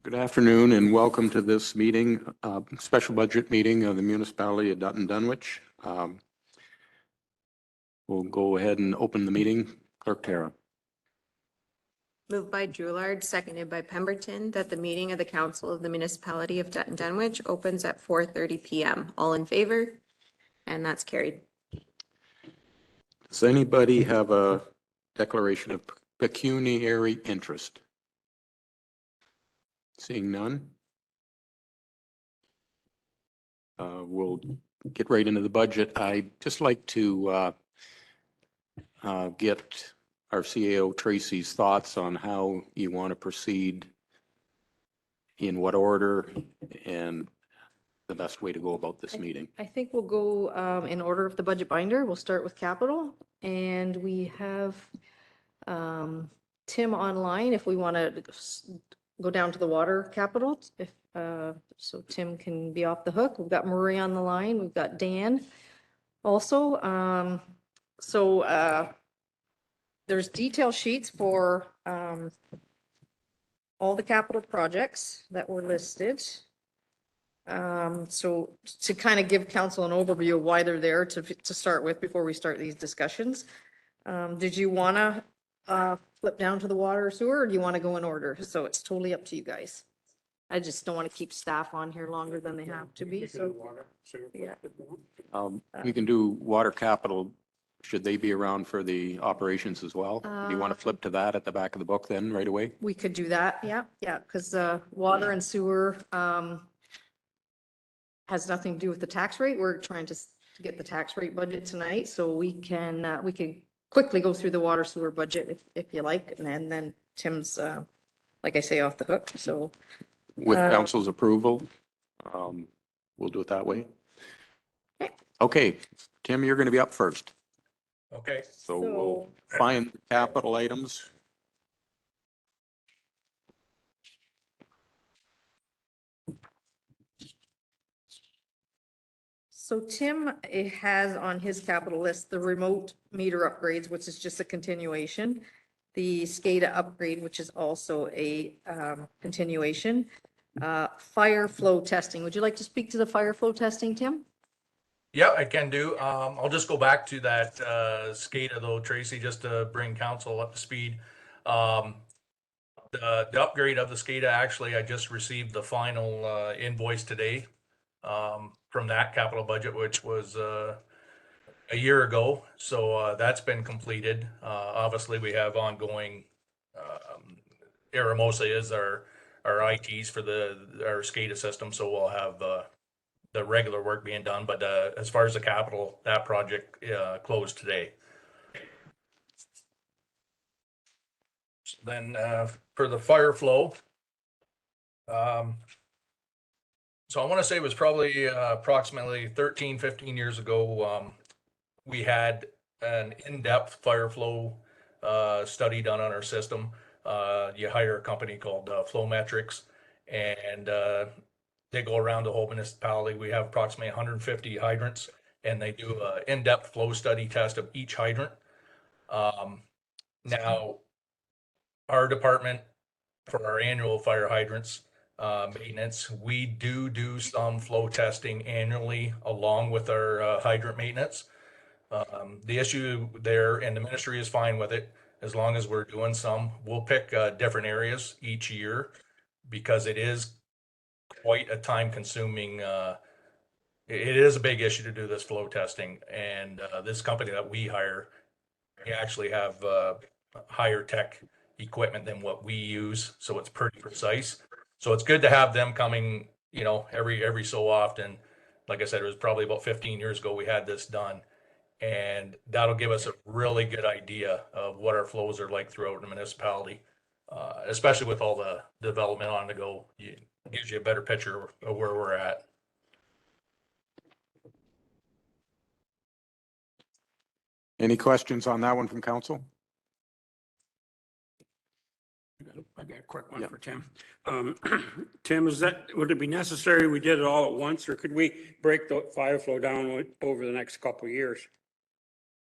Good afternoon and welcome to this meeting, special budget meeting of the municipality of Dutton Dunwich. We'll go ahead and open the meeting. Clerk Tara. Moved by Drouillard, seconded by Pemberton, that the meeting of the Council of the Municipality of Dutton Dunwich opens at 4:30 p.m. All in favor? And that's carried. Does anybody have a declaration of pecuniary interest? Seeing none. We'll get right into the budget. I'd just like to get our CAO Tracy's thoughts on how you want to proceed, in what order, and the best way to go about this meeting. I think we'll go in order of the budget binder. We'll start with capital, and we have Tim online if we want to go down to the water capital. If so, Tim can be off the hook. We've got Marie on the line. We've got Dan also. There's detail sheets for all the capital projects that were listed. So to kind of give council an overview of why they're there to start with before we start these discussions. Did you want to flip down to the water or sewer, or do you want to go in order? So it's totally up to you guys. I just don't want to keep staff on here longer than they have to be. So yeah. We can do water capital. Should they be around for the operations as well? Do you want to flip to that at the back of the book then right away? We could do that. Yeah. Because water and sewer has nothing to do with the tax rate. We're trying to get the tax rate budget tonight, so we can quickly go through the water sewer budget if you like, and then Tim's like I say, off the hook. So with council's approval, we'll do it that way. Okay, Tim, you're going to be up first. Okay. So we'll find capital items. So Tim has on his capital list the remote meter upgrades, which is just a continuation. The SCADA upgrade, which is also a continuation. Fire flow testing. Would you like to speak to the fire flow testing, Tim? Yeah, I can do. I'll just go back to that SCADA though, Tracy, just to bring council up to speed. The upgrade of the SCADA, actually, I just received the final invoice today from that capital budget, which was a year ago. So that's been completed. Obviously, we have ongoing, Aramosa is our ITs for our SCADA system. So we'll have the regular work being done, but as far as the capital, that project closed today. So then for the fire flow, so I want to say it was probably approximately 15 years ago, we had an in-depth fire flow study done on our system. You hire a company called Flowmetrics, and they go around the whole municipality. We have approximately 150 hydrants, and they do an in-depth flow study test of each hydrant. Now, our department, for our annual fire hydrants maintenance, we do some flow testing annually along with our hydrant maintenance. The issue there, and the ministry is fine with it, as long as we're doing some. We'll pick different areas each year because it is quite a time consuming, it is a big issue to do this flow testing, and this company that we hire, we actually have higher tech equipment than what we use, so it's pretty precise. So it's good to have them coming, every so often. Like I said, it was probably about 15 years ago we had this done, and that'll give us a really good idea of what our flows are like throughout the municipality, especially with all the development on the go. It gives you a better picture of where we're at. Any questions on that one from council? I got a quick one for Tim. Tim, would it be necessary we did it all at once, or could we break the fire flow down over the next couple of years?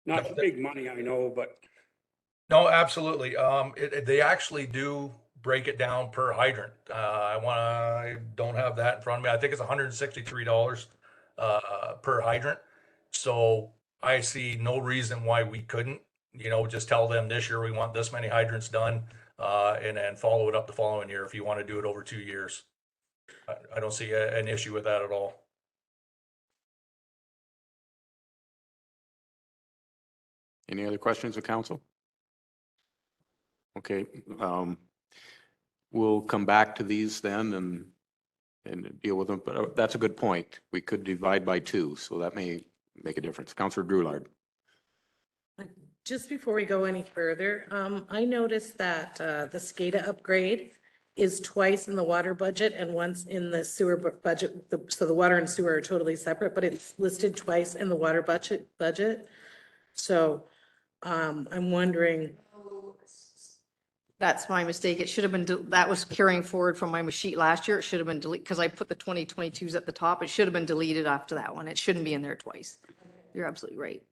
Not big money, I know, but. No, absolutely. They actually do break it down per hydrant. I don't have that in front of me. I think it's $163 per hydrant. So I see no reason why we couldn't, just tell them this year we want this many hydrants done, and then follow it up the following year if you want to do it over 2 years. I don't see an issue with that at all. Any other questions of council? Okay, we'll come back to these then and deal with them, but that's a good point. We could divide by 2, so that may make a difference. Councillor Drulard. Just before we go any further, I noticed that the SCADA upgrade is twice in the water budget and once in the sewer budget. So the water and sewer are totally separate, but it's listed twice in the water budget. So I'm wondering, That's my mistake. It should have been, that was carrying forward from my sheet last year. It should have been deleted because I put the 2022s at the top. It should have been deleted after that one. It shouldn't be in there twice. You're absolutely right.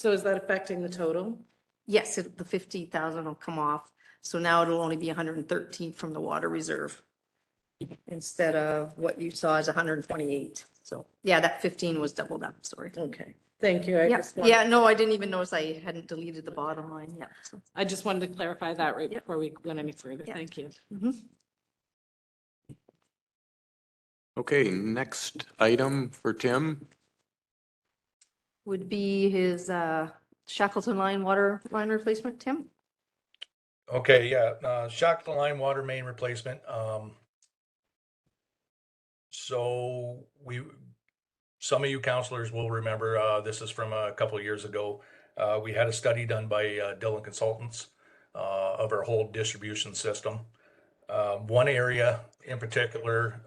so is that affecting the total? Yes, the 50,000 will come off. So now it'll only be 113 from the water reserve instead of what you saw as 128. So yeah, that 15 was doubled up, sorry. Okay, thank you. I Yeah, just wanted- yeah, no, I didn't even notice I hadn't deleted the bottom line yet. So, I just wanted to clarify that right Yep. before we went any further. Yeah. Thank you. mhm. Okay, next item for Tim. Would be his Shackleton line water line replacement, Tim? Okay, yeah, Shackleton line water main replacement. So some of you counselors will remember, this is from a couple of years ago. We had a study done by Dillon Consultants of our whole distribution system. One area in particular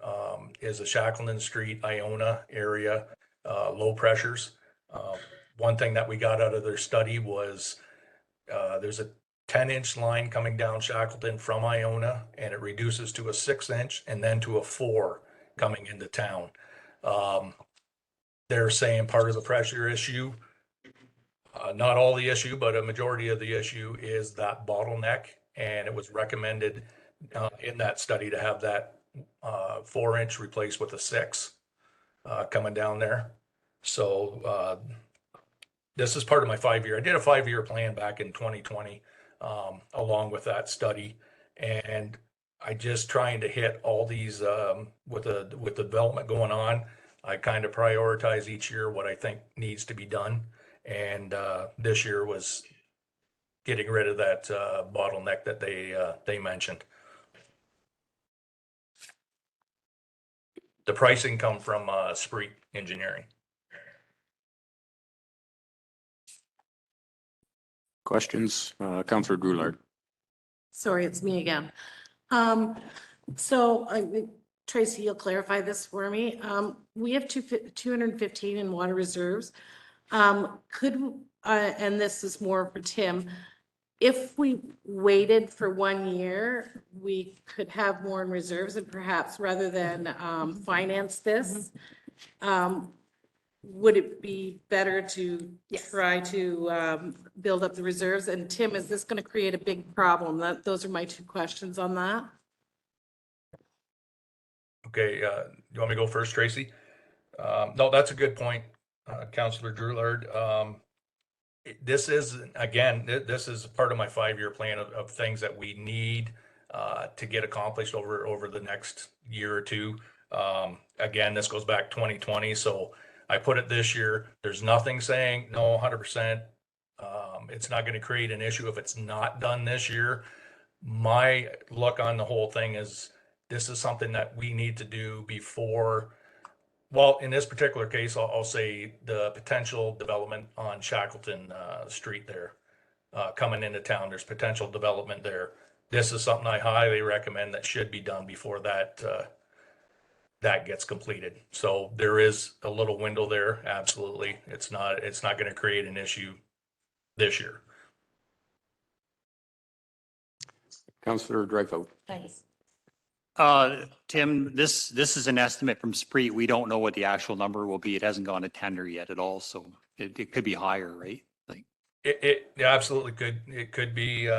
is the Shackleton Street, Iona area, low pressures. One thing that we got out of their study was there's a 10-inch line coming down Shackleton from Iona, and it reduces to a 6-inch and then to a 4 coming into town. They're saying part of the pressure issue, not all the issue, but a majority of the issue is that bottleneck, and it was recommended in that study to have that 4-inch replaced with a 6 coming down there. So this is part of my 5-year. I did a 5-year plan back in 2020 along with that study, and I just trying to hit all these with the development going on. I kind of prioritize each year what I think needs to be done, and this year was getting rid of that bottleneck that they mentioned. The pricing come from Spree Engineering. Questions? Councillor Drulard. Sorry, it's me again. Tracy, you'll clarify this for me. We have 215 in water reserves. And this is more for Tim, if we waited for 1 year, we could have more in reserves and perhaps rather than finance this, would it be better to try to build up the reserves? And Tim, is this going to create a big problem? Those are my 2 questions on that. Okay, you want me to go first, Tracy? No, that's a good point, Councillor Drulard. This is, again, this is part of my 5-year plan of things that we need to get accomplished over the next year or 2. Again, this goes back 2020, so I put it this year. There's nothing saying no 100%. It's not going to create an issue if it's not done this year. My look on the whole thing is this is something that we need to do before. Well, in this particular case, I'll say the potential development on Shackleton Street there, coming into town, there's potential development there. This is something I highly recommend that should be done before that gets completed. So there is a little window there, absolutely. It's not going to create an issue this year. Councillor Dreyfus. Thanks. Tim, this is an estimate from Spree. We don't know what the actual number will be. It hasn't gone to tender yet at all, so it could be higher, right? Like It absolutely could. It could be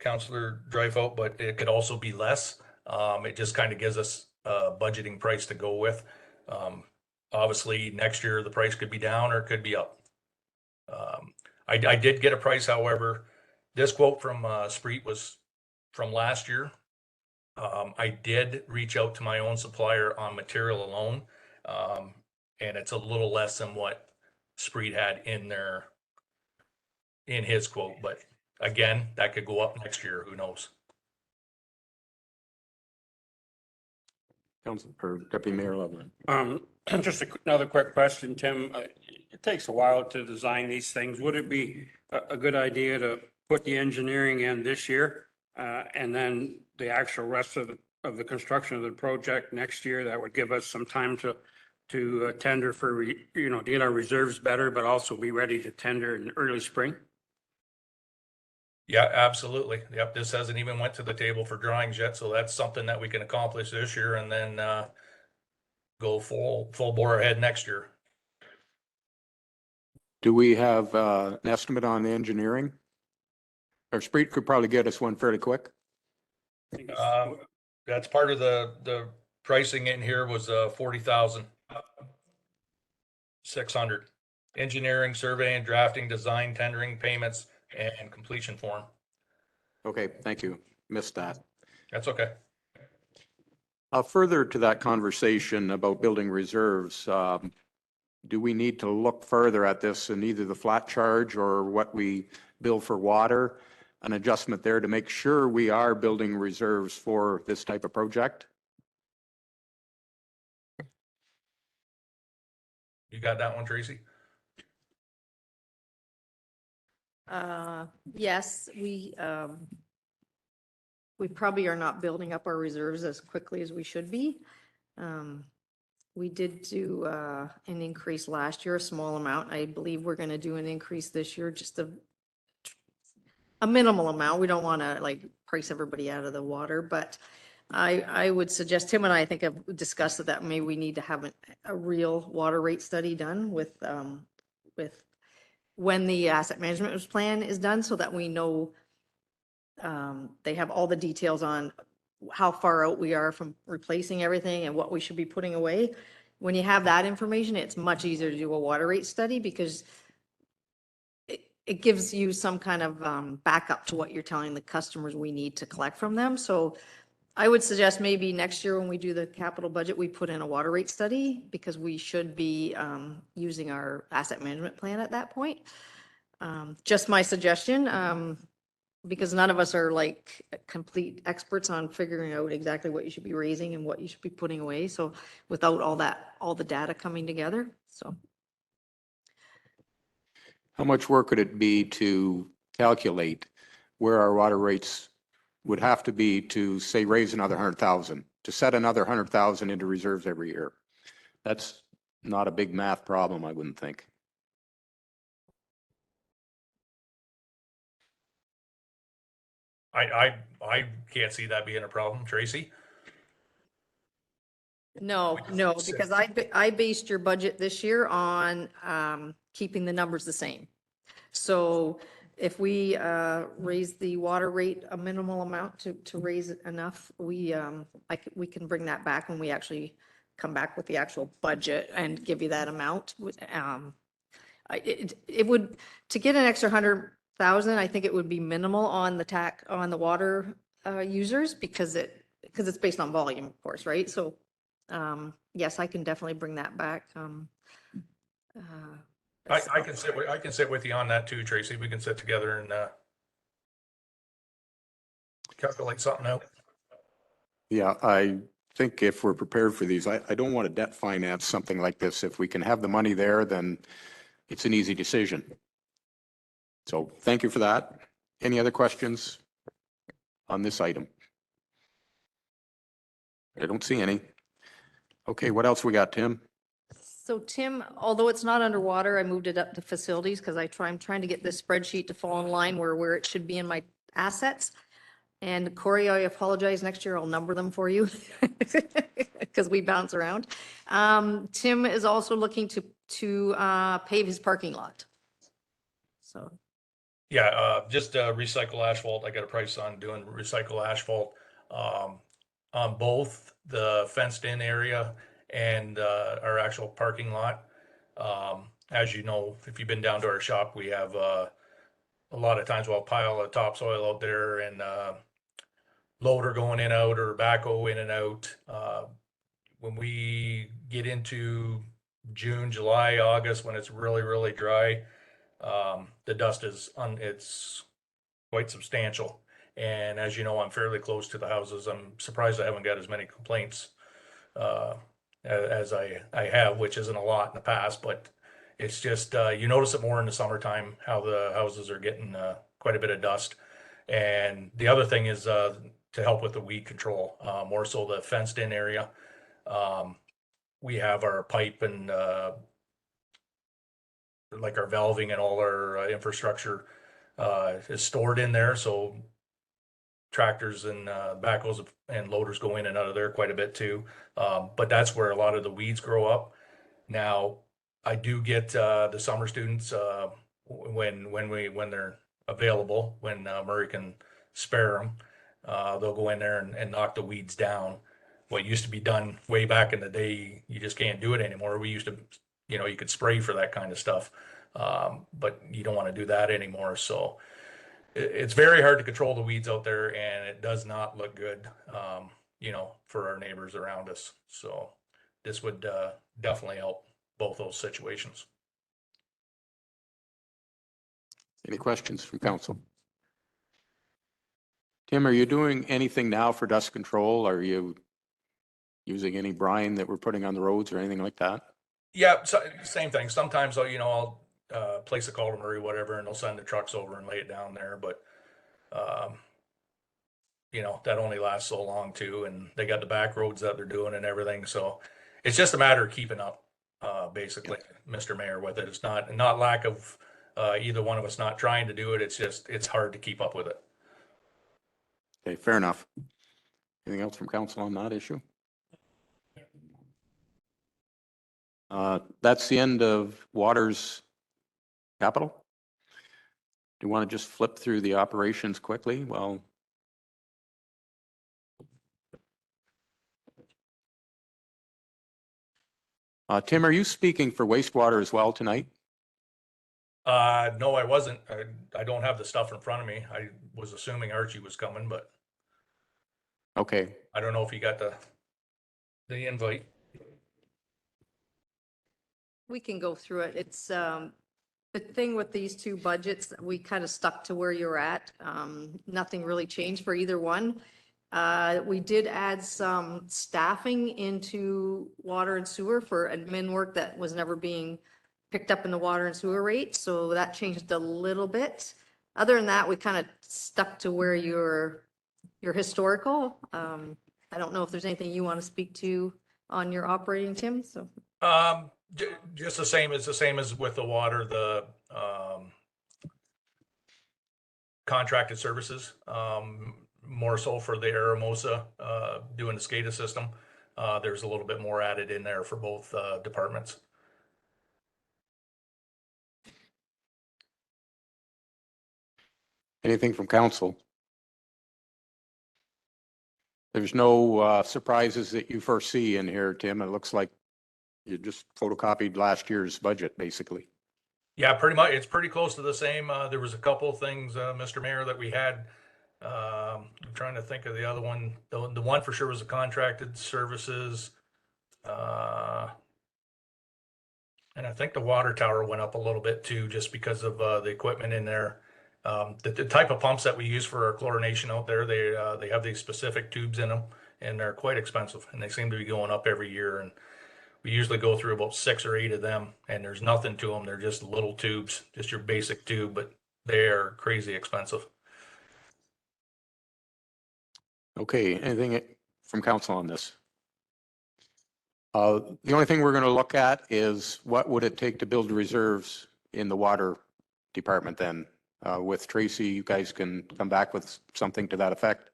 Counselor Dreifelt, but it could also be less. It just kind of gives us a budgeting price to go with. Obviously, next year the price could be down or it could be up. I did get a price, however, this quote from Spreet was from last year. I did reach out to my own supplier on material alone, and it's a little less than what Spreet had in his quote, but again, that could go up next year, who knows? Council or Deputy Mayor Loveland. Just another quick question, Tim. It takes a while to design these things. Would it be a good idea to put the engineering in this year? And then the actual rest of the construction of the project next year? That would give us some time to tender for, to get our reserves better, but also be ready to tender in early spring? Yeah, absolutely. Yep, this hasn't even went to the table for drawings yet, so that's something that we can accomplish this year and then go full bore ahead next year. Do we have an estimate on the engineering? Or Spreet could probably get us one fairly quick. That's part of the pricing in here was 40,600. Engineering, surveying, drafting, design, tendering, payments, and completion form. Okay, thank you. Missed that. That's okay. Further to that conversation about building reserves, do we need to look further at this in either the flat charge or what we bill for water, an adjustment there to make sure we are building reserves for this type of project? You got that one, Tracy? Yes, we probably are not building up our reserves as quickly as we should be. We did do an increase last year, a small amount. I believe we're going to do an increase this year, just a minimal amount. We don't want to like price everybody out of the water, but I would suggest, Tim and I think have discussed that maybe we need to have a real water rate study done with when the asset management plan is done, so that we know they have all the details on how far out we are from replacing everything and what we should be putting away. When you have that information, it's much easier to do a water rate study because it gives you some kind of backup to what you're telling the customers we need to collect from them. So I would suggest maybe next year when we do the capital budget, we put in a water rate study because we should be using our asset management plan at that point. Just my suggestion, because none of us are like complete experts on figuring out exactly what you should be raising and what you should be putting away. So without all the data coming together, so. How much work could it be to calculate where our water rates would have to be to, say, raise another 100,000, to set another 100,000 into reserves every year? That's not a big math problem, I wouldn't think. I can't see that being a problem, Tracy. No, because I based your budget this year on keeping the numbers the same. So if we raise the water rate a minimal amount to raise it enough, we can bring that back when we actually come back with the actual budget and give you that amount. It would, to get an extra 100,000, I think it would be minimal on the water users because it's based on volume, of course, right? So yes, I can definitely bring that back. I can sit with you on that too, Tracy. We can sit together and calculate something out. Yeah, I think if we're prepared for these, I don't want to debt finance something like this. If we can have the money there, then it's an easy decision. So thank you for that. Any other questions on this item? I don't see any. Okay, what else we got, Tim? So Tim, although it's not underwater, I moved it up to facilities because I'm trying to get this spreadsheet to fall in line where it should be in my assets. And Corey, I apologize. Next year I'll number them for you because we bounce around. Tim is also looking to pave his parking lot. So Yeah, just recycle asphalt. I got a price on doing recycle asphalt on both the fenced in area and our actual parking lot. As you know, if you've been down to our shop, we have a lot of times we'll pile of topsoil out there and loader going in and out or backhoe in and out. When we get into June, July, August, when it's really, really dry, the dust it's quite substantial. And as you know, I'm fairly close to the houses. I'm surprised I haven't got as many complaints uh, as I have, which isn't a lot in the past, but it's just you notice it more in the summertime how the houses are getting quite a bit of dust. And the other thing is to help with the weed control, more so the fenced in area. Um, we have our pipe and like our valving and all our infrastructure is stored in there. So tractors and backhoes and loaders go in and out of there quite a bit too. But that's where a lot of the weeds grow up. Now, I do get the summer students when they're available, when Murray can spare them, they'll go in there and knock the weeds down. What used to be done way back in the day, you just can't do it anymore. We used to, you could spray for that kind of stuff, but you don't want to do that anymore. So it's very hard to control the weeds out there, and it does not look good, for our neighbors around us. So this would definitely help both those situations. Any questions from council? Tim, are you doing anything now for dust control? Are you using any brine that we're putting on the roads or anything like that? Yeah, so, same thing. Sometimes I'll place a call to Murray, whatever, and they'll send the trucks over and lay it down there. But um, that only lasts so long too, and they got the back roads that they're doing and everything. So it's just a matter of keeping up, basically, Mr. Mayor, with it. It's not lack of either one of us not trying to do it. It's just it's hard to keep up with it. Okay, fair enough. Anything else from council on that issue? That's the end of Water's capital. Do you want to just flip through the operations quickly? Well, Tim, are you speaking for wastewater as well tonight? No, I wasn't. I don't have the stuff in front of me. I was assuming Archie was coming, but Okay, I don't know if he got the invite. We can go through it. It's, the thing with these two budgets, we kind of stuck to where you're at. Nothing really changed for either one. We did add some staffing into water and sewer for admin work that was never being picked up in the water and sewer rate, so that changed a little bit. Other than that, we kind of stuck to where your historical. I don't know if there's anything you want to speak to on your operating, Tim, so. Just the same as with the water, the contracted services, more so for the Aramosa, doing the SCADA system. There's a little bit more added in there for both departments. anything from council? There's no surprises that you foresee in here, Tim. It looks like you just photocopied last year's budget, basically. Yeah, pretty much. It's pretty close to the same. There was a couple of things, Mr. Mayor, that we had. I'm trying to think of the other one. The one for sure was the contracted services. And I think the water tower went up a little bit too, just because of the equipment in there. The type of pumps that we use for our chlorination out there, they have these specific tubes in them, and they're quite expensive, and they seem to be going up every year. And we usually go through about 6 or 8 of them, and there's nothing to them. They're just little tubes, just your basic tube, but they are crazy expensive. Okay, anything from council on this? The only thing we're going to look at is what would it take to build reserves in the water department then? With Tracy, you guys can come back with something to that effect.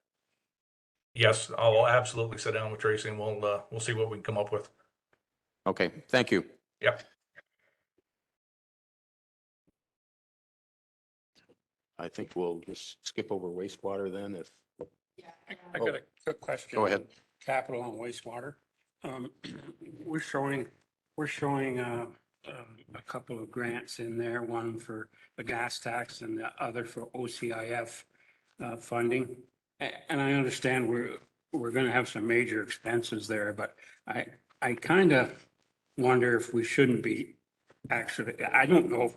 Yes, I'll absolutely sit down with Tracy, and we'll see what we can come up with. Okay, thank you. Yep. I think we'll just skip over wastewater then if, I got a quick question. Go ahead. Capital and wastewater. Um, We're showing a couple of grants in there, one for the gas tax and the other for OCIF funding. And I understand we're going to have some major expenses there, but I kind of wonder if we shouldn't be actually, I don't know if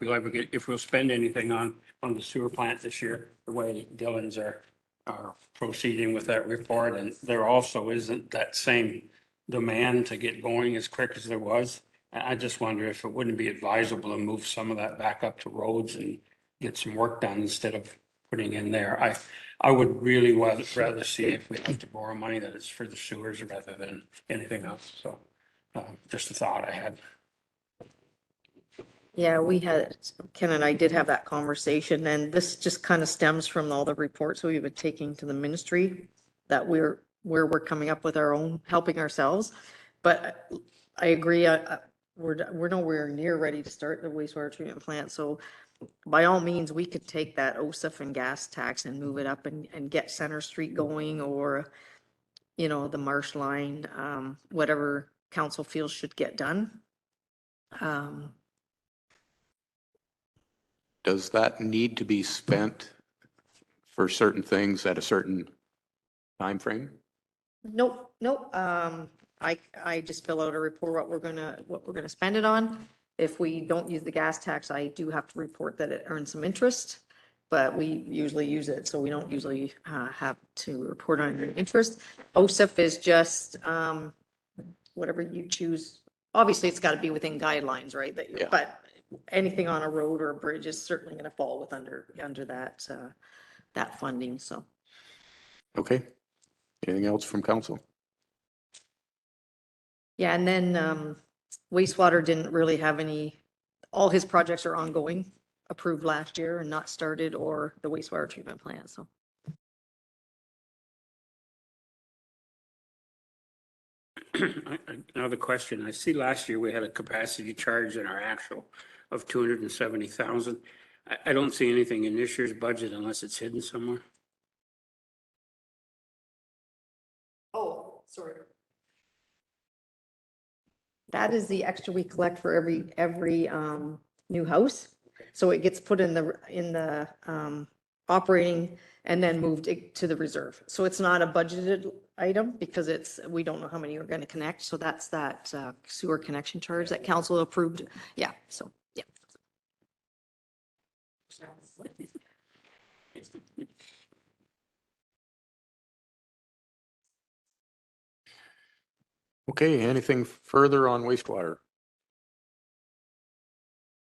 if we'll spend anything on the sewer plant this year, the way Dillons are proceeding with that report. And there also isn't that same demand to get going as quick as there was. I just wonder if it wouldn't be advisable to move some of that back up to roads and get some work done instead of putting in there. I would really rather see if we have to borrow money that it's for the sewers rather than anything else. So just a thought I had. Yeah, Ken and I did have that conversation, and this just kind of stems from all the reports we've been taking to the ministry that where we're coming up with our own, helping ourselves. But I agree, we're nowhere near ready to start the wastewater treatment plant. So by all means, we could take that OSIF and gas tax and move it up and get Center Street going, or, you know, the Marsh Line, whatever council feels should get done. does that need to be spent for certain things at a certain time frame? Nope, nope. I just fill out a report what we're gonna spend it on. If we don't use the gas tax, I do have to report that it earns some interest, but we usually use it, so we don't usually have to report on your interest. OSIF is just whatever you choose. Obviously, it's got to be within guidelines, right? Yeah. But anything on a road or a bridge is certainly going to fall with under that funding. So. Okay. Anything else from council? Yeah, and then wastewater didn't really have any, all his projects are ongoing, approved last year and not started, or the wastewater treatment plant, so. Another question. I see last year we had a capacity charge in our actual of 270,000. I don't see anything in this year's budget unless it's hidden somewhere. Oh, sorry. That is the extra we collect for every new house. So it gets put in the operating and then moved to the reserve. So it's not a budgeted item because we don't know how many are going to connect. So that's that sewer connection charge that council approved. Yeah, so, yeah. Okay, anything further on wastewater?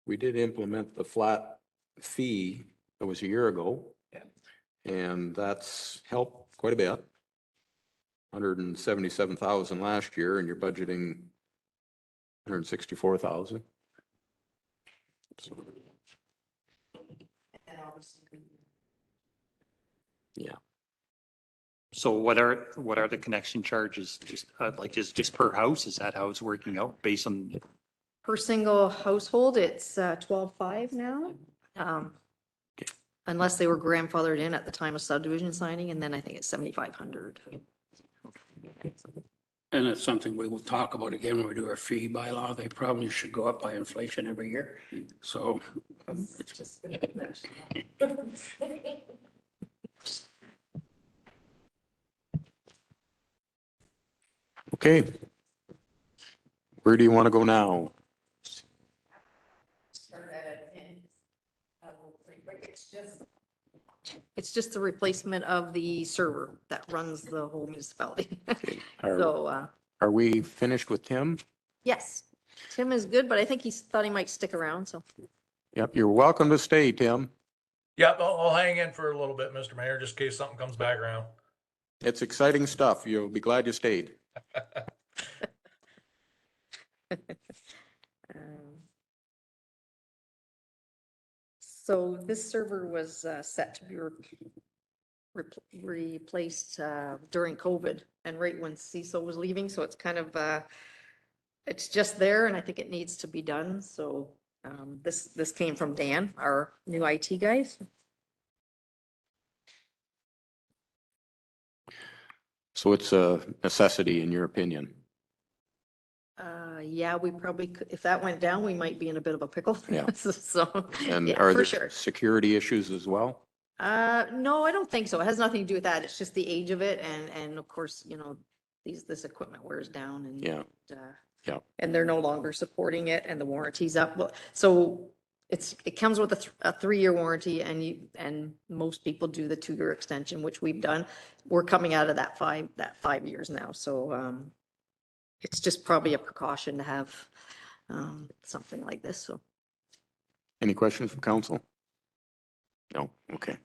We did implement the flat fee, that was a year ago. And that's helped quite a bit. 177,000 last year, and you're budgeting 164,000. Yeah. So what are the connection charges? Just just per house? Is that how it's working out based on? Per single household, it's 12.5 now. Unless they were grandfathered in at the time of subdivision signing, and then I think it's 7,500. And it's something we will talk about again when we do our fee bylaw. They probably should go up by inflation every year. So. Okay. Where do you want to go now? It's just the replacement of the server that runs the whole municipality. Okay. So, Are we finished with Tim? yes, Tim is good, but I think he thought he might stick around, so. Yep, you're welcome to stay, Tim. Yep, I'll hang in for a little bit, Mr. Mayor, just in case something comes back around. It's exciting stuff. You'll be glad you stayed. So this server was set to be replaced during COVID and right when Cecil was leaving. So it's kind of, it's just there and I think it needs to be done. So this came from Dan, our new IT guys. So it's a necessity in your opinion? Yeah, we probably could, if that went down, we might be in a bit of a pickle. Yeah. So, And yeah, are for there sure. security issues as well? No, I don't think so. It has nothing to do with that. It's just the age of it and of course, this equipment wears down and. Yeah. uh, Yeah. And they're no longer supporting it and the warranty's up. Well, so it comes with a 3-year warranty and most people do the 2-year extension, which we've done. We're coming out of that 5 years now. So, it's just probably a precaution to have, something like this. So. Any questions from council? No, okay.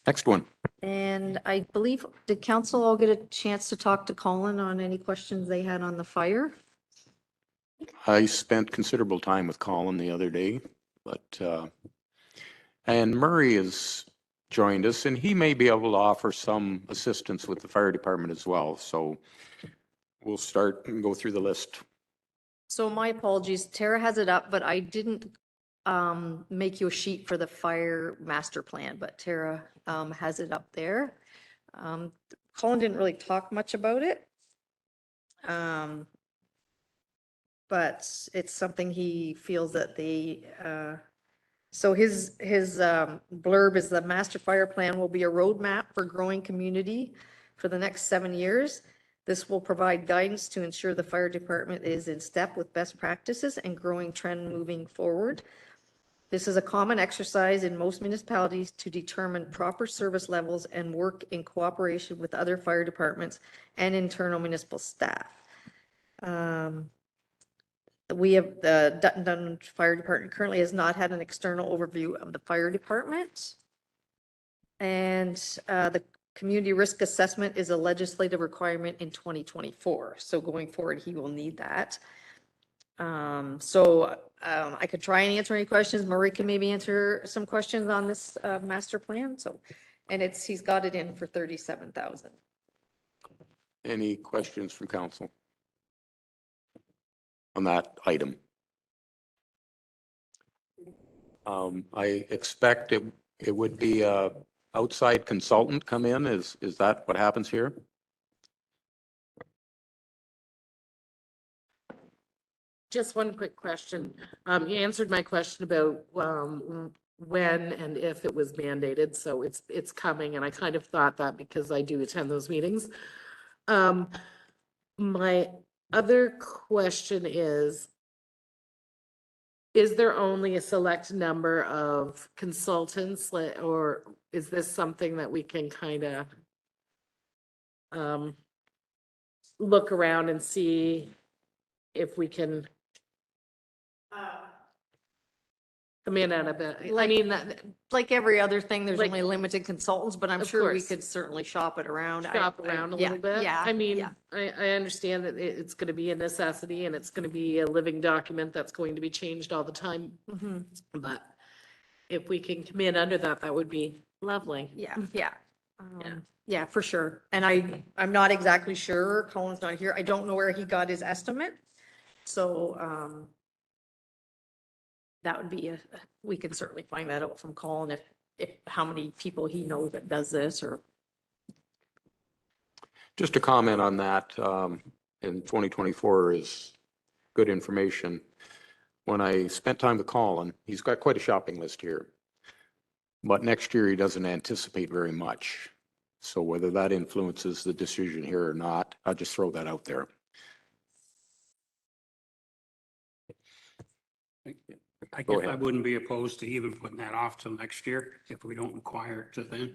Next one. And I believe, did council all get a chance to talk to Colin on any questions they had on the fire? I spent considerable time with Colin the other day, and Murray has joined us, and he may be able to offer some assistance with the fire department as well. So we'll start and go through the list. So my apologies, Tara has it up, but I didn't make you a sheet for the fire master plan, but Tara has it up there. Colin didn't really talk much about it. But it's something he feels that so his blurb is the master fire plan will be a roadmap for growing community for the next 7 years. This will provide guidance to ensure the fire department is in step with best practices and growing trend moving forward. This is a common exercise in most municipalities to determine proper service levels and work in cooperation with other fire departments and internal municipal staff. We have the Dutton Dunwich Fire Department currently has not had an external overview of the fire department. And the community risk assessment is a legislative requirement in 2024. So going forward, he will need that. I could try and answer any questions. Murray can maybe answer some questions on this master plan. So, and he's got it in for 37,000. Any questions from council on that item? I expect it would be a outside consultant come in. Is that what happens here? Just one quick question. You answered my question about, when and if it was mandated, so it's coming, and I kind of thought that because I do attend those meetings. My other question is there only a select number of consultants, or is this something that we can kind of look around and see if we can come in at a bit? I mean, Like every other thing, there's Like- only limited consultants, but I'm Of sure we course. could certainly shop it around. shop around a little bit. Yeah. I mean, yeah. I understand that it's going to be a necessity and it's going to be a living document that's going to be changed all the time. Mhm. But if we can come in under that, that would be lovely. Yeah, yeah. Yeah. Yeah, for sure. And I'm not exactly sure. Colin's not here. I don't know where he got his estimate. So, that would be we can certainly find that out from Colin if how many people he knows that does this or. Just to comment on that, in 2024 is good information. When I spent time with Colin, he's got quite a shopping list here. But next year, he doesn't anticipate very much. So whether that influences the decision here or not, I'll just throw that out there. I Go guess I ahead. wouldn't be opposed to even putting that off till next year if we don't require it to then.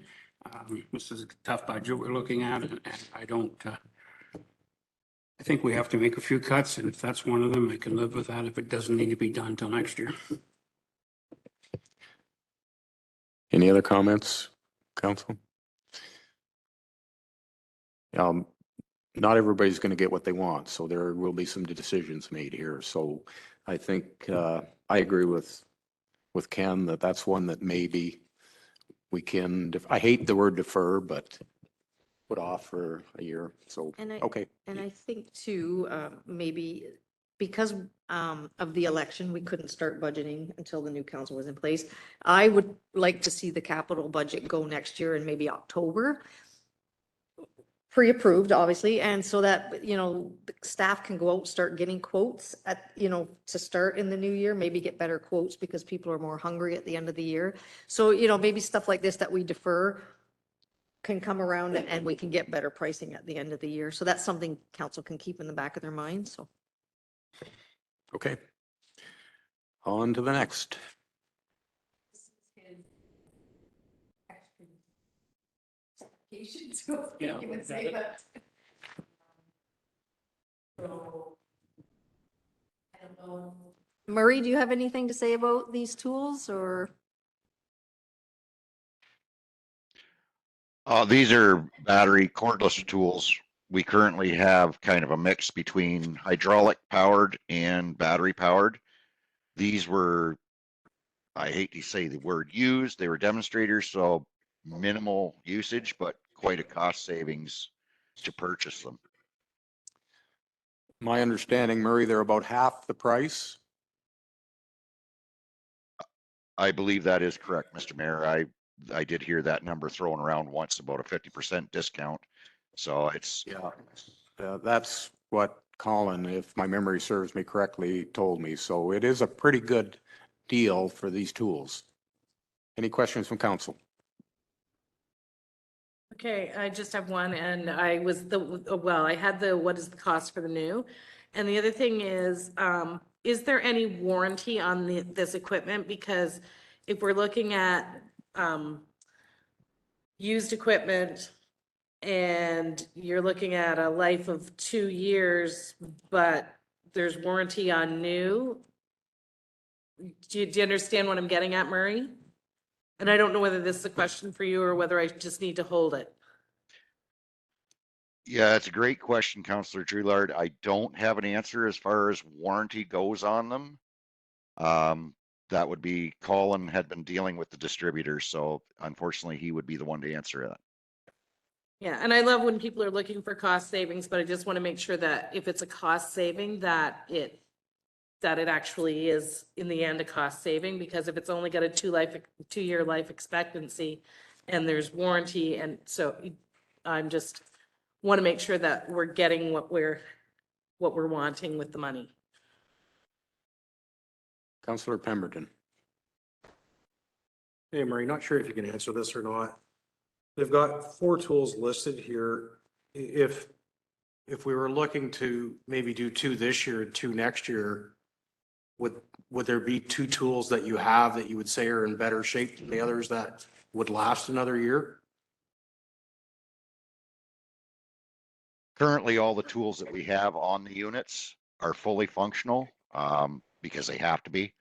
This is a tough budget we're looking at, and I don't, I think we have to make a few cuts, and if that's one of them, I can live with that if it doesn't need to be done till next year. Any other comments, council? Not everybody's going to get what they want, so there will be some decisions made here. So I think I agree with Ken that that's one that maybe we can, I hate the word defer, but put off for a year. So, okay. And I think too, maybe because of the election, we couldn't start budgeting until the new council was in place. I would like to see the capital budget go next year in maybe October pre-approved, obviously, and so that, you know, the staff can go out, start getting quotes at, you know, to start in the new year, maybe get better quotes because people are more hungry at the end of the year. So, you know, maybe stuff like this that we defer can come around and we can get better pricing at the end of the year. So that's something council can keep in the back of their mind, so. Okay. On to the next. Yeah. Murray, do you have anything to say about these tools or? These are battery cordless tools. We currently have kind of a mix between hydraulic powered and battery powered. These were, I hate to say the word used, they were demonstrators, so minimal usage, but quite a cost savings to purchase them. My understanding, Murray, they're about half the price. I believe that is correct, Mr. Mayor. I did hear that number thrown around once, about a 50% discount. So it's, Yeah. That's what Colin, if my memory serves me correctly, told me. So it is a pretty good deal for these tools. Any questions from council? Okay, I just have one, and I was well, I had what is the cost for the new? And the other thing is there any warranty on this equipment? Because if we're looking at, used equipment and you're looking at a life of 2 years, but there's warranty on new, do you understand what I'm getting at, Murray? And I don't know whether this is a question for you or whether I just need to hold it. yeah, it's a great question, Councillor Drulard. I don't have an answer as far as warranty goes on them. That would be Colin had been dealing with the distributor, so unfortunately he would be the one to answer that. Yeah, and I love when people are looking for cost savings, but I just want to make sure that if it's a cost saving, that it actually is in the end a cost saving, because if it's only got a 2-year life expectancy and there's warranty, and so I'm just want to make sure that we're getting what we're wanting with the money. Councillor Pemberton. Hey, Murray, not sure if you can answer this or not. They've got 4 tools listed here. If we were looking to maybe do 2 this year and 2 next year, would there be 2 tools that you have that you would say are in better shape than the others that would last another year? Currently, all the tools that we have on the units are fully functional, because they have to be.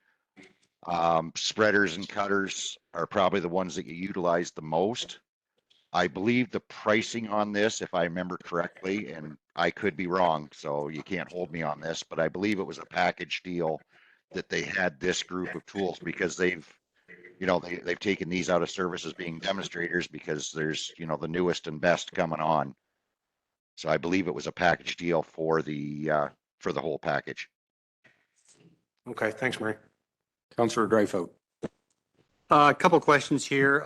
Spreaders and cutters are probably the ones that you utilize the most. I believe the pricing on this, if I remember correctly, and I could be wrong, so you can't hold me on this, but I believe it was a package deal that they had this group of tools because they've taken these out of service as being demonstrators because there's, the newest and best coming on. So I believe it was a package deal for the whole package. Okay, thanks, Murray. Councillor Dreyfus. A couple questions here.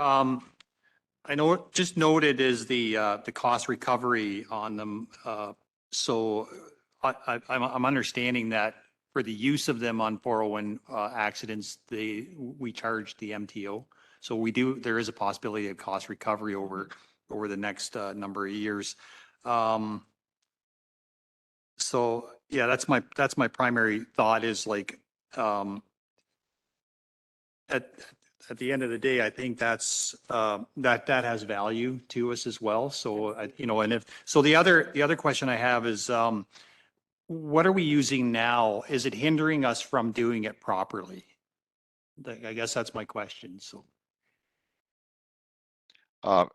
I know just noted is the cost recovery on them. So I'm understanding that for the use of them on 401 accidents, we charge the MTO. So there is a possibility of cost recovery over the next number of years. So yeah, that's my primary thought is like, at the end of the day, I think that's that has value to us as well. So the other question I have is, what are we using now? Is it hindering us from doing it properly? I guess that's my question. So.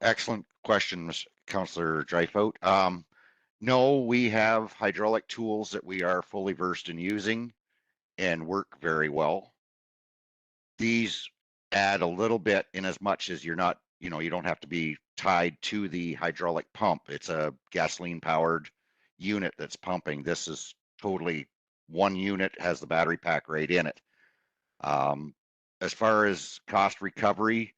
Excellent question, Councillor Dreyfus. No, we have hydraulic tools that we are fully versed in using and work very well. These add a little bit in as much as you're not, you don't have to be tied to the hydraulic pump. It's a gasoline powered unit that's pumping. This is totally one unit, has the battery pack right in it. As far as cost recovery,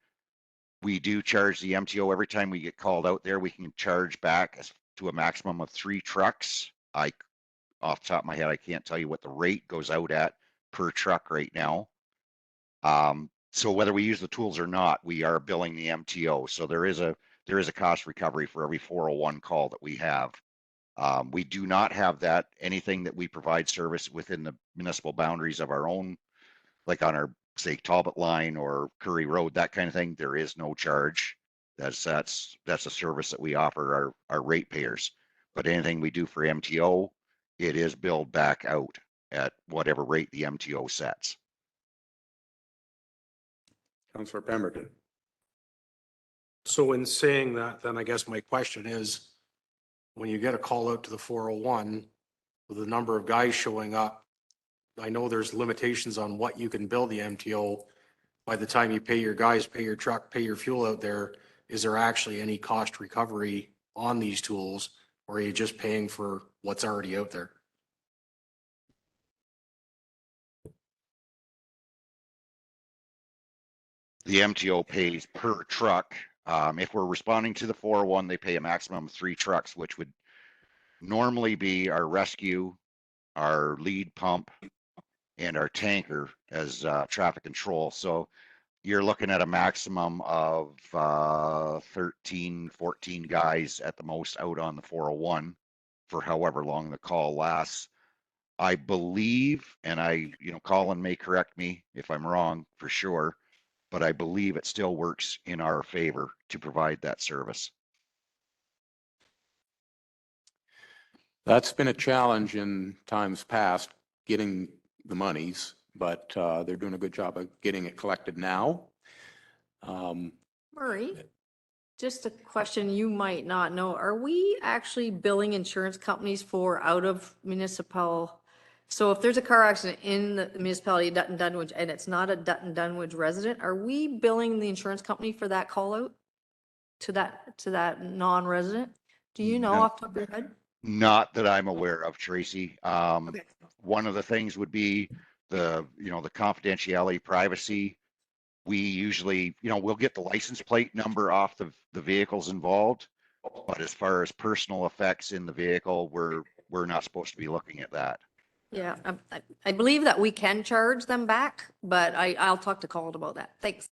we do charge the MTO every time we get called out there. We can charge back to a maximum of 3 trucks. Off the top of my head, I can't tell you what the rate goes out at per truck right now. So whether we use the tools or not, we are billing the MTO. So there is a cost recovery for every 401 call that we have. We do not have that, anything that we provide service within the municipal boundaries of our own, like on our, say, Talbot line or Curry Road, that kind of thing. There is no charge. That's a service that we offer our ratepayers. But anything we do for MTO, it is billed back out at whatever rate the MTO sets. Councillor Pemberton. So in saying that, then I guess my question is, when you get a call out to the 401, with the number of guys showing up, I know there's limitations on what you can bill the MTO. By the time you pay your guys, pay your truck, pay your fuel out there, is there actually any cost recovery on these tools? Or are you just paying for what's already out there? The MTO pays per truck. If we're responding to the 401, they pay a maximum of 3 trucks, which would normally be our rescue, our lead pump, and our tanker as traffic control. So you're looking at a maximum of 13, 14 guys at the most out on the 401 for however long the call lasts. I believe, and Colin may correct me if I'm wrong for sure, but I believe it still works in our favor to provide that service. That's been a challenge in times past, getting the monies, but they're doing a good job of getting it collected now. Murray, just a question you might not know. Are we actually billing insurance companies for out of municipal? So if there's a car accident in the municipality of Dutton Dunwich and it's not a Dutton Dunwich resident, are we billing the insurance company for that call out to that non-resident? Do you know No. off the top of your head? Not that I'm aware of, Tracy. Okay. One of the things would be the confidentiality, privacy. We usually, we'll get the license plate number off the vehicles involved, but as far as personal effects in the vehicle, we're not supposed to be looking at that. Yeah, I believe that we can charge them back, but I'll talk to Colin about that. Thanks.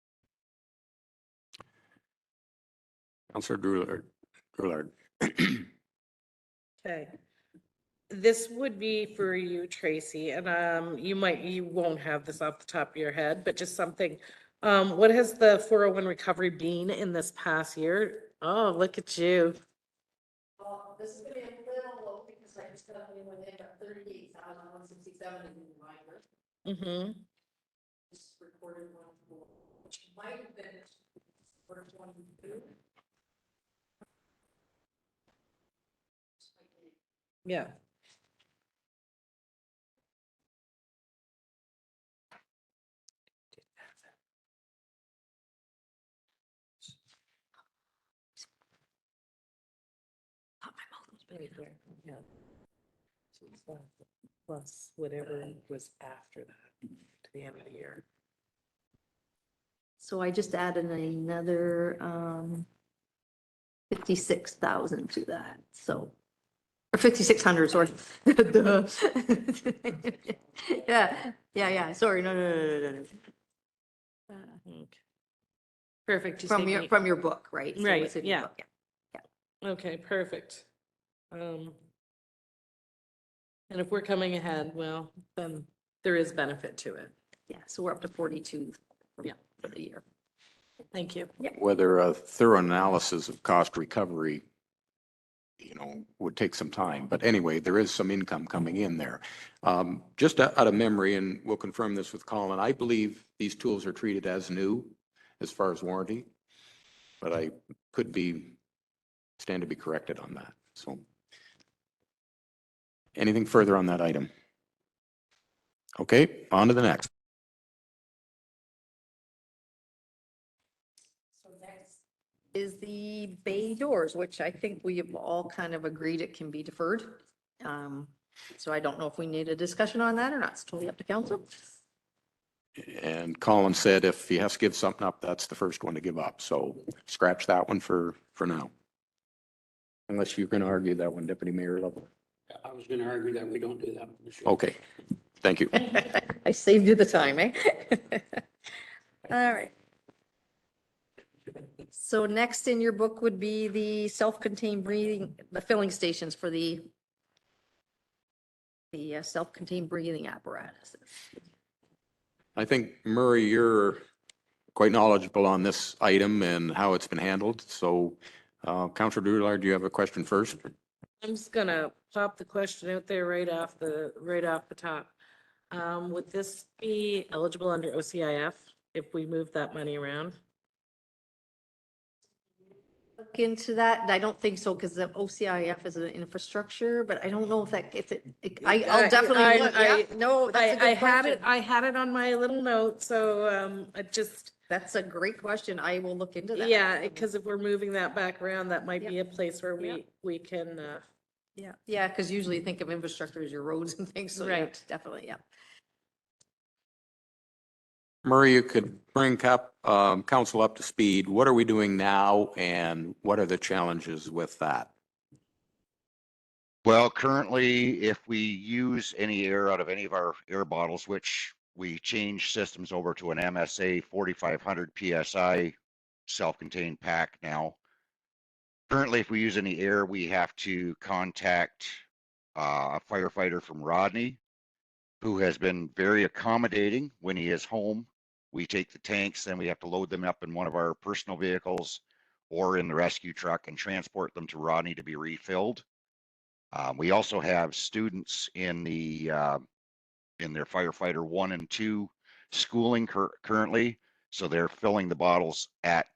Councillor Drulard. Okay. This would be for you, Tracy, and you won't have this off the top of your head, but just something. What has the 401 recovery been in this past year? Oh, look at you. Well, this is gonna be a little low because I just got in with it at 38,167 in the reminder. Mm-hmm. Just recorded one, which might have been for 22. Yeah. Thought my mouth was Right there, yeah. So it's that plus whatever was after that, to the end of the year. So I just added another 56,000 to that, so, or 5,600, sorry. Duh. Yeah, sorry, no. Okay. Perfect. you From say your, eight. from your book, right? So Right, it's in your yeah. book, Okay, perfect. And if we're coming ahead, well, then there is benefit to it. Yeah, so we're up to 42 Yeah. for the year. Thank you. Whether a thorough analysis of cost recovery, would take some time. But anyway, there is some income coming in there. Just out of memory, and we'll confirm this with Colin, I believe these tools are treated as new as far as warranty, but I could stand to be corrected on that. So anything further on that item? Okay, on to the next. So next is the bay doors, which I think we have all kind of agreed it can be deferred. So I don't know if we need a discussion on that or not. It's totally up to council. And Colin said if he has to give something up, that's the first one to give up. So scratch that one for now. unless you're going to argue that one, Deputy Mayor Lovell. I was gonna argue that we don't do that this year. Okay, thank you. I saved you the time, eh? All right. So next in your book would be the self-contained breathing, the filling stations for the self-contained breathing apparatus. I think, Murray, you're quite knowledgeable on this item and how it's been handled. So, Councillor Drouillard, do you have a question first? I'm just gonna pop the question out there right off the top. Would this be eligible under OCIF if we move that money around? Look into that. I don't think so because the OCIF is an infrastructure, but I don't know if that, I'll definitely look. Yeah, no, that's a good question. I had it on my little note, so, I just, That's a great question. I will look into that. yeah, because if we're moving that back around, that might be Yeah. a place where Yeah. we can, Yeah, yeah, because usually you think of infrastructure as your roads and things, so yeah, Right. definitely, yeah. Murray, you could bring council up to speed. What are we doing now and what are the challenges with that? Well, currently, if we use any air out of any of our air bottles, which we change systems over to an MSA 4,500 PSI self-contained pack now. Currently, if we use any air, we have to contact a firefighter from Rodney, who has been very accommodating when he is home. We take the tanks, then we have to load them up in one of our personal vehicles or in the rescue truck and transport them to Rodney to be refilled. We also have students in their firefighter 1 and 2 schooling currently, so they're filling the bottles at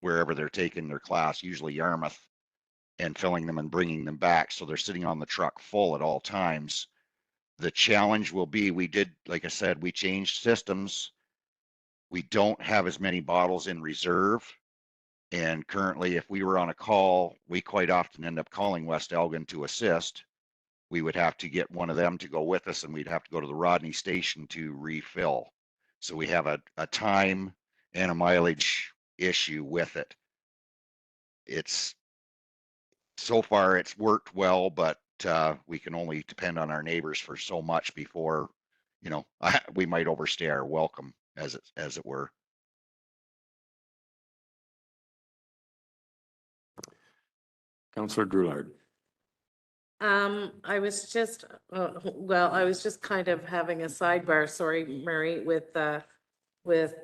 wherever they're taking their class, usually Yarmouth, and filling them and bringing them back. So they're sitting on the truck full at all times. The challenge will be, like I said, we changed systems. We don't have as many bottles in reserve. And currently, if we were on a call, we quite often end up calling West Elgin to assist. We would have to get one of them to go with us and we'd have to go to the Rodney station to refill. So we have a time and a mileage issue with it. So far it's worked well, but we can only depend on our neighbors for so much before, we might overstay our welcome, as it were. Councillor Drouillard. I was just, I was just kind of having a sidebar, sorry, Murray, with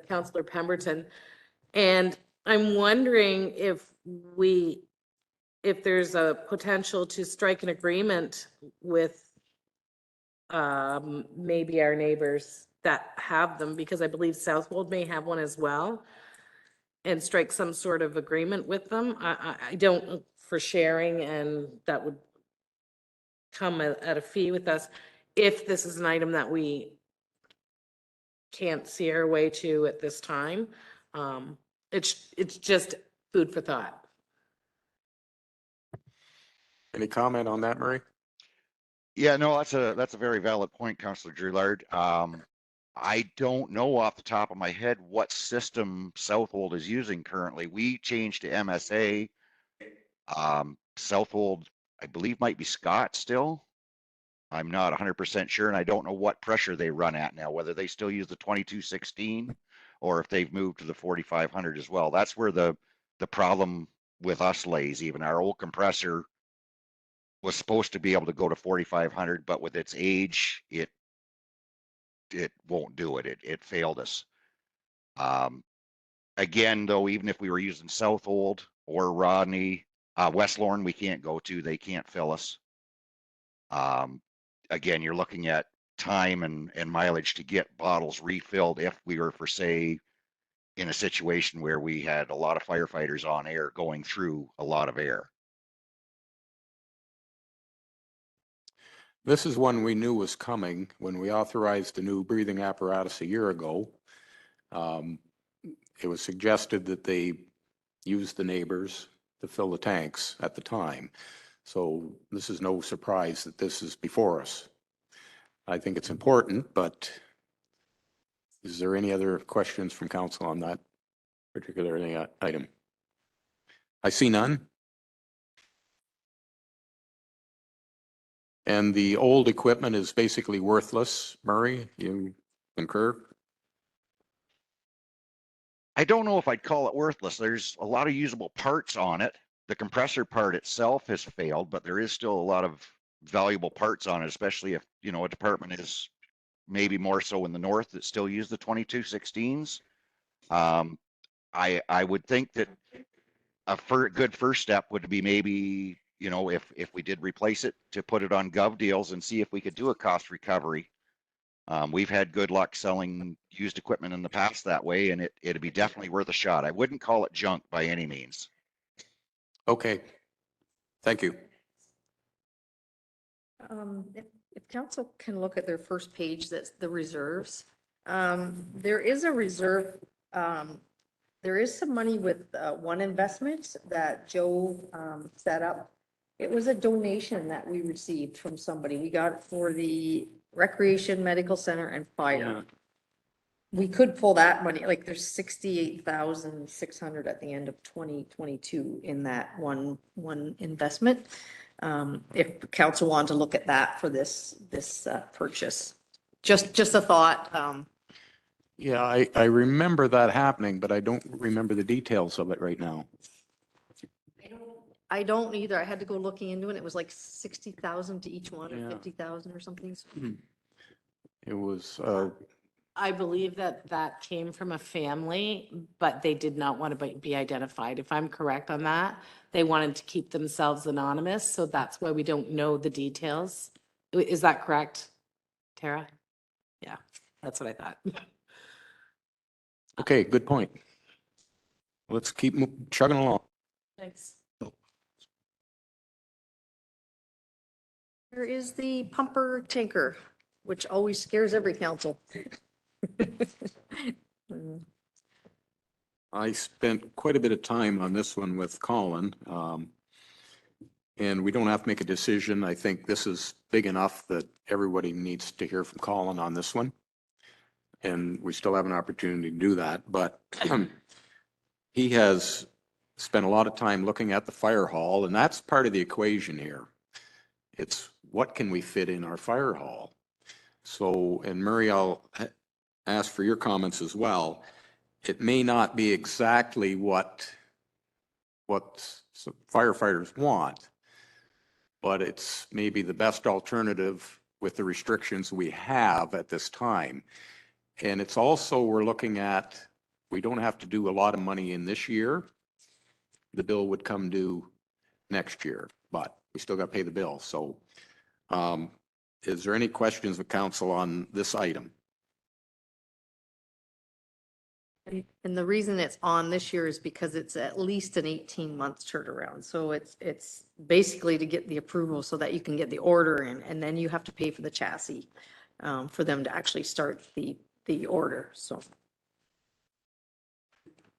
Councillor Pemberton. And I'm wondering if there's a potential to strike an agreement with maybe our neighbors that have them, because I believe Southwold may have one as well, and strike some sort of agreement with them. I don't, for sharing, and that would come at a fee with us if this is an item that we can't see our way to at this time. It's just food for thought. Any comment on that, Murray? Yeah, no, that's a very valid point, Councillor Drouillard. I don't know off the top of my head what system Southwold is using currently. We changed to MSA. Southwold, I believe, might be Scott still. I'm not 100% sure, and I don't know what pressure they run at now, whether they still use the 2216 or if they've moved to the 4500 as well. That's where the problem with us lays. Even our old compressor was supposed to be able to go to 4500, but with its age, it won't do it. It failed us. Again, though, even if we were using Southold or Rodney, West Lorne, we can't go to. They can't fill us. Again, you're looking at time and mileage to get bottles refilled if we were, for say, in a situation where we had a lot of firefighters on air going through a lot of air. This is one we knew was coming when we authorized the new breathing apparatus a year ago. It was suggested that they use the neighbors to fill the tanks at the time. So this is no surprise that this is before us. I think it's important, but is there any other questions from council on that particular item? I see none. And the old equipment is basically worthless. Murray, you concur? I don't know if I'd call it worthless. There's a lot of usable parts on it. The compressor part itself has failed, but there is still a lot of valuable parts on it, especially if, you know, a department is maybe more so in the north that still use the 2216s. I would think that a good first step would be maybe, you know, if we did replace it, to put it on gov deals and see if we could do a cost recovery. We've had good luck selling used equipment in the past that way, and it'd be definitely worth a shot. I wouldn't call it junk by any means. Okay. Thank you. If council can look at their first page, that's the reserves. There is a reserve, there is some money with one investment that Joe set up. It was a donation that we received from somebody. We got it for the Recreation Medical Center and Fire. We could pull that money, like there's 68,600 at the end of 2022 in that one investment. If council wanted to look at that for this purchase, just a thought. Yeah, I remember that happening, but I don't remember the details of it right now. I don't either. I had to go looking into it. It was like 60,000 to each one, Yeah. or 50,000 or something. It was, I believe that came from a family, but they did not want to be identified. If I'm correct on that, they wanted to keep themselves anonymous, so that's why we don't know the details. Is that correct, Tara? Yeah, that's what I thought. okay, good point. Let's keep chugging along. Thanks. There is the pumper tanker, which always scares every council. I spent quite a bit of time on this one with Colin. And we don't have to make a decision. I think this is big enough that everybody needs to hear from Colin on this one. And we still have an opportunity to do that, but he has spent a lot of time looking at the fire hall, and that's part of the equation here. It's what can we fit in our fire hall? So, and Murray, I'll ask for your comments as well. It may not be exactly what firefighters want, but it's maybe the best alternative with the restrictions we have at this time. And it's also, we're looking at, we don't have to do a lot of money in this year. The bill would come due next year, but we still got to pay the bill. So is there any questions of council on this item? And the reason it's on this year is because it's at least an 18-month turnaround. So it's basically to get the approval so that you can get the order in, and then you have to pay for the chassis for them to actually start the order. So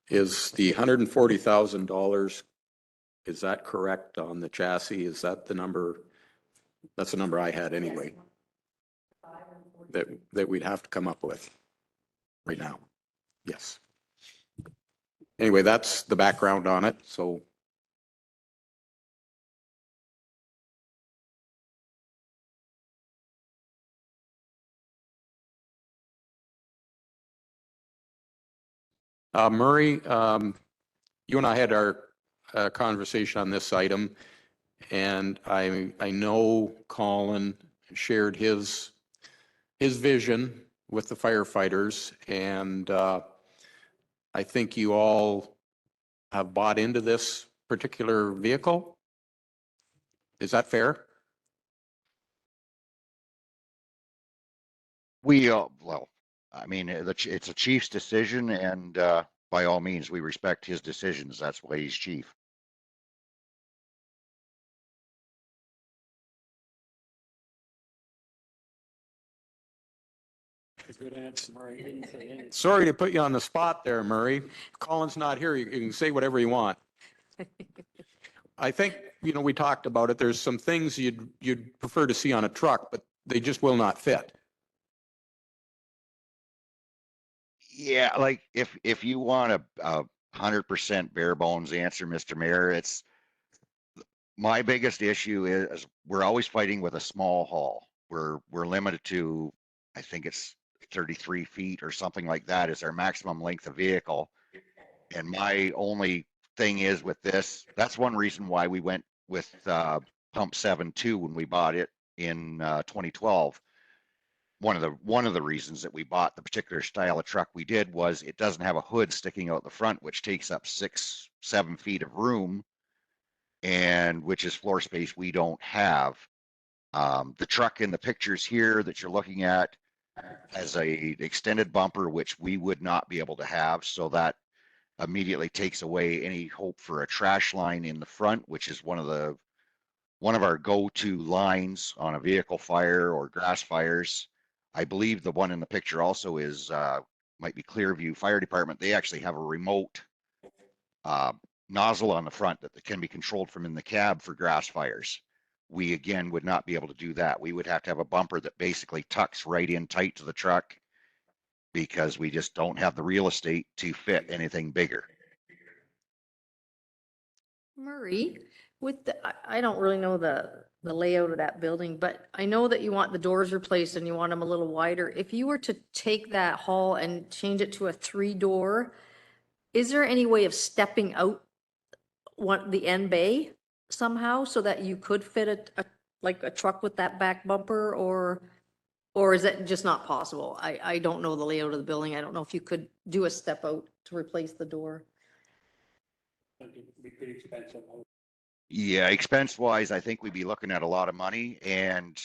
Is the $140,000, is that correct on the chassis? Is that the number? That's the number I had anyway. That we'd have to come up with right now. Yes. Anyway, that's the background on it. So Murray, you and I had our conversation on this item, and I know Colin shared his vision with the firefighters, and I think you all have bought into this particular vehicle. Is that fair? Well, I mean, it's a chief's decision, and by all means, we respect his decisions. That's why he's chief. Good answer, Murray. Didn't say anything. Sorry to put you on the spot there, Murray. Colin's not here. You can say whatever you want. I think, we talked about it. There's some things you'd prefer to see on a truck, but they just will not fit. Yeah, like if you want a 100% bare bones answer, Mr. Mayor, it's My biggest issue is we're always fighting with a small haul. We're limited to, I think it's 33 feet or something like that is our maximum length of vehicle. And my only thing is with this, that's one reason why we went with pump 7.2 when we bought it in 2012. One of the reasons that we bought the particular style of truck we did was it doesn't have a hood sticking out the front, which takes up 6-7 feet of room, and which is floor space we don't have. The truck in the pictures here that you're looking at has a extended bumper, which we would not be able to have. So that immediately takes away any hope for a trash line in the front, which is one of our go-to lines on a vehicle fire or grass fires. I believe the one in the picture also is might be Clearview Fire Department. They actually have a remote nozzle on the front that can be controlled from in the cab for grass fires. We again would not be able to do that. We would have to have a bumper that basically tucks right in tight to the truck because we just don't have the real estate to fit anything bigger. Murray, with I don't really know the layout of that building, but I know that you want the doors replaced and you want them a little wider. If you were to take that hall and change it to a 3-door, is there any way of stepping out the end bay somehow so that you could fit like a truck with that back bumper, or is that just not possible? I don't know the layout of the building. I don't know if you could do a step out to replace the door. It'd be pretty expensive. Yeah, expense wise, I think we'd be looking at a lot of money, and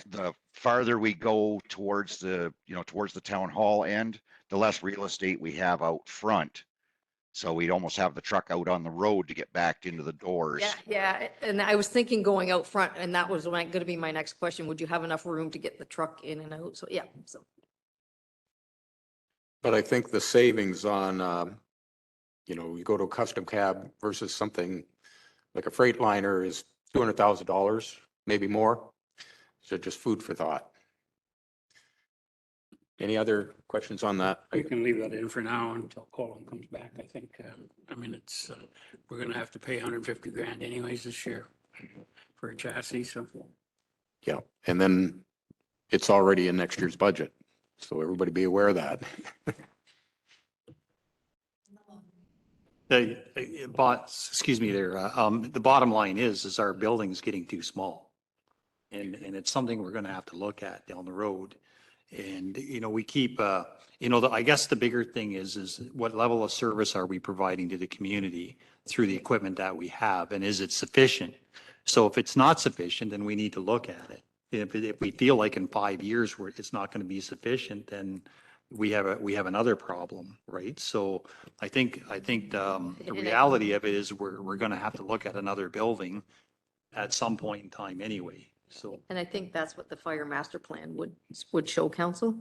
the farther we go towards towards the town hall end, the less real estate we have out front. So we'd almost have the truck out on the road to get back into the doors. Yeah. And I was thinking going out front, and that was going to be my next question. Would you have enough room to get the truck in and out? So, yeah. So, But I think the savings on, you go to a custom cab versus something like a Freightliner is $200,000, maybe more. So just food for thought. Any other questions on that? We can leave that in for now until Colin comes back, I think. It's, we're gonna have to pay 150 grand anyways this year for a chassis, so. Yeah, and then it's already in next year's budget. So everybody be aware of that. Excuse me there, the bottom line is our building's getting too small. And it's something we're gonna have to look at down the road. And, we keep, I guess the bigger thing is what level of service are we providing to the community through the equipment that we have, and is it sufficient? So if it's not sufficient, then we need to look at it. If we feel like in 5 years where it's not going to be sufficient, then we have another problem, right? So I think the reality of it is we're going to have to look at another building at some point in time anyway. So, and I think that's what the fire master plan would show council,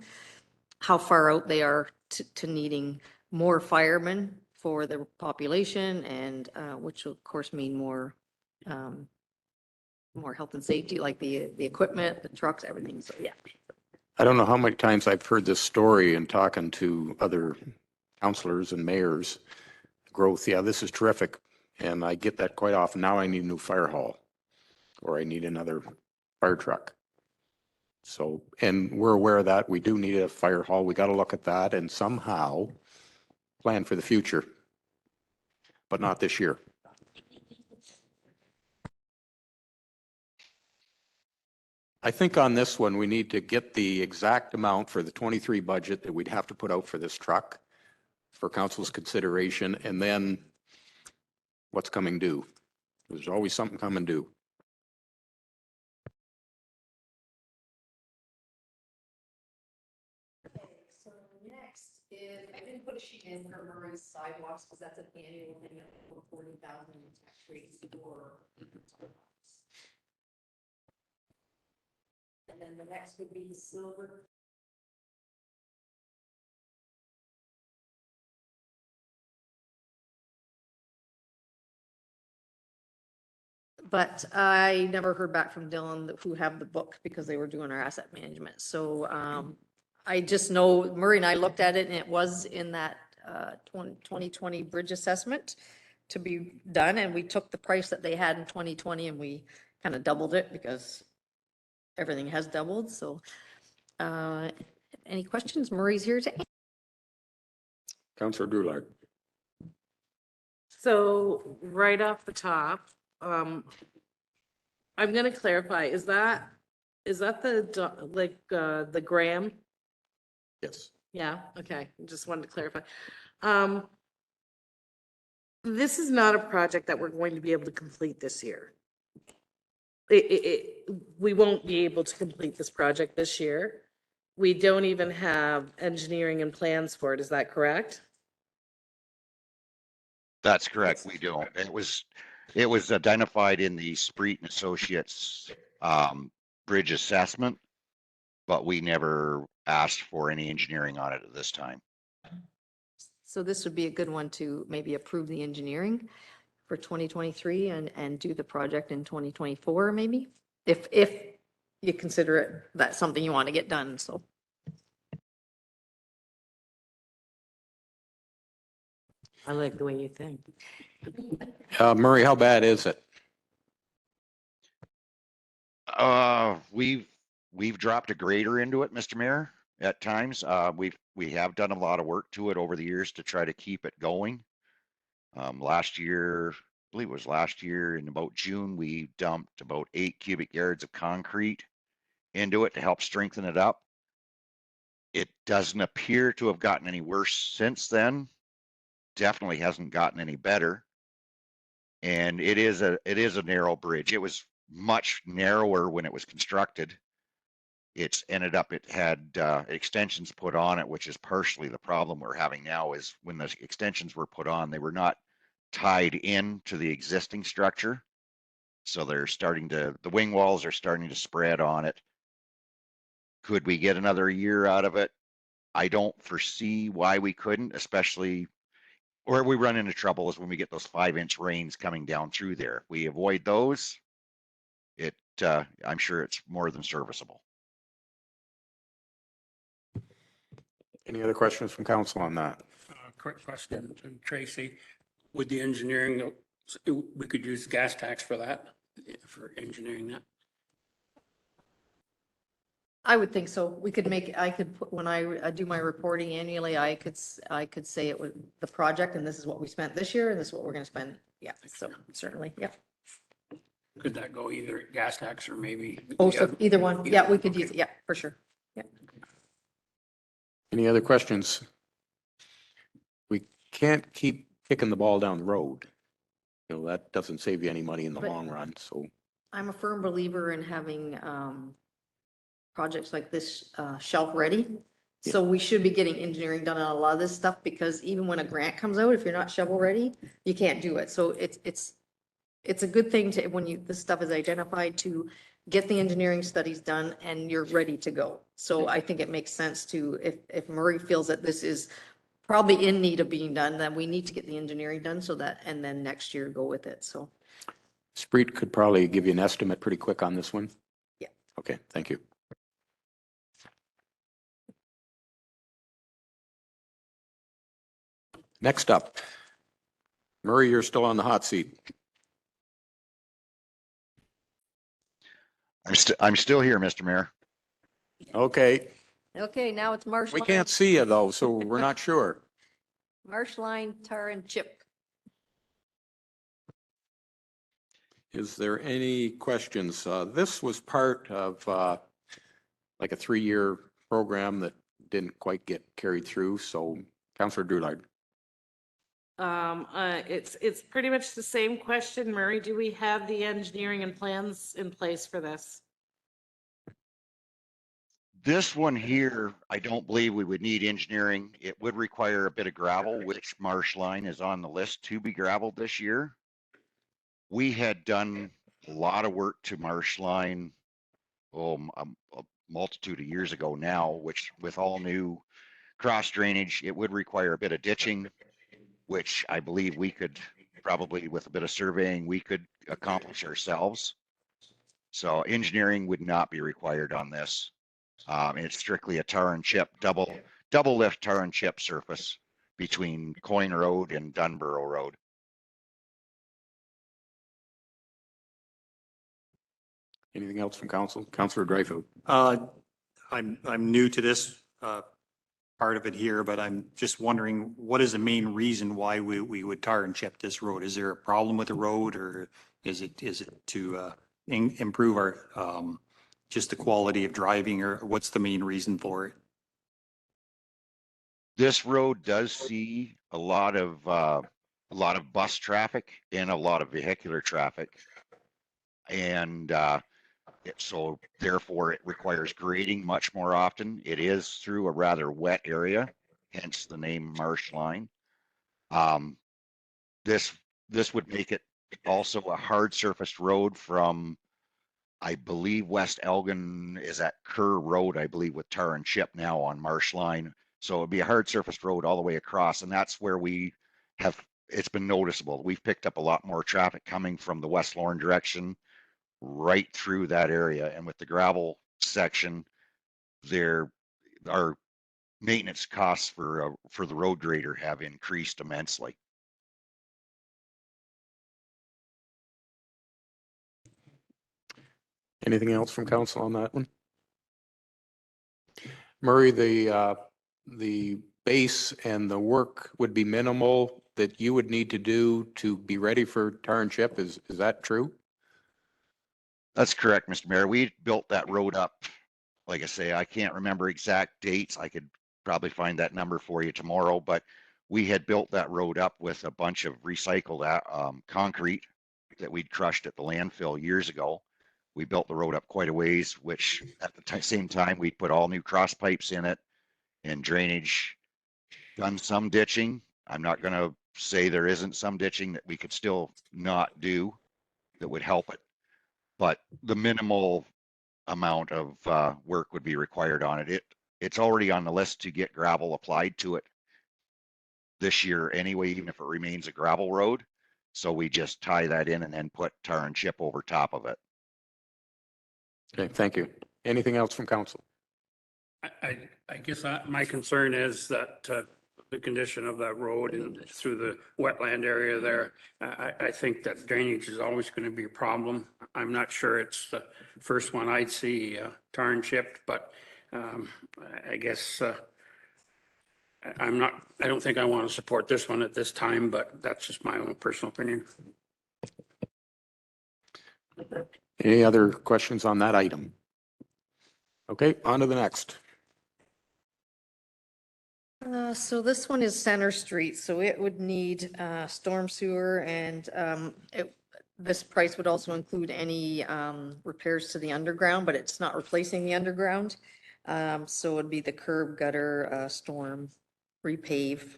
how far out they are to needing more firemen for the population, and which will of course mean more health and safety, like the equipment, the trucks, everything. So, yeah. I don't know how many times I've heard this story and talking to other councilors and mayors. Growth, yeah, this is terrific. And I get that quite often. Now I need a new fire hall, or I need another fire truck. So, and we're aware of that. We do need a fire hall. We got to look at that and somehow plan for the future, but not this year. I think on this one, we need to get the exact amount for the 23 budget that we'd have to put out for this truck for council's consideration, and then what's coming due. There's always something coming due. So next is, I didn't put a sheet in for Murray's sidewalks because that's an annual thing of 40,000 tax rates for. And then the next would be silver. But I never heard back from Dylan who have the book because they were doing our asset management. So I just know Murray and I looked at it and it was in that 2020 bridge assessment. to be done, and we took the price that they had in 2020 and we kind of doubled it because everything has doubled, so. Any questions? Murray's here to answer. Counselor Drouillard. So right off the top, I'm gonna clarify, is that the gram? Yes. Yeah, okay, just wanted to clarify. This is not a project that we're going to be able to complete this year. We won't be able to complete this project this year. We don't even have engineering and plans for it, is that correct? That's correct. We don't. It was identified in the Spreet and Associates bridge assessment, but we never asked for any engineering on it at this time. So this would be a good one to maybe approve the engineering for 2023 and do the project in 2024, maybe? If you consider it, that's something you want to get done, so. I like the way you think. Murray, how bad is it? We've dropped a grader into it, Mr. Mayor, at times. We have done a lot of work to it over the years to try to keep it going. Last year, I believe it was last year in about June, we dumped about 8 cubic yards of concrete into it to help strengthen it up. It doesn't appear to have gotten any worse since then. Definitely hasn't gotten any better. And it is a narrow bridge. It was much narrower when it was constructed. It's ended up, it had extensions put on it, which is partially the problem we're having now. Is when the extensions were put on, they were not tied in to the existing structure. So they're the wing walls are starting to spread on it. Could we get another year out of it? I don't foresee why we couldn't, especially where we run into trouble is when we get those 5-inch rains coming down through there. If we avoid those, I'm sure it's more than serviceable. Any other questions from council on that? Quick question to Tracy. With the engineering, we could use gas tax for that, for engineering that. I would think so. I could put, when I do my reporting annually, I could say it was the project and this is what we spent this year and this is what we're gonna spend. Yeah, so certainly, yeah. Could that go either gas tax or maybe? Oh, so either one. Yeah, we could use it. Yeah, for sure. Yeah. Any other questions? We can't keep kicking the ball down the road. You know, that doesn't save you any money in the But- long run, so. I'm a firm believer in having projects like this shelf ready. So we should be getting engineering done on a lot of this stuff because even when a grant comes out, if you're not shovel ready, you can't do it. So it's a good thing to, when this stuff is identified, to get the engineering studies done and you're ready to go. So I think it makes sense to, if Murray feels that this is probably in need of being done, then we need to get the engineering done so that, and then next year go with it. So. Spreet could probably give you an estimate pretty quick on this one. Yeah. Okay, thank you. Next up, Murray, you're still on the hot seat. I'm still here, Mr. Mayor. Okay, Okay, now it's marsh we line. can't see you though, so we're not sure. Marsh line, tar and chip. Is there any questions? This was part of like a 3-year program that didn't quite get carried through, so Councillor Drouillard. It's pretty much the same question, Murray. Do we have the engineering and plans in place for this? This one here, I don't believe we would need engineering. It would require a bit of gravel, which Marsh Line is on the list to be gravelled this year. We had done a lot of work to Marsh Line, a multitude of years ago now, which with all new cross drainage, it would require a bit of ditching, which I believe we could probably, with a bit of surveying, we could accomplish ourselves. So engineering would not be required on this. It's strictly a tar and chip, double lift tar and chip surface between Coyne Road and Dunborough Road. Anything else from council? Councillor Dreyfus. I'm new to this part of it here, but I'm just wondering, what is the main reason why we would tar and chip this road? Is there a problem with the road, or is it to improve our just the quality of driving, or what's the main reason for it? This road does see a lot of bus traffic and a lot of vehicular traffic. And so therefore it requires grading much more often. It is through a rather wet area, hence the name Marsh Line. This would make it also a hard surfaced road from, I believe West Elgin is at Kerr Road, I believe, with tar and chip now on Marsh Line. So it'd be a hard surfaced road all the way across, and that's where it's been noticeable. We've picked up a lot more traffic coming from the West Lorne direction right through that area. And with the gravel section, our maintenance costs for the road grader have increased immensely. Anything else from council on that one? Murray, the base and the work would be minimal that you would need to do to be ready for tar and chip. Is that true? That's correct, Mr. Mayor. We built that road up. Like I say, I can't remember exact dates. I could probably find that number for you tomorrow, but we had built that road up with a bunch of recycled concrete that we'd crushed at the landfill years ago. We built the road up quite a ways, which at the same time, we put all new cross pipes in it and drainage, done some ditching. I'm not going to say there isn't some ditching that we could still not do that would help it, but the minimal amount of work would be required on it. It's already on the list to get gravel applied to it this year anyway, even if it remains a gravel road. So we just tie that in and then put tar and chip over top of it. Okay, thank you. Anything else from council? I guess my concern is that the condition of that road and through the wetland area there, I think that drainage is always going to be a problem. I'm not sure it's the first one I'd see tar and chipped, but I guess I don't think I want to support this one at this time, but that's just my own personal opinion. Any other questions on that item? Okay, on to the next. So this one is Center Street, so it would need storm sewer, and this price would also include any repairs to the underground, but it's not replacing the underground. So it'd be the curb, gutter, storm, repave.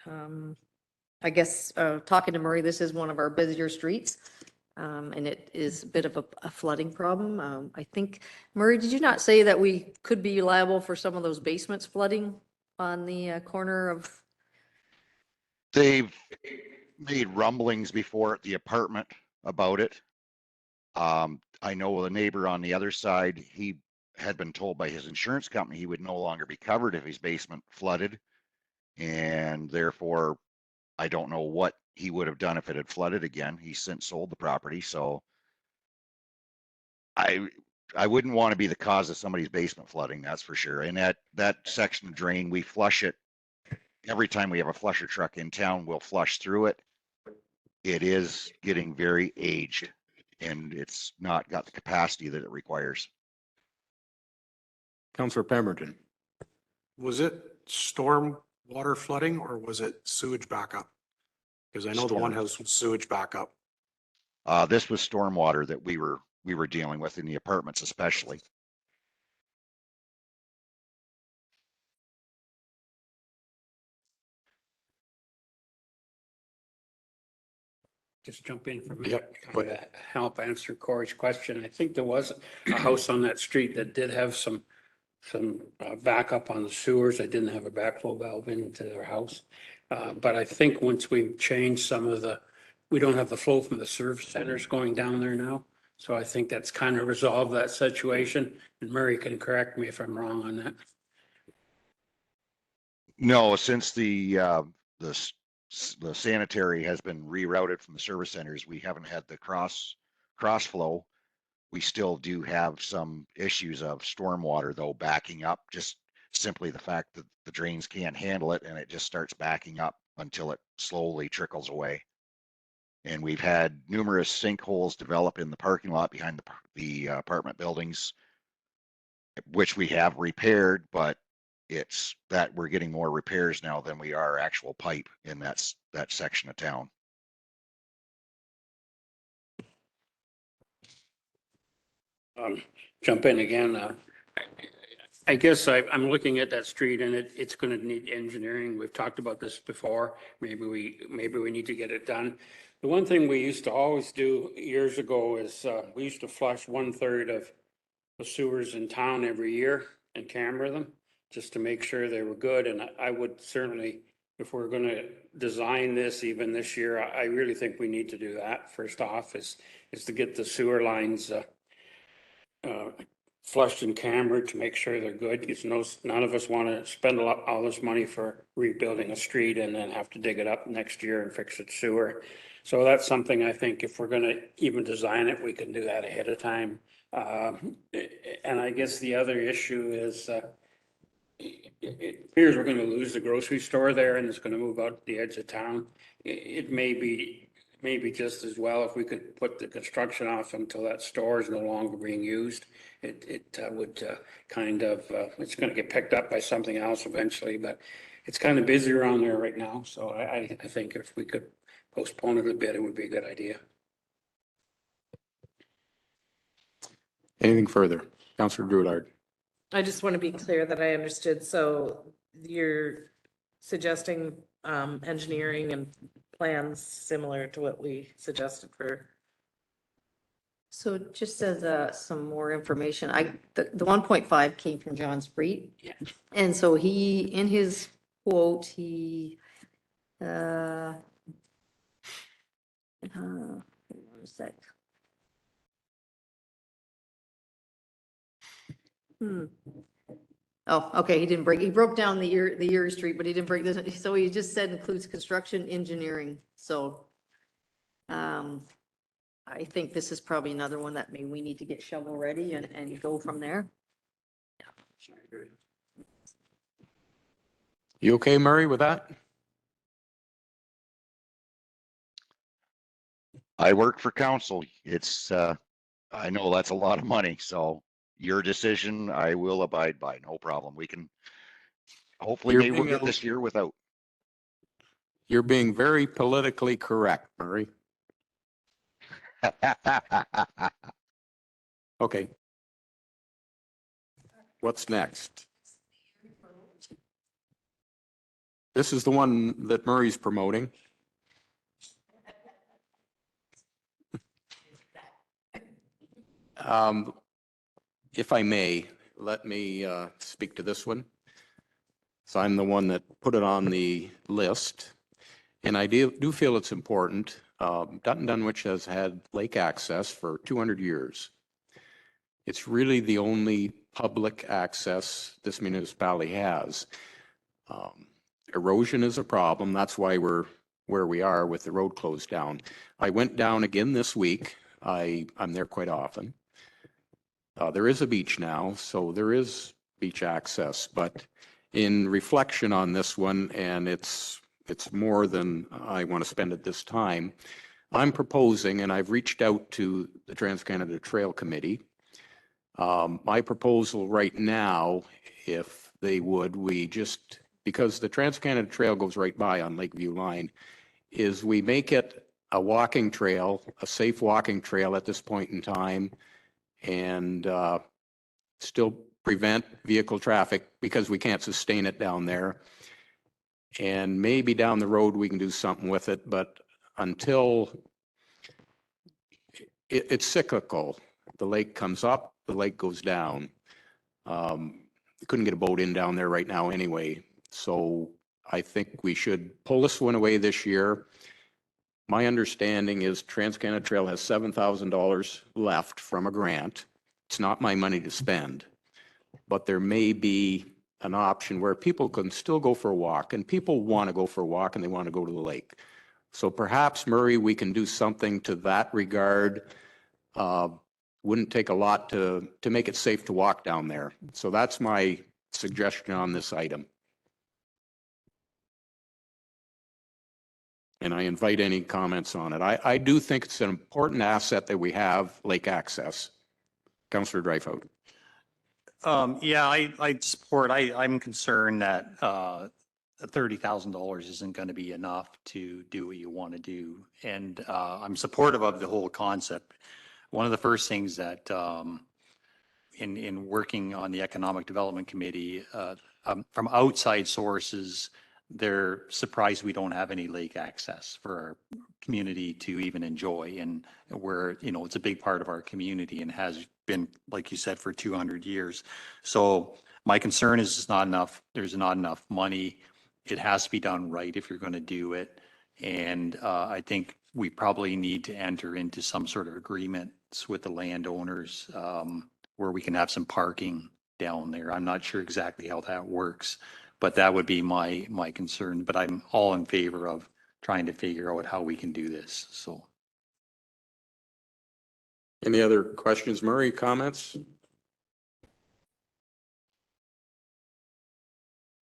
I guess, talking to Murray, this is one of our busier streets, and it is a bit of a flooding problem. I think, Murray, did you not say that we could be liable for some of those basements flooding on the corner of? They've made rumblings before at the apartment about it. I know the neighbor on the other side, he had been told by his insurance company he would no longer be covered if his basement flooded. And therefore, I don't know what he would have done if it had flooded again. He's since sold the property. So I wouldn't want to be the cause of somebody's basement flooding, that's for sure. And that section of drain, we flush it. Every time we have a flusher truck in town, we'll flush through it. It is getting very aged and it's not got the capacity that it requires. Councillor Pemberton. Was it storm water flooding or was it sewage backup? Because I know the one house was sewage backup. This was stormwater that we were dealing with in the apartments, especially. Just jump in for a minute, Yep, kind of help answer Corey's question. I think there was a house on that street that did have some backup on the sewers. They didn't have a backflow valve into their house. But I think once we've changed we don't have the flow from the service centers going down there now. So I think that's kind of resolved that situation. And Murray can correct me if I'm wrong on that. No, since the sanitary has been rerouted from the service centers, we haven't had the cross flow, We still do have some issues of stormwater though backing up, just simply the fact that the drains can't handle it and it just starts backing up until it slowly trickles away. And we've had numerous sinkholes develop in the parking lot behind the apartment buildings, which we have repaired, but it's that we're getting more repairs now than we are actual pipe in that section of town. Jump in again. I guess I'm looking at that street and it's going to need engineering. We've talked about this before. Maybe we need to get it done. The one thing we used to always do years ago is we used to flush 1/3 of the sewers in town every year and camera them just to make sure they were good. And I would certainly, if we're going to design this even this year, I really think we need to do that. First off is to get the sewer lines flushed and cambered to make sure they're good, because none of us want to spend all this money for rebuilding a street and then have to dig it up next year and fix its sewer. So that's something I think if we're going to even design it, we can do that ahead of time. And I guess the other issue is it appears we're going to lose the grocery store there and it's going to move out to the edge of town. It may be just as well if we could put the construction off until that store is no longer being used. It would kind of, it's going to get picked up by something else eventually, but it's kind of busy around there right now. So I think if we could postpone it a bit, it would be a good idea. Anything further? Councillor Drouillard. I just want to be clear that I understood. So you're suggesting engineering and plans similar to what we suggested for. So just as some more information, the 1.5 came from John Spreet. Yeah. And so he, in his quote, one sec. Oh, okay, he broke down the Erie Street, but he didn't break this, so he just said includes construction engineering, so. I think this is probably another one that maybe we need to get shovel ready and go from there. You okay, Murray, with that? I work for council. It's, I know that's a lot of money, so your decision, I will abide by, no problem. We can, hopefully You're maybe we'll being get a- this year without. You're being very politically correct, Murray. Okay. What's next? This is the one that Murray's promoting. If I may, let me speak to this one. So I'm the one that put it on the list. And I do feel it's important. Dutton Dunwich has had lake access for 200 years. It's really the only public access this municipality has. Erosion is a problem. That's why we're where we are with the road closed down. I went down again this week. I'm there quite often. There is a beach now, so there is beach access, but in reflection on this one, and it's more than I want to spend at this time, I'm proposing, and I've reached out to the Trans-Canada Trail Committee. My proposal right now, if they would, because the Trans-Canada Trail goes right by on Lakeview Line, is we make it a walking trail, a safe walking trail at this point in time, and still prevent vehicle traffic because we can't sustain it down there. And maybe down the road, we can do something with it, but until it's cyclical. The lake comes up, the lake goes down. Couldn't get a boat in down there right now anyway. So I think we should pull this one away this year. My understanding is Trans-Canada Trail has $7,000 left from a grant. It's not my money to spend, but there may be an option where people can still go for a walk, and people want to go for a walk and they want to go to the lake. So perhaps, Murray, we can do something to that regard. wouldn't take a lot to make it safe to walk down there. So that's my suggestion on this item. And I invite any comments on it. I do think it's an important asset that we have, lake access. Councillor Dreyfus. Yeah, I support, I'm concerned that $30,000 isn't going to be enough to do what you want to do. And I'm supportive of the whole concept. One of the first things that in working on the Economic Development Committee, from outside sources, they're surprised we don't have any lake access for our community to even enjoy. And where, you know, it's a big part of our community and has been, like you said, for 200 years. So my concern is it's not enough. There's not enough money. It has to be done right if you're going to do it. And I think we probably need to enter into some sort of agreements with the landowners where we can have some parking down there. I'm not sure exactly how that works, but that would be my concern. But I'm all in favor of trying to figure out how we can do this. So. Any other questions? Murray, comments?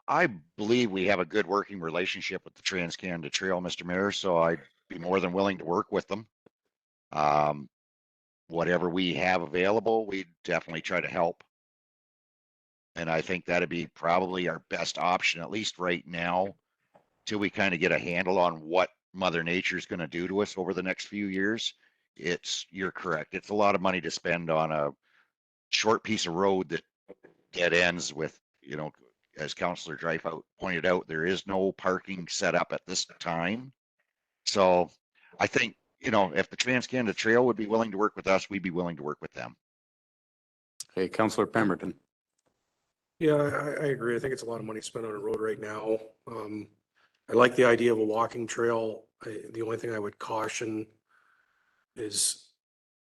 I believe we have a good working relationship with the Trans-Canada Trail, Mr. Mayor, so I'd be more than willing to work with them. Whatever we have available, we definitely try to help. And I think that'd be probably our best option, at least right now, till we kind of get a handle on what Mother Nature is going to do to us over the next few years. You're correct. It's a lot of money to spend on a short piece of road that dead ends with, you know, as Councillor Dreyfus pointed out, there is no parking set up at this time. So I think, you know, if the Trans-Canada Trail would be willing to work with us, we'd be willing to work with them. Hey, Councillor Pemberton. Yeah, I agree. I think it's a lot of money spent on a road right now. I like the idea of a walking trail. The only thing I would caution is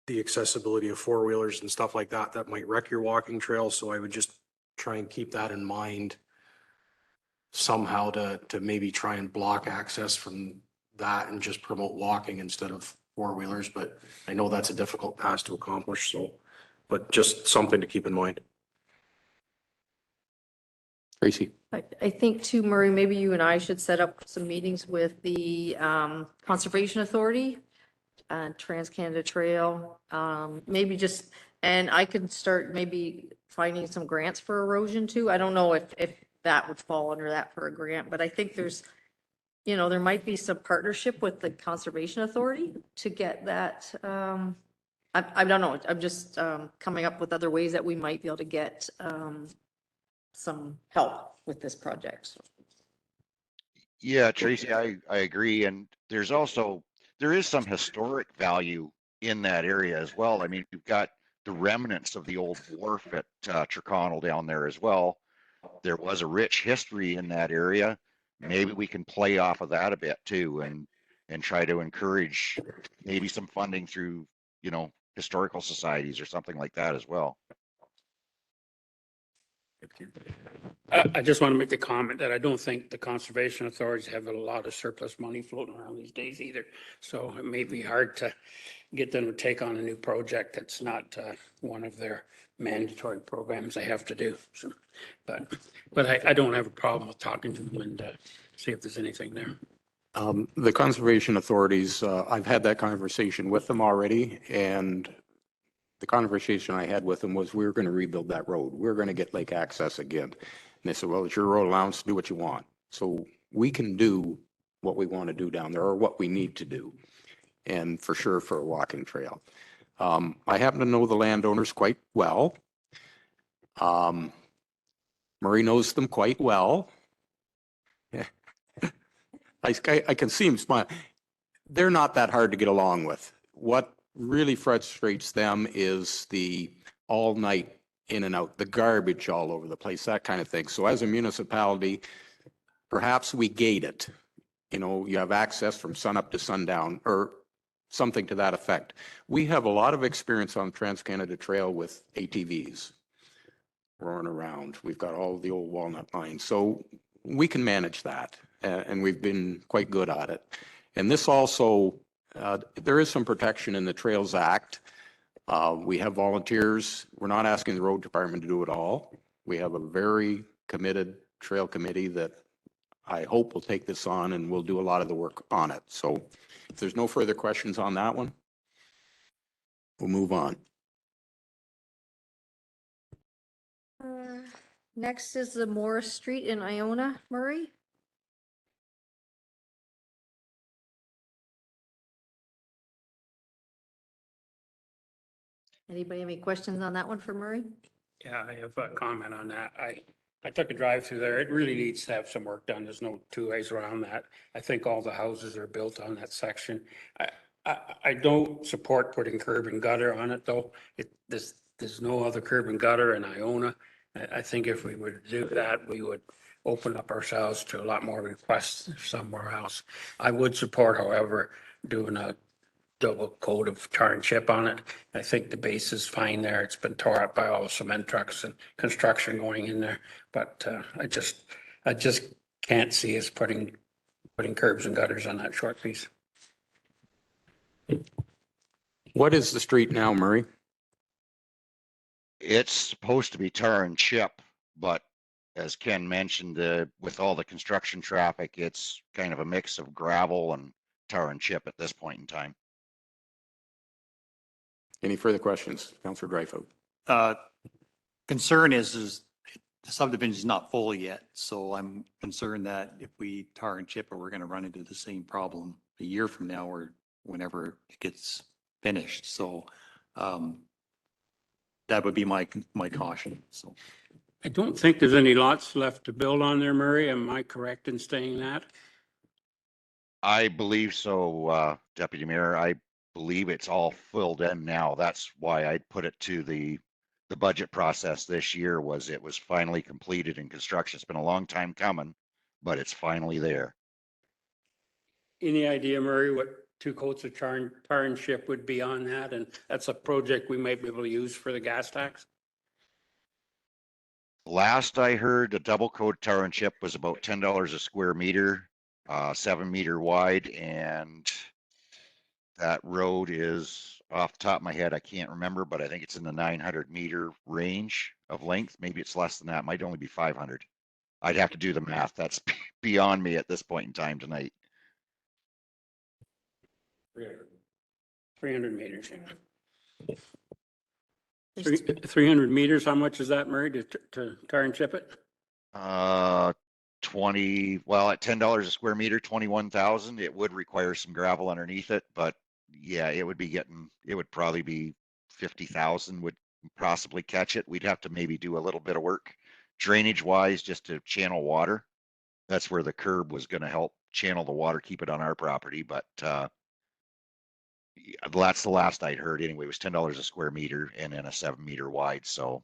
the accessibility of four-wheelers and stuff like that, that might wreck your walking trail. So I would just try and keep that in mind somehow to maybe try and block access from that and just promote walking instead of four-wheelers. But I know that's a difficult task to accomplish. So, but just something to keep in mind. Tracy. I think too, Murray, maybe you and I should set up some meetings with the Conservation Authority, Trans-Canada Trail, maybe just, and I could start maybe finding some grants for erosion too. I don't know if that would fall under that for a grant, but I think there's, you know, there might be some partnership with the Conservation Authority to get that. I don't know. I'm just coming up with other ways that we might be able to get some help with this project. Yeah, Tracy, I agree. And there is some historic value in that area as well. I mean, you've got the remnants of the old wharf at Tyrconnell down there as well. There was a rich history in that area. Maybe we can play off of that a bit too and try to encourage maybe some funding through, you know, historical societies or something like that as well. I just want to make the comment that I don't think the conservation authorities have a lot of surplus money floating around these days either. So it may be hard to get them to take on a new project that's not one of their mandatory programs they have to do. So, but I don't have a problem with talking to them and see if there's anything there. The conservation authorities, I've had that conversation with them already, and the conversation I had with them was we were going to rebuild that road. We were going to get lake access again. And they said, well, it's your road allowance, do what you want. So we can do what we want to do down there or what we need to do. And for sure for a walking trail. I happen to know the landowners quite well. Murray knows them quite well. I can see him smile. They're not that hard to get along with. What really frustrates them is the all night in and out, the garbage all over the place, that kind of thing. So as a municipality, perhaps we gate it. You know, you have access from sunup to sundown or something to that effect. We have a lot of experience on Trans-Canada Trail with ATVs roaring around. We've got all the old walnut lines. So we can manage that, and we've been quite good at it. And this also, there is some protection in the Trails Act We have volunteers. We're not asking the road department to do it all. We have a very committed trail committee that I hope will take this on and will do a lot of the work on it. So if there's no further questions on that one, we'll move on. Next is the Morris Street in Iona, Murray. Anybody have any questions on that one for Murray? Yeah, I have a comment on that. I took a drive through there. It really needs to have some work done. There's no two ways around that. I think all the houses are built on that section. I don't support putting curb and gutter on it, though. There's no other curb and gutter in Iona. I think if we would do that, we would open up ourselves to a lot more requests somewhere else. I would support, however, doing a double coat of tar and chip on it. I think the base is fine there. It's been tore up by all the cement trucks and construction going in there. But I just can't see us putting curbs and gutters on that short piece. What is the street now, Murray? It's supposed to be tar and chip, but as Ken mentioned, with all the construction traffic, it's kind of a mix of gravel and tar and chip at this point in time. Any further questions? Councillor Dreyfus. Concern is the subdivision is not full yet, so I'm concerned that if we tar and chip it, we're going to run into the same problem a year from now or whenever it gets finished. So that would be my caution. So I don't think there's any lots left to build on there, Murray. Am I correct in saying that? I believe so, Deputy Mayor. I believe it's all filled in now. That's why I put it to the budget process this year. It was finally completed in construction. It's been a long time coming, but it's finally there. Any idea, Murray, what 2 coats of tar and chip would be on that? And that's a project we might be able to use for the gas tax? Last I heard, a double coat tar and chip was about $10 a square meter, 7-meter wide, and that road is off the top of my head, I can't remember, but I think it's in the 900-meter range of length. Maybe it's less than that. Might only be 500. I'd have to do the math. That's beyond me at this point in time tonight. 300 meters. 300 meters, how much is that, Murray, to tar and chip it? 20, well, at $10 a square meter, 21,000. It would require some gravel underneath it, but yeah, it would probably be 50,000 would possibly catch it. We'd have to maybe do a little bit of work drainage wise just to channel water. That's where the curb was going to help channel the water, keep it on our property. But that's the last I'd heard anyway. It was $10 a square meter and then a 7-meter wide. So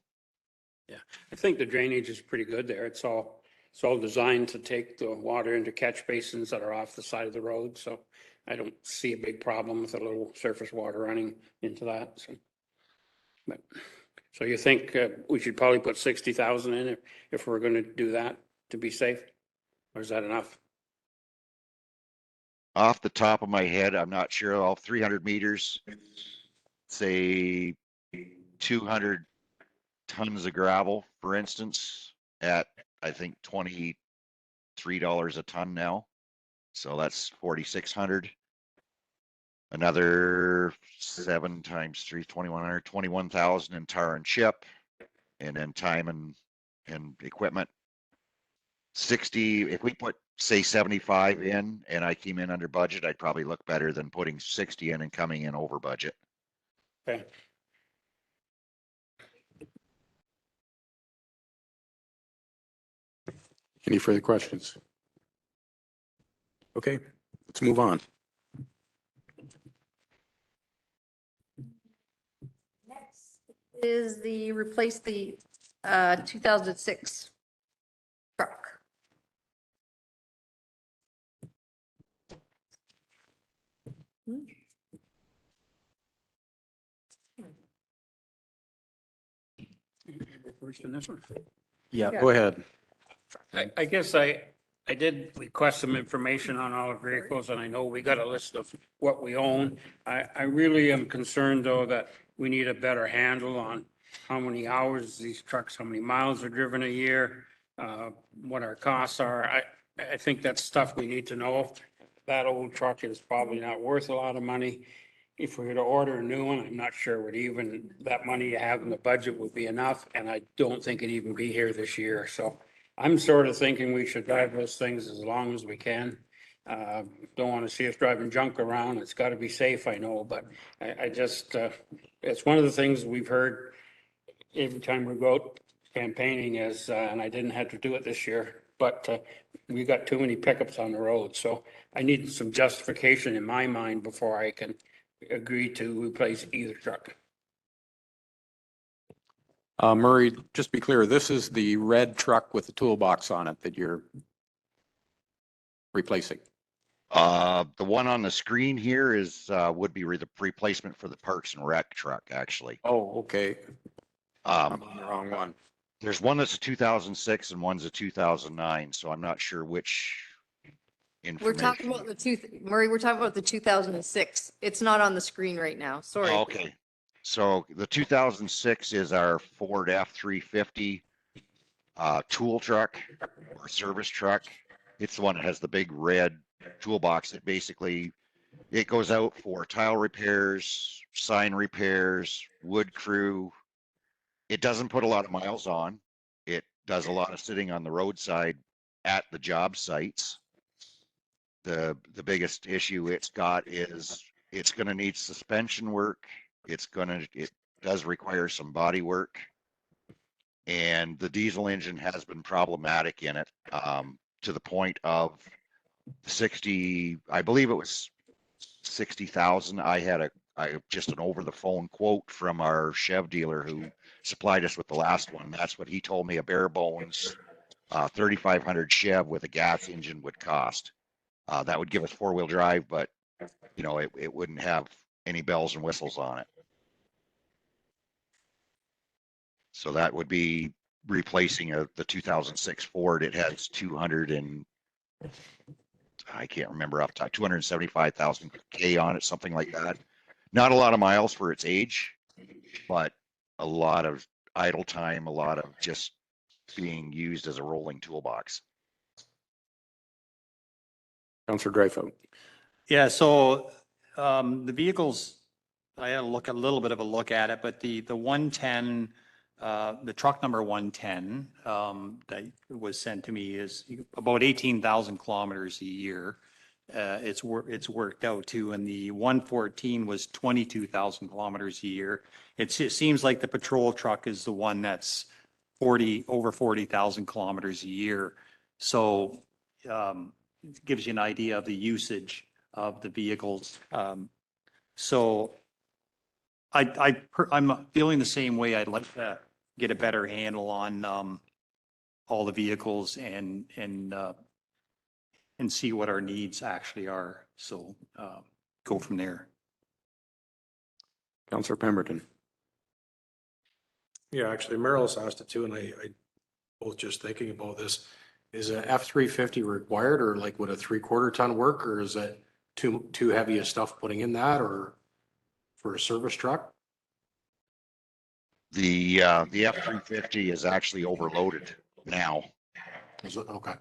Yeah, I think the drainage is pretty good there. It's all designed to take the water into catch basins that are off the side of the road. So I don't see a big problem with a little surface water running into that. So you think we should probably put 60,000 in if we're going to do that to be safe? Or is that enough? off the top of my head, I'm not sure. All 300 meters, say 200 tons of gravel, for instance, at I think $23 a ton now. So that's 4,600. Another 7 times 3, 2,100, 21,000 in tar and chip, and then time and equipment. 60, if we put say 75 in and I came in under budget, I'd probably look better than putting 60 in and coming in over budget. Okay. Any further questions? Okay, let's move on. Next is replace the 2006 truck. First in this one. Yeah, go ahead. I guess I I did request some information on all the vehicles, and I know we got a list of what we own. I really am concerned, though, that we need a better handle on how many hours these trucks, how many miles are driven a year, what our costs are. I think that's stuff we need to know. That old truck is probably not worth a lot of money. If we were to order a new one, I'm not sure would even, that money you have in the budget would be enough, and I don't think it'd even be here this year. So I'm sort of thinking we should drive those things as long as we can. Don't want to see us driving junk around. It's got to be safe, I know, but I just, it's one of the things we've heard every time we go out campaigning is, and I didn't have to do it this year, but we got too many pickups on the road. So I need some justification in my mind before I can agree to replace either truck. Murray, just be clear, this is the red truck with the toolbox on it that you're replacing. The one on the screen here is, would be the replacement for the Parks and Rec truck, actually. Oh, okay. I'm Um, on the wrong one. there's one that's a 2006 and one's a 2009, so I'm not sure which We're talking information. about Murray, we're talking about the 2006. It's not on the screen right now. Sorry. Oh, okay. So the 2006 is our Ford F-350 tool truck or service truck. It's the one that has the big red toolbox that basically it goes out for tile repairs, sign repairs, wood crew. It doesn't put a lot of miles on. It does a lot of sitting on the roadside at the job sites. The biggest issue it's got is it's going to need suspension work. It does require some body work. And the diesel engine has been problematic in it, to the point of 60, I believe it was 60,000. I had just an over the phone quote from our Chev dealer who supplied us with the last one. That's what he told me a bare bones 3,500 Chev with a gas engine would cost. That would give us 4-wheel drive, but you know, it wouldn't have any bells and whistles on it. So that would be replacing the 2006 Ford. It has 200 and I can't remember off the top, 275,000 K on it, something like that. Not a lot of miles for its age, but a lot of idle time, a lot of just being used as a rolling toolbox. Councillor Dreyfus. Yeah, so the vehicles, I had a little bit of a look at it, but the 110, the truck number 110 that was sent to me is about 18,000 kilometers a year. It's worked out to, and the 114 was 22,000 kilometers a year. It seems like the patrol truck is the one that's over 40,000 kilometers a year. So it gives you an idea of the usage of the vehicles. So I'm feeling the same way. I'd like to get a better handle on all the vehicles and see what our needs actually are. So go from there. Councillor Pemberton. Yeah, actually, Merrill's asked it too, and I both just thinking about this. Is a F-350 required, or like would a 3/4 ton work, or is it too heavy of stuff putting in that, or for a service truck? The F-350 is actually overloaded now. Is it, okay.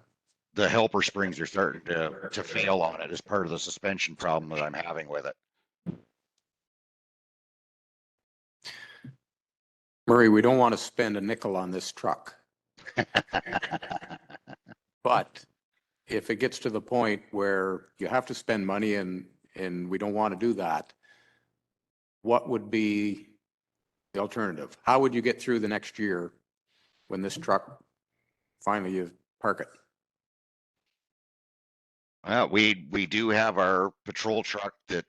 The helper springs are starting to fail on it as part of the suspension problem that I'm having with it. Murray, we don't want to spend a nickel on this truck, but if it gets to the point where you have to spend money and we don't want to do that, what would be the alternative? How would you get through the next year when this truck finally you park it? We do have our patrol truck that,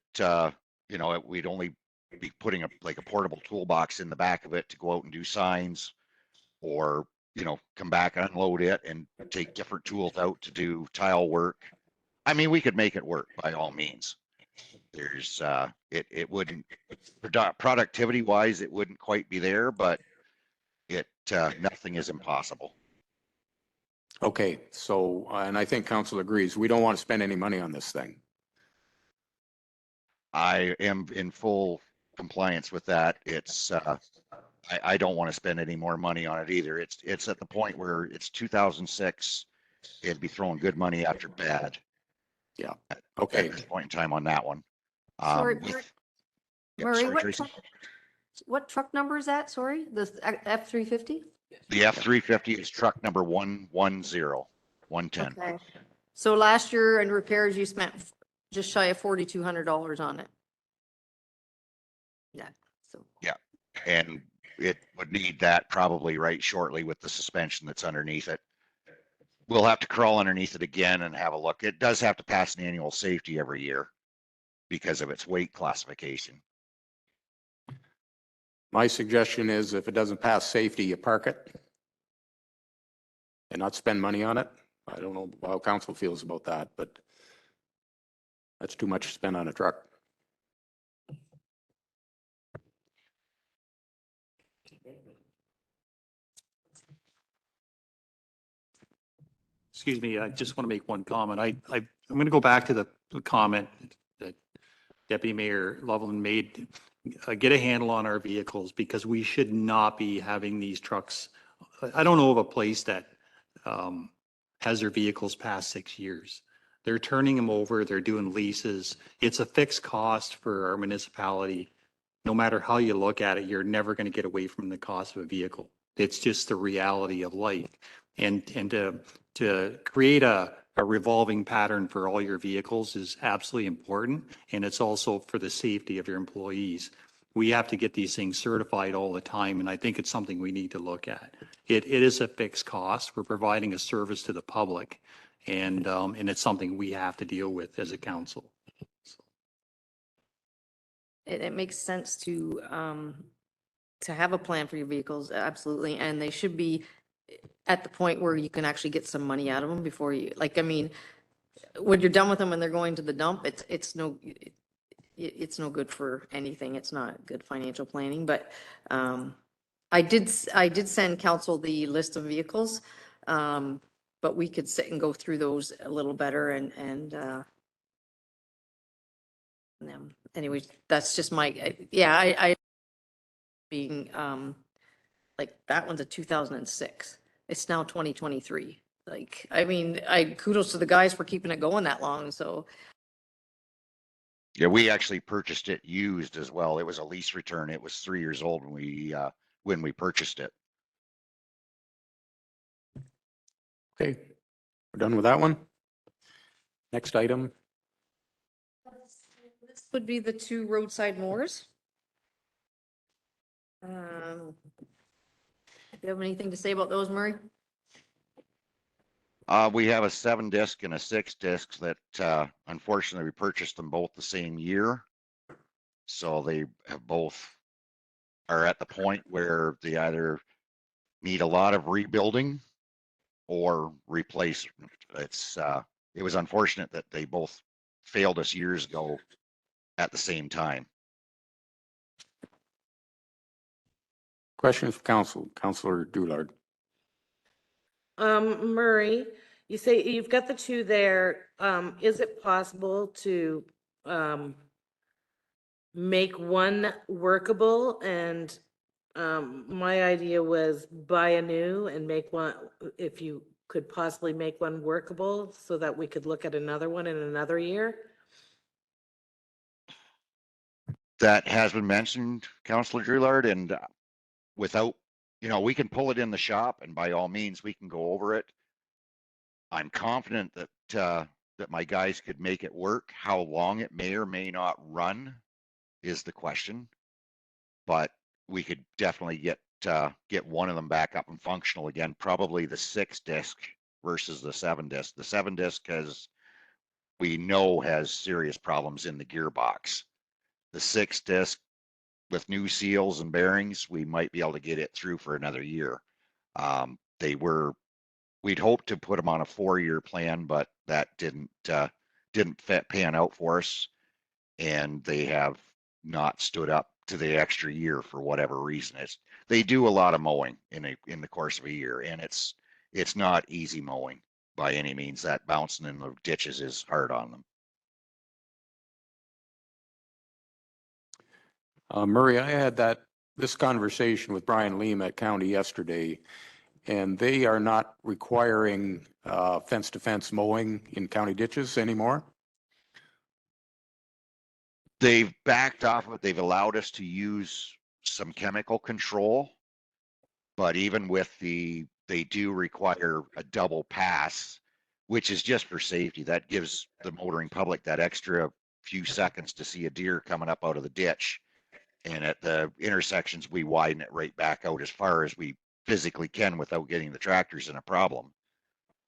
you know, we'd only be putting like a portable toolbox in the back of it to go out and do signs, or, you know, come back, unload it and take different tools out to do tile work. I mean, we could make it work by all means. There's, it wouldn't, productivity wise, it wouldn't quite be there, but nothing is impossible. Okay, so, and I think council agrees, we don't want to spend any money on this thing. I am in full compliance with that. It's, I don't want to spend any more money on it either. It's at the point where it's 2006. It'd be throwing good money after bad Yeah, at okay. this point in time on that one. Sorry, Yep, Murray, sorry, Tracy. what truck number is that? Sorry, the F-350? The F-350 is truck number 110, 110. Okay. So last year in repairs, you spent just shy of $4,200 on it. Yeah, so. Yeah, and it would need that probably right shortly with the suspension that's underneath it. We'll have to crawl underneath it again and have a look. It does have to pass an annual safety every year because of its weight classification. My suggestion is if it doesn't pass safety, you park it and not spend money on it. I don't know how council feels about that, but that's too much to spend on a truck. Excuse me, I just want to make one comment. I'm going to go back to the comment that Deputy Mayor Loveland made. Get a handle on our vehicles because we should not be having these trucks. I don't know of a place that has their vehicles past 6 years. They're turning them over, they're doing leases. It's a fixed cost for our municipality. No matter how you look at it, you're never going to get away from the cost of a vehicle. It's just the reality of life. And to create a revolving pattern for all your vehicles is absolutely important. And it's also for the safety of your employees. We have to get these things certified all the time. And I think it's something we need to look at. It is a fixed cost. We're providing a service to the public. And it's something we have to deal with as a council. It makes sense to have a plan for your vehicles, absolutely, and they should be at the point where you can actually get some money out of them before you, like, I mean, when you're done with them and they're going to the dump, it's no good for anything. It's not good financial planning, but I did send council the list of vehicles, but we could sit and go through those a little better and anyway, that's just my, yeah, I being, like, that one's a 2006. It's now 2023. Like, I mean, kudos to the guys for keeping it going that long, so. Yeah, we actually purchased it used as well. It was a lease return. It was 3 years old when we purchased it. Okay, we're done with that one. Next item. This would be the 2 roadside mowers. Do you have anything to say about those, Murray? We have a 7-disc and a 6-disc that unfortunately we purchased them both the same year. So they have both are at the point where they either need a lot of rebuilding or replacement. It was unfortunate that they both failed us years ago at the same time. Questions for council, Councillor Doulard. Murray, you say you've got the 2 there. Is it possible to make one workable? And my idea was buy a new and make one, if you could possibly make one workable so that we could look at another one in another year. That has been mentioned, Councillor Drillard, and without, we can pull it in the shop and by all means we can go over it. I'm confident that my guys could make it work. How long it may or may not run is the question, but we could definitely get one of them back up and functional again. Probably the 6-disc versus the 7-disc. The 7-disc we know has serious problems in the gearbox. The 6-disc with new seals and bearings, we might be able to get it through for another year. We'd hoped to put them on a 4-year plan, but that didn't pan out for us, and they have not stood up to the extra year for whatever reason. They do a lot of mowing in the course of a year, and it's not easy mowing by any means. That bouncing in the ditches is hard on them. Murray, I had this conversation with Brian Leam at County yesterday, and they are not requiring fence-to-fence mowing in county ditches anymore. They've backed off of it. They've allowed us to use some chemical control, but even with they do require a double pass, which is just for safety. That gives the motoring public that extra few seconds to see a deer coming up out of the ditch. And at the intersections, we widen it right back out as far as we physically can without getting the tractors in a problem.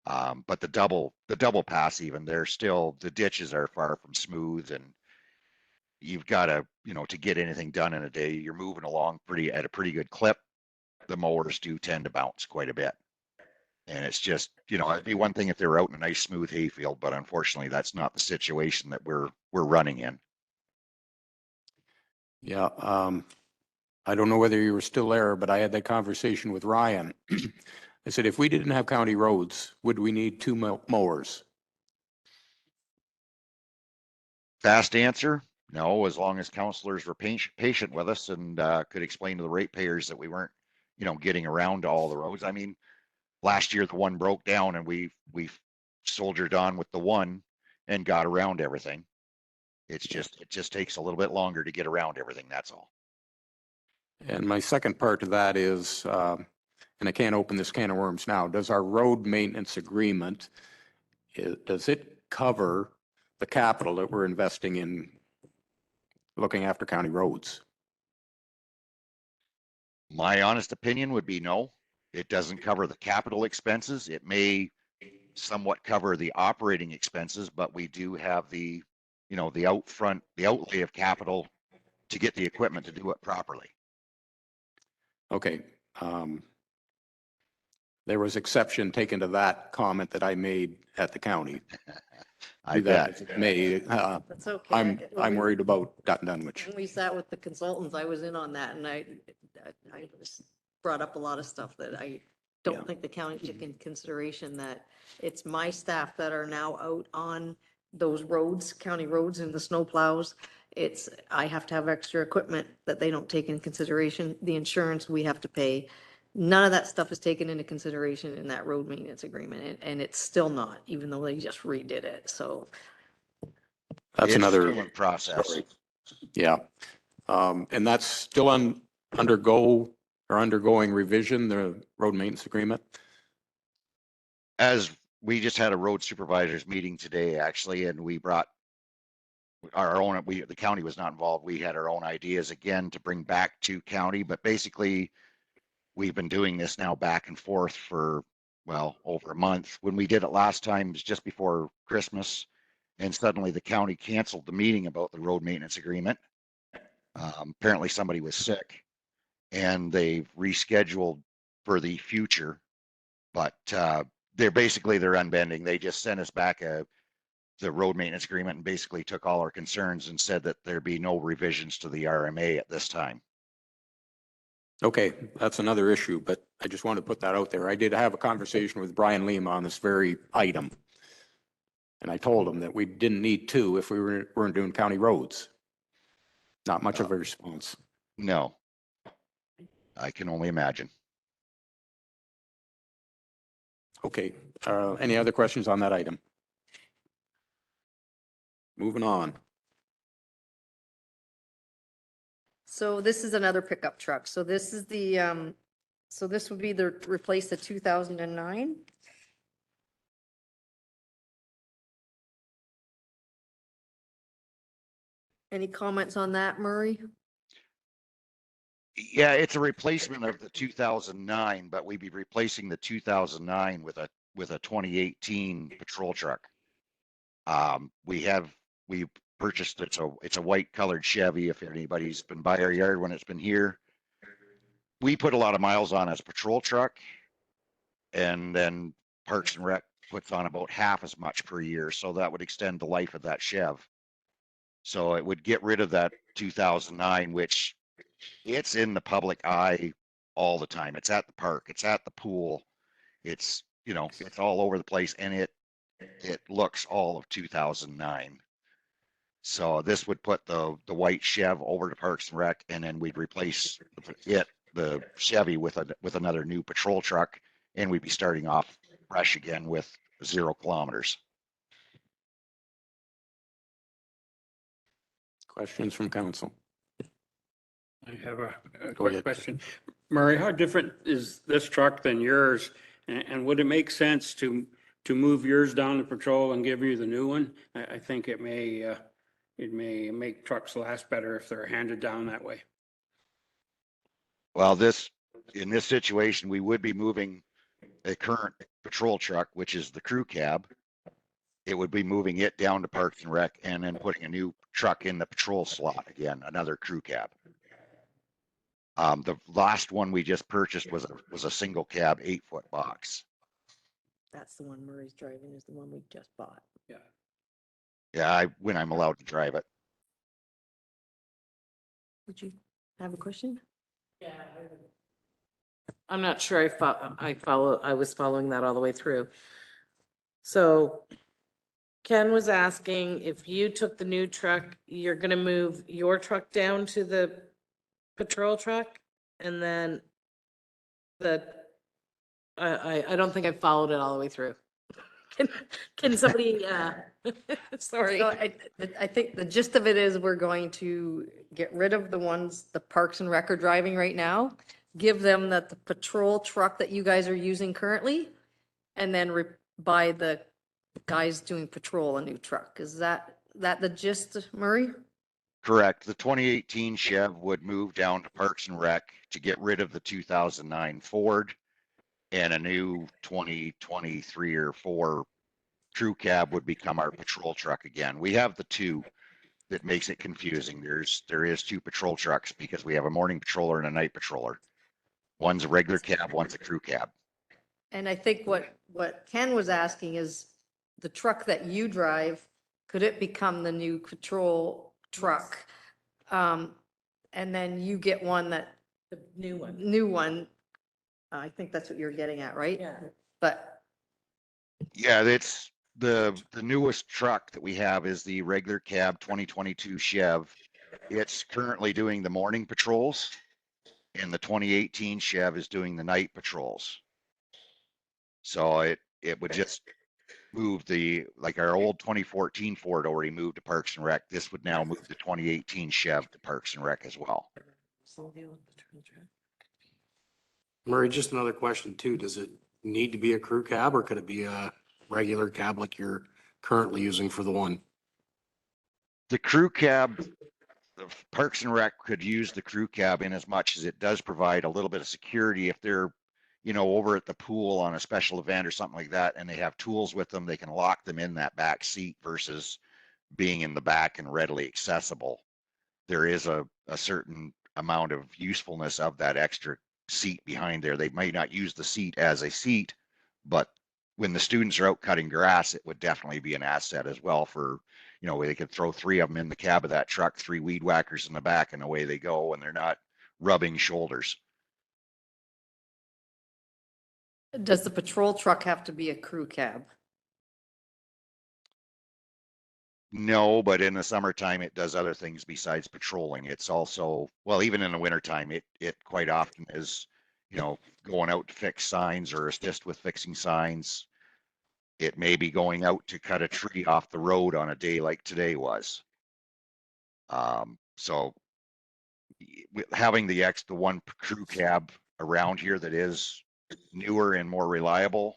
But the double pass, even they're still, the ditches are far from smooth, and you've got to, to get anything done in a day, you're moving along at a pretty good clip. The mowers do tend to bounce quite a bit. And it's just, it'd be one thing if they were out in a nice smooth hayfield, but unfortunately that's not the situation that we're running in. Yeah, I don't know whether you were still there, but I had that conversation with Ryan. I said, if we didn't have county roads, would we need two mowers? Fast answer, no, as long as counselors were patient with us and could explain to the ratepayers that we weren't, getting around to all the roads. I mean, last year the one broke down and we soldiered on with the one and got around everything. It just takes a little bit longer to get around everything, that's all. And my second part to that is, and I can't open this can of worms now, does our road maintenance agreement, does it cover the capital that we're investing in looking after county roads? My honest opinion would be no. It doesn't cover the capital expenses. It may somewhat cover the operating expenses, but we do have the outlay of capital to get the equipment to do it properly. Okay. There was exception taken to that comment that I made at the county. I Do that bet. as it may. That's okay. I'm worried about Dutton Dunwich. When we sat with the consultants, I was in on that, and I just brought up a lot of stuff that I Yeah. don't think the county took into consideration, that it's my staff that are now out on those roads, county roads, and the snow plows. I have to have extra equipment that they don't take into consideration, the insurance we have to pay. None of that stuff is taken into consideration in that road maintenance agreement, and it's still not, even though they just redid it, so. That's It's another still in process. story. Yeah. And that's still undergoing revision, the road maintenance agreement? As we just had a road supervisors meeting today, actually, and we brought our own, the county was not involved. We had our own ideas again to bring back to county, but basically we've been doing this now back and forth for, well, over a month. When we did it last time, it was just before Christmas, and suddenly the county canceled the meeting about the road maintenance agreement. Apparently somebody was sick, and they've rescheduled for the future, but they're unbending. They just sent us back the road maintenance agreement and basically took all our concerns and said that there be no revisions to the RMA at this time. Okay, that's another issue, but I just want to put that out there. I did have a conversation with Brian Leam on this very item. And I told him that we didn't need two if we weren't doing county roads. Not much of a response. No, I can only imagine. Okay, any other questions on that item? Moving on. So this is another pickup truck. So this is so this would be replace the 2009. Any comments on that, Murray? Yeah, it's a replacement of the 2009, but we'd be replacing the 2009 with a 2018 patrol truck. We purchased, it's a white colored Chevy. If anybody's been by our yard when it's been here, we put a lot of miles on as a patrol truck, and then Parks and Rec puts on about half as much per year. So that would extend the life of that Chev. So it would get rid of that 2009, which it's in the public eye all the time. It's at the park, it's at the pool. It's you know, it's all over the place and it looks all of 2009. So this would put the white Chev over to Parks and Rec, and then we'd replace the Chevy with another new patrol truck, and we'd be starting off fresh again with 0 kilometers. Questions from council? I have a Go quick ahead. question. Murray, how different is this truck than yours? And would it make sense to move yours down to patrol and give you the new one? I think it may make trucks last better if they're handed down that way. Well, in this situation, we would be moving a current patrol truck, which is the crew cab. It would be moving it down to Parks and Rec and then putting a new truck in the patrol slot again, another crew cab. The last one we just purchased was a single cab 8-foot box. That's the one Murray's driving is the one we just bought. Yeah, when I'm allowed to drive it. Would you have a question? I'm not sure I was following that all the way through. So Ken was asking if you took the new truck, you're gonna move your truck down to the patrol truck and then I don't think I followed it all the way through. Can somebody, sorry. So I think the gist of it is we're going to get rid of the ones, the Parks and Rec are driving right now, give them the patrol truck that you guys are using currently, and then buy the guys doing patrol a new truck. Is that the gist, Murray? Correct. The 2018 Chev would move down to Parks and Rec to get rid of the 2009 Ford, and a new 2023 or 4 crew cab would become our patrol truck again. We have the two that makes it confusing. There is 2 patrol trucks because we have a morning patroller and a night patroller. One's a regular cab, one's a crew cab. And I think what Ken was asking is the truck that you drive, could it become the new patrol truck? And then you get one that, The new one. new one. I think that's what you're getting at, right? Yeah. But Yeah, that's the newest truck that we have is the regular cab 2022 Chev. It's currently doing the morning patrols, and the 2018 Chev is doing the night patrols. So it would just move like our old 2014 Ford already moved to Parks and Rec. This would now move the 2018 Chev to Parks and Rec as well. Murray, just another question too. Does it need to be a crew cab or could it be a regular cab like you're currently using for the one? The crew cab, Parks and Rec could use the crew cab in as much as it does provide a little bit of security if they're, you know, over at the pool on a special event or something like that, and they have tools with them, they can lock them in that back seat versus being in the back and readily accessible. There is a certain amount of usefulness of that extra seat behind there. They might not use the seat as a seat, but when the students are out cutting grass, it would definitely be an asset as well for, you know, they could throw 3 of them in the cab of that truck, 3 weed whackers in the back, and away they go, and they're not rubbing shoulders. does the patrol truck have to be a crew cab? No, but in the summertime, it does other things besides patrolling. It's also, well, even in the wintertime, it quite often is, you know, going out to fix signs or assist with fixing signs. It may be going out to cut a tree off the road on a day like today was. So having the one crew cab around here that is newer and more reliable,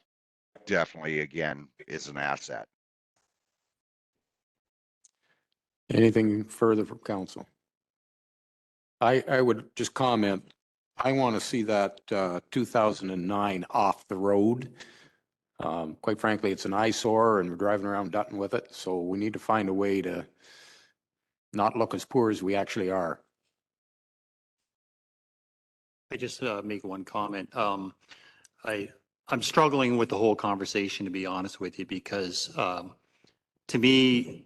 definitely, again, is an asset. Anything further from council? I would just comment, I want to see that 2009 off the road. Quite frankly, it's an eyesore and we're driving around Dutton with it. So we need to find a way to not look as poor as we actually are. I just make one comment. I'm struggling with the whole conversation, to be honest with you, because to me,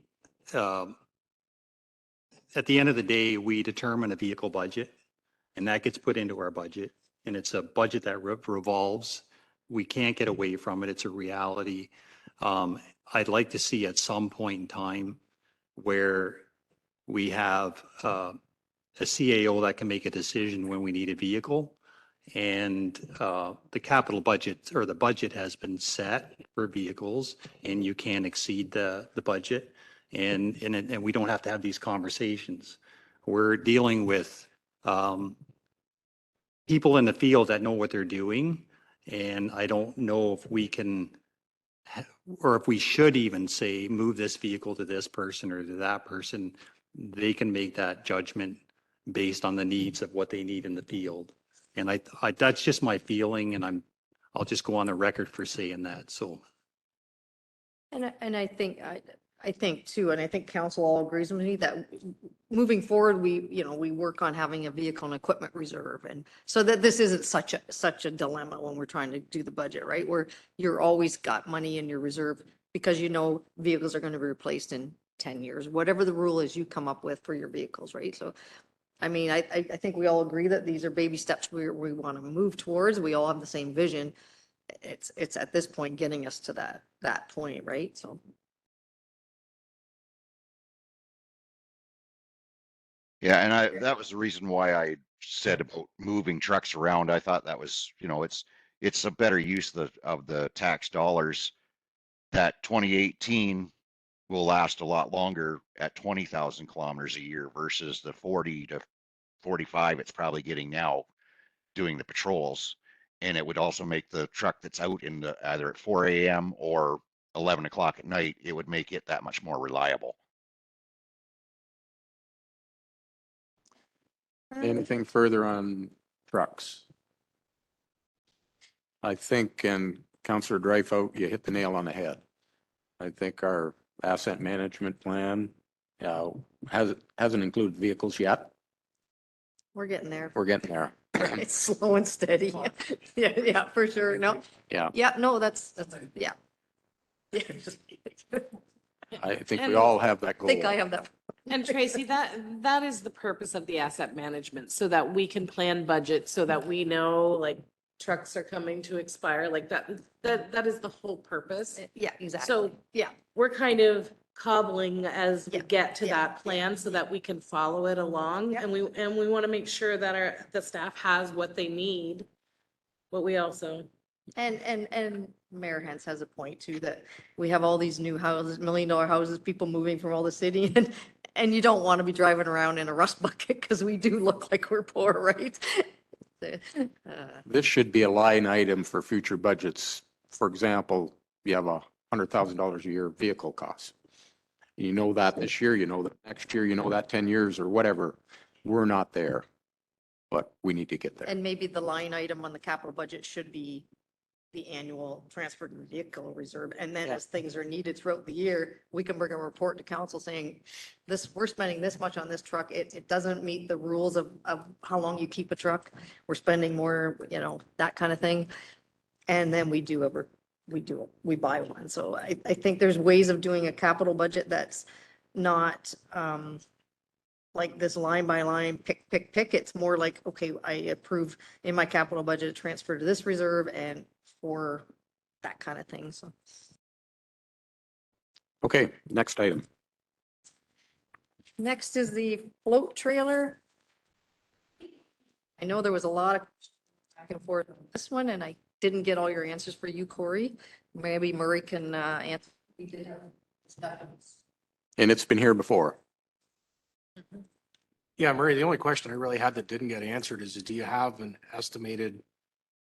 at the end of the day, we determine a vehicle budget, and that gets put into our budget, and it's a budget that revolves we can't get away from it. It's a reality. I'd like to see at some point in time where we have a CAO that can make a decision when we need a vehicle. And the capital budget or the budget has been set for vehicles and you can't exceed the budget. And we don't have to have these conversations. We're dealing with people in the field that know what they're doing. And I don't know if we can, or if we should even say, move this vehicle to this person or to that person. They can make that judgment based on the needs of what they need in the field. And that's just my feeling, and I'll just go on the record for saying that, so. And I think too, and I think council all agrees with me that moving forward, we work on having a vehicle and equipment reserve. And so that this isn't such a dilemma when we're trying to do the budget, right? Where you're always got money in your reserve because vehicles are going to be replaced in 10 years, whatever the rule is you come up with for your vehicles, right? So, I mean, I think we all agree that these are baby steps we want to move towards. We all have the same vision. It's at this point getting us to that point, right? So. Yeah, and that was the reason why I said about moving trucks around. I thought that was, it's a better use of the tax dollars. That 2018 will last a lot longer at 20,000 kilometers a year versus the 40 to 45 it's probably getting now doing the patrols. And it would also make the truck that's out either at 4 a.m. or 11 o'clock at night, it would make it that much more reliable. Anything further on trucks? I think, and Councillor Dreyfus, you hit the nail on the head. I think our asset management plan hasn't included vehicles yet. We're getting there. We're getting there. It's slow and steady. Yeah, for sure. No. Yeah. Yeah, no, that's, yeah. I think we And- all have that I goal. think I have that. And Tracy, that is the purpose of the asset management, so that we can plan budget, so that we know like trucks are coming to expire, like that is the whole purpose. Yeah, exactly. So Yeah, we're kind of cobbling as we Yeah, get to yeah, that plan so that we can follow it along. Yeah. And we want to make sure that the staff has what they need, but we also. and Mayor Hens has a point too, that we have all these new houses, $1 million houses, people moving from all the city and you don't want to be driving around in a rust bucket because we do look like we're poor, right? This should be a line item for future budgets. For example, you have $100,000 a year vehicle costs. You know that this year, you know that next year, you know that 10 years or whatever. We're not there, but we need to get there. And maybe the line item on the capital budget should be the annual transfer to vehicle reserve. And then as things are needed throughout the year, we can bring a report to council saying we're spending this much on this truck. It doesn't meet the rules of how long you keep a truck. We're spending more, that kind of thing. And then we buy one. So I think there's ways of doing a capital budget that's not, like this line by line, pick. It's more like, okay, I approve in my capital budget, a transfer to this reserve and for that kind of thing. So Okay, next item. next is the float trailer. I know there was a lot of back and forth on this one, and I didn't get all your answers for you, Corey. Maybe Murray can answer. We did have discussions. And it's been here before. Yeah, Murray, the only question I really had that didn't get answered is do you have an estimated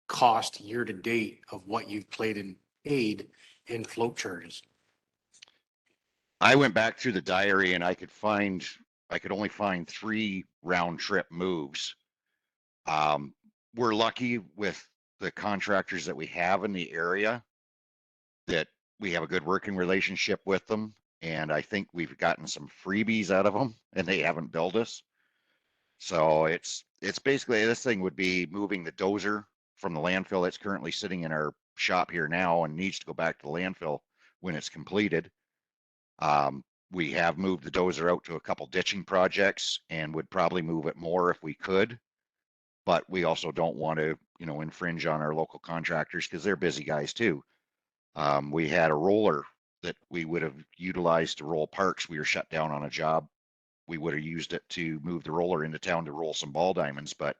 cost year to date of what you've paid in float charges? I went back through the diary and I could only find 3 round trip moves. We're lucky with the contractors that we have in the area that we have a good working relationship with them. And I think we've gotten some freebies out of them and they haven't billed us. So it's basically, this thing would be moving the dozer from the landfill that's currently sitting in our shop here now and needs to go back to the landfill when it's completed. We have moved the dozer out to a couple ditching projects and would probably move it more if we could. but we also don't want to, infringe on our local contractors because they're busy guys too. We had a roller that we would have utilized to roll parks. We were shut down on a job. We would have used it to move the roller into town to roll some ball diamonds, but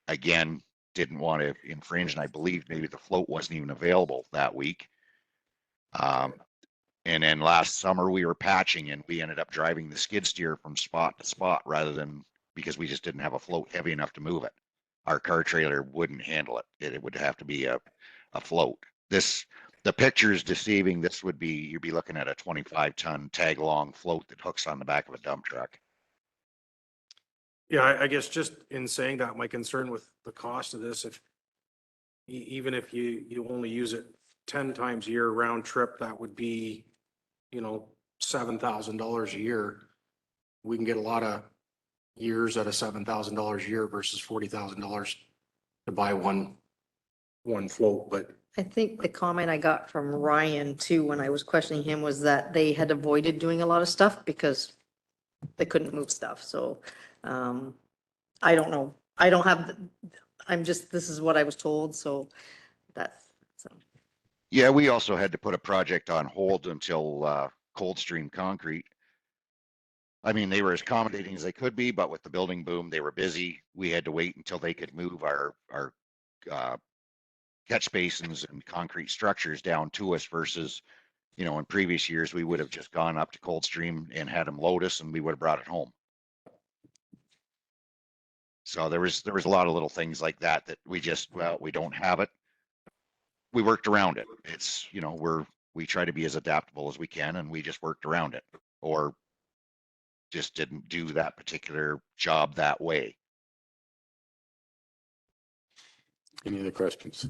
again, didn't want to infringe. And I believe maybe the float wasn't even available that week. And then last summer we were patching and we ended up driving the skid steer from spot to spot rather than because we just didn't have a float heavy enough to move it. Our car trailer wouldn't handle it. It would have to be a float. The picture is deceiving. This would be, you'd be looking at a 25-ton tag along float that hooks on the back of a dump truck. Yeah, I guess just in saying that, my concern with the cost of this, if even if you only use it 10 times a year round trip, that would be, $7,000 a year. We can get a lot of years at a $7,000 a year versus $40,000 to buy one float, but I think the comment I got from Ryan too, when I was questioning him, was that they had avoided doing a lot of stuff because they couldn't move stuff. So, I don't know. I don't have, this is what I was told. So that's, so. Yeah, we also had to put a project on hold until Coldstream Concrete. I mean, they were as accommodating as they could be, but with the building boom, they were busy. We had to wait until they could move our catch basins and concrete structures down to us versus, in previous years, we would have just gone up to Coldstream and had them load us and we would have brought it home. So there was a lot of little things like that we just, we don't have it. We worked around it. It's, we try to be as adaptable as we can and we just worked around it or just didn't do that particular job that way. Any other questions?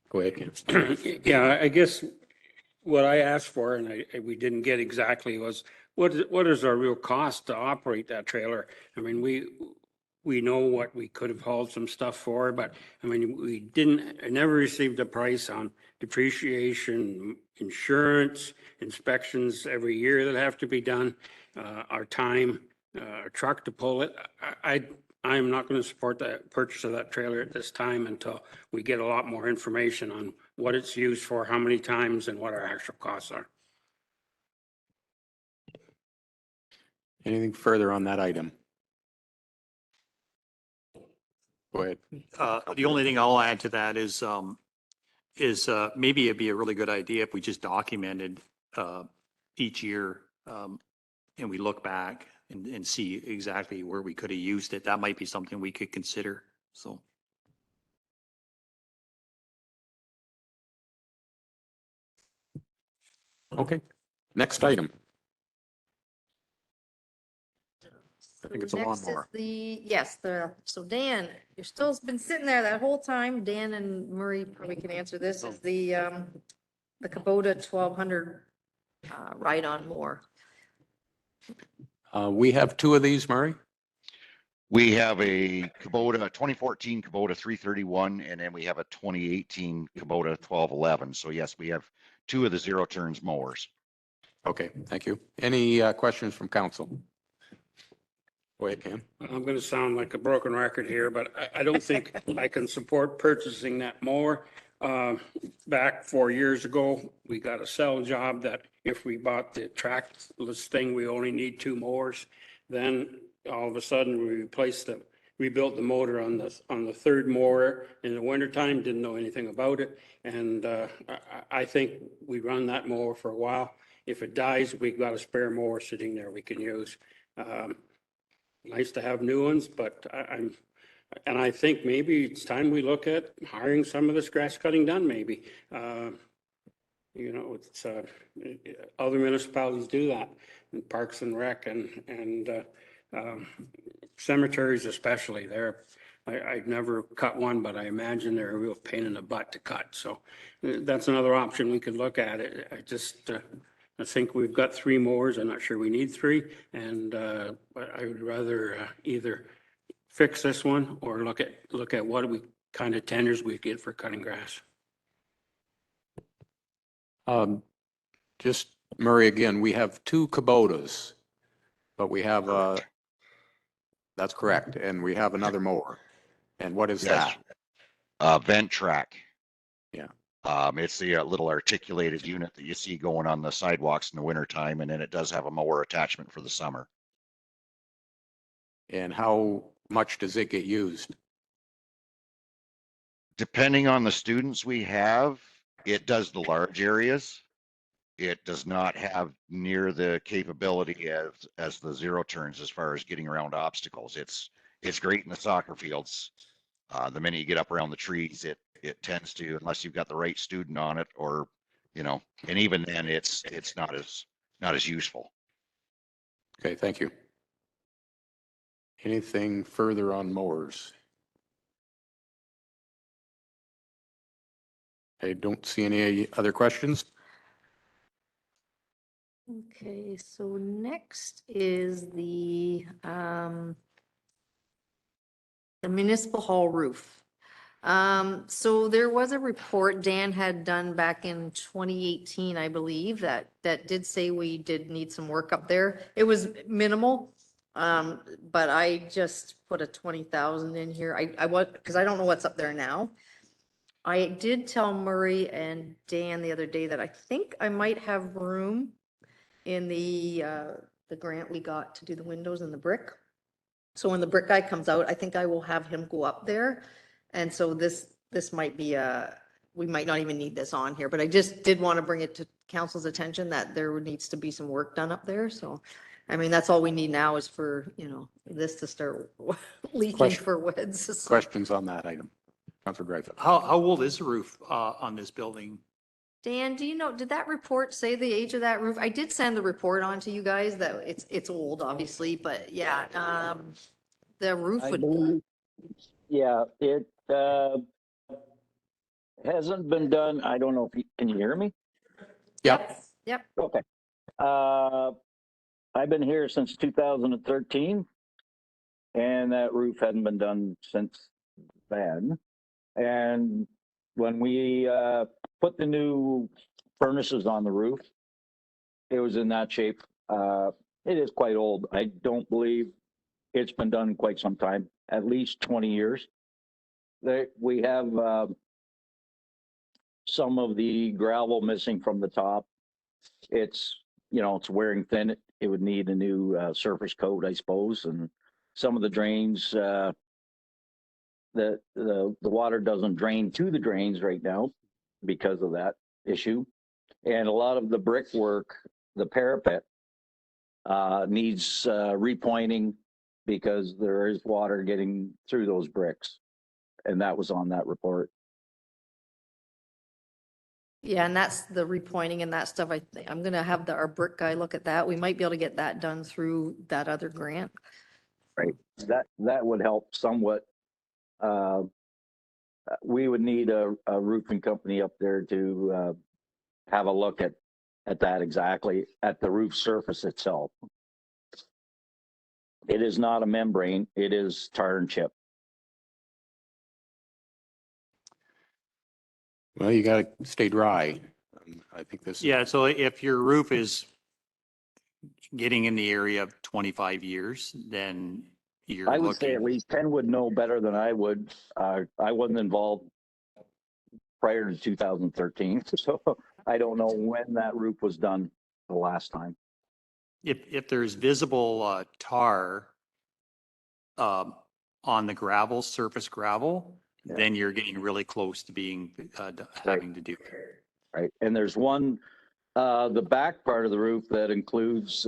Go ahead, Ken. Yeah, I guess what I asked for and we didn't get exactly was what is our real cost to operate that trailer? I mean, we know what we could have hauled some stuff for, but I mean, I never received a price on depreciation, insurance, inspections every year that have to be done, our time, a truck to pull it. I'm not going to support the purchase of that trailer at this time until we get a lot more information on what it's used for, how many times, and what our actual costs are. Anything further on that item? Go ahead. The only thing I'll add to that is maybe it'd be a really good idea if we just documented each year and we look back and see exactly where we could have used it. That might be something we could consider. So. Okay, next item. I think it's a Next is lawnmower. so Dan, you're still been sitting there that whole time. Dan and Murray probably can answer this, is the Kubota 1200 ride-on mower. We have two of these, Murray. We have a Kubota, a 2014 Kubota 331, and then we have a 2018 Kubota 1211. So yes, we have two of the zero turns mowers. Okay, thank you. Any questions from council? Go ahead, Ken. I'm going to sound like a broken record here, but I don't think I can support purchasing that mower. Back 4 years ago, we got a sell job that if we bought the trackless thing, we only need two mowers. Then all of a sudden we rebuilt the motor on the third mower in the wintertime, didn't know anything about it. And I think we run that mower for a while. If it dies, we've got a spare mower sitting there we can use. Nice to have new ones, but I think maybe it's time we look at hiring some of this grass cutting done, maybe. It's other municipalities do that, and Parks and Rec and cemeteries especially. I've never cut one, but I imagine they're a real pain in the butt to cut. So that's another option we could look at it. I think we've got three mowers. I'm not sure we need three. And I would rather either fix this one or look at what kind of tenders we get for cutting grass. Just Murray, again, we have two Kubotas, but we have, that's correct. And we have another mower. And what is Yes. that? Vent track. Yeah. It's the little articulated unit that you see going on the sidewalks in the winter time, and then it does have a mower attachment for the summer. And how much does it get used? Depending on the students we have, it does the large areas. It does not have near the capability as the zero turns as far as getting around obstacles. It's great in the soccer fields. The minute you get up around the trees, it tends to, unless you've got the right student on it, or and even then it's not as useful. Okay, thank you. Anything further on mowers? I don't see any other questions. Okay, so next is the municipal hall roof. So there was a report Dan had done back in 2018, I believe, that did say we did need some work up there. It was minimal. But I just put a 20,000 in here. I was, because I don't know what's up there now. I did tell Murray and Dan the other day that I think I might have room in the grant we got to do the windows and the brick. So when the brick guy comes out, I think I will have him go up there. And so this might be we might not even need this on here, but I just did want to bring it to council's attention that there needs to be some work done up there. So, I mean, that's all we need now is for, this to start leaking Question. for woods. So- Questions on that item? Councilor Greifeld. How old is the roof on this building? Dan, do you know, did that report say the age of that roof? I did send the report on to you guys that it's old, obviously, but yeah, the roof I would, believe, yeah, it hasn't been done. I don't know if you, can you hear me? Yep. yep. Okay. I've been here since 2013, and that roof hadn't been done since then. And when we put the new furnaces on the roof, it was in that shape. It is quite old. I don't believe it's been done in quite some time, at least 20 years. We have some of the gravel missing from the top. It's, it's wearing thin. It would need a new surface coat, I suppose. And some of the drains, the water doesn't drain to the drains right now because of that issue. And a lot of the brickwork, the parapet, needs repointing because there is water getting through those bricks. And that was on that report. Yeah, and that's the repointing and that stuff. I'm gonna have our brick guy look at that. We might be able to get that done through that other grant. Right. That would help somewhat. We would need a roofing company up there to have a look at that exactly, at the roof surface itself. It is not a membrane, it is tar and chip. Well, you got to stay dry. I think this. Yeah, so if your roof is getting in the area of 25 years, then you're I would say at looking, least Ken would know better than I would. I wasn't involved prior to 2013, so I don't know when that roof was done the last time. if there's visible tar on the gravel, surface gravel, Yeah. then you're getting really close to being, having to do it. Right, and there's one, the back part of the roof that includes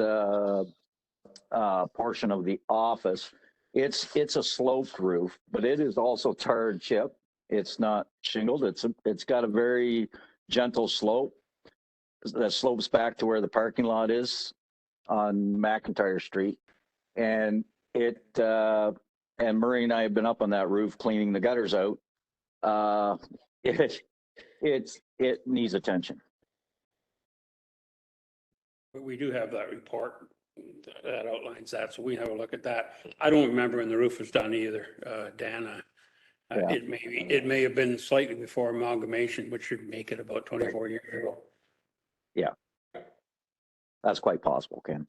portion of the office. It's a sloped roof, but it is also tar and chip. It's not shingled. It's got a very gentle slope that slopes back to where the parking lot is on McIntyre Street, and and Murray and I have been up on that roof cleaning the gutters out. It needs attention. But we do have that report that outlines that, so we have a look at that. I don't remember when the roof was done either, Dan. Yeah. It may have been slightly before amalgamation, which should make it about 24 years ago. That's quite possible, Ken.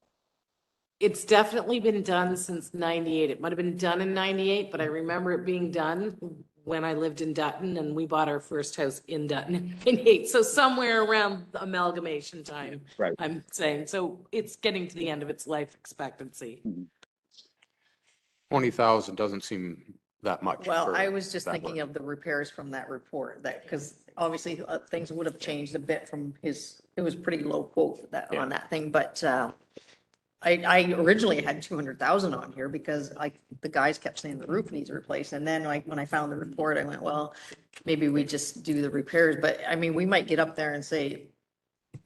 It's definitely been done since 98. It might have been done in 98, but I remember it being done when I lived in Dutton and we bought our first house in Dutton in 98. So somewhere around amalgamation time, Right. I'm saying. So it's getting to the end of its life expectancy. 20,000 doesn't seem that much. Well, for I was just that thinking work. of the repairs from that report, that, because obviously things would have changed a bit from his, it was pretty low quote that, Yeah. on that thing, but I originally had 200,000 on here because the guys kept saying the roof needs replaced, and then like, when I found the report, I went, well, maybe we just do the repairs, but I mean, we might get up there and say,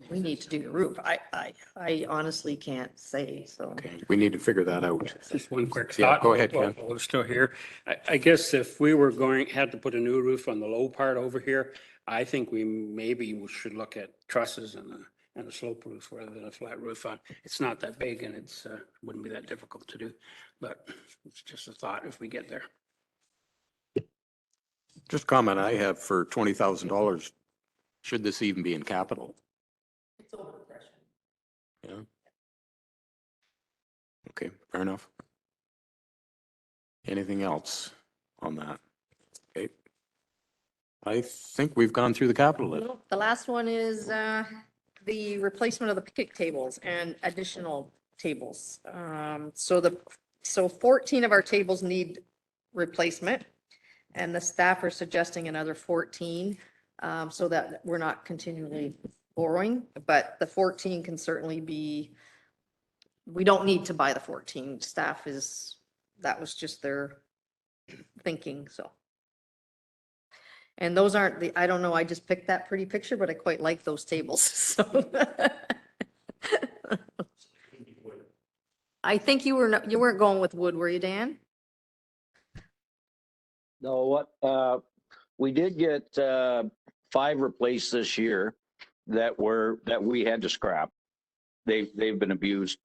we need to do the roof. I honestly can't say, so. Okay, we need to figure that out. Just one quick Yeah, thought. go ahead, while- Ken. while we're still here. I guess if we were had to put a new roof on the low part over here, I think maybe should look at trusses and a slope roof rather than a flat roof on. It's not that big and wouldn't be that difficult to do, but it's just a thought if we get there. Just comment I have for $20,000, should this even be in capital? Yeah. Okay, fair enough. Anything else on that? Okay. I think we've gone through the capital list. The last one is the replacement of the picnic tables and additional tables. So 14 of our tables need replacement, and the staff are suggesting another 14, so that we're not continually borrowing, but the 14 can certainly be, we don't need to buy the 14. Staff that was just their thinking, so. And those aren't I don't know, I just picked that pretty picture, but I quite like those tables, so. I think you weren't going with wood, were you, Dan? No, we did get 5 replaced this year that we had to scrap. They've been abused.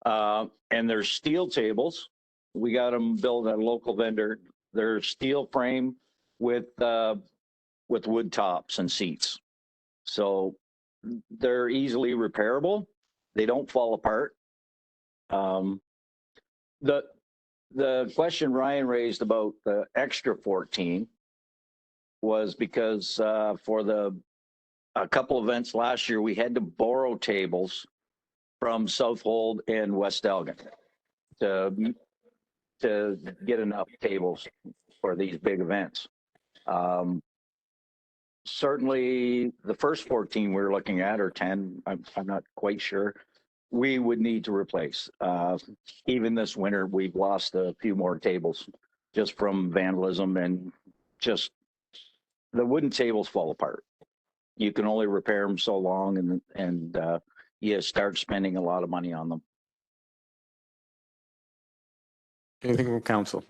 And they're steel tables. We got them built at a local vendor. They're steel frame with wood tops and seats. So they're easily repairable. They don't fall apart. The question Ryan raised about the extra 14 was because for a couple events last year, we had to borrow tables from Southhold and West Elgin to get enough tables for these big events. Certainly, the first 14 we're looking at, or 10, I'm not quite sure, we would need to replace. Even this winter, we've lost a few more tables just from vandalism, and just the wooden tables fall apart. You can only repair them so long, and you start spending a lot of money on them. Anything from council?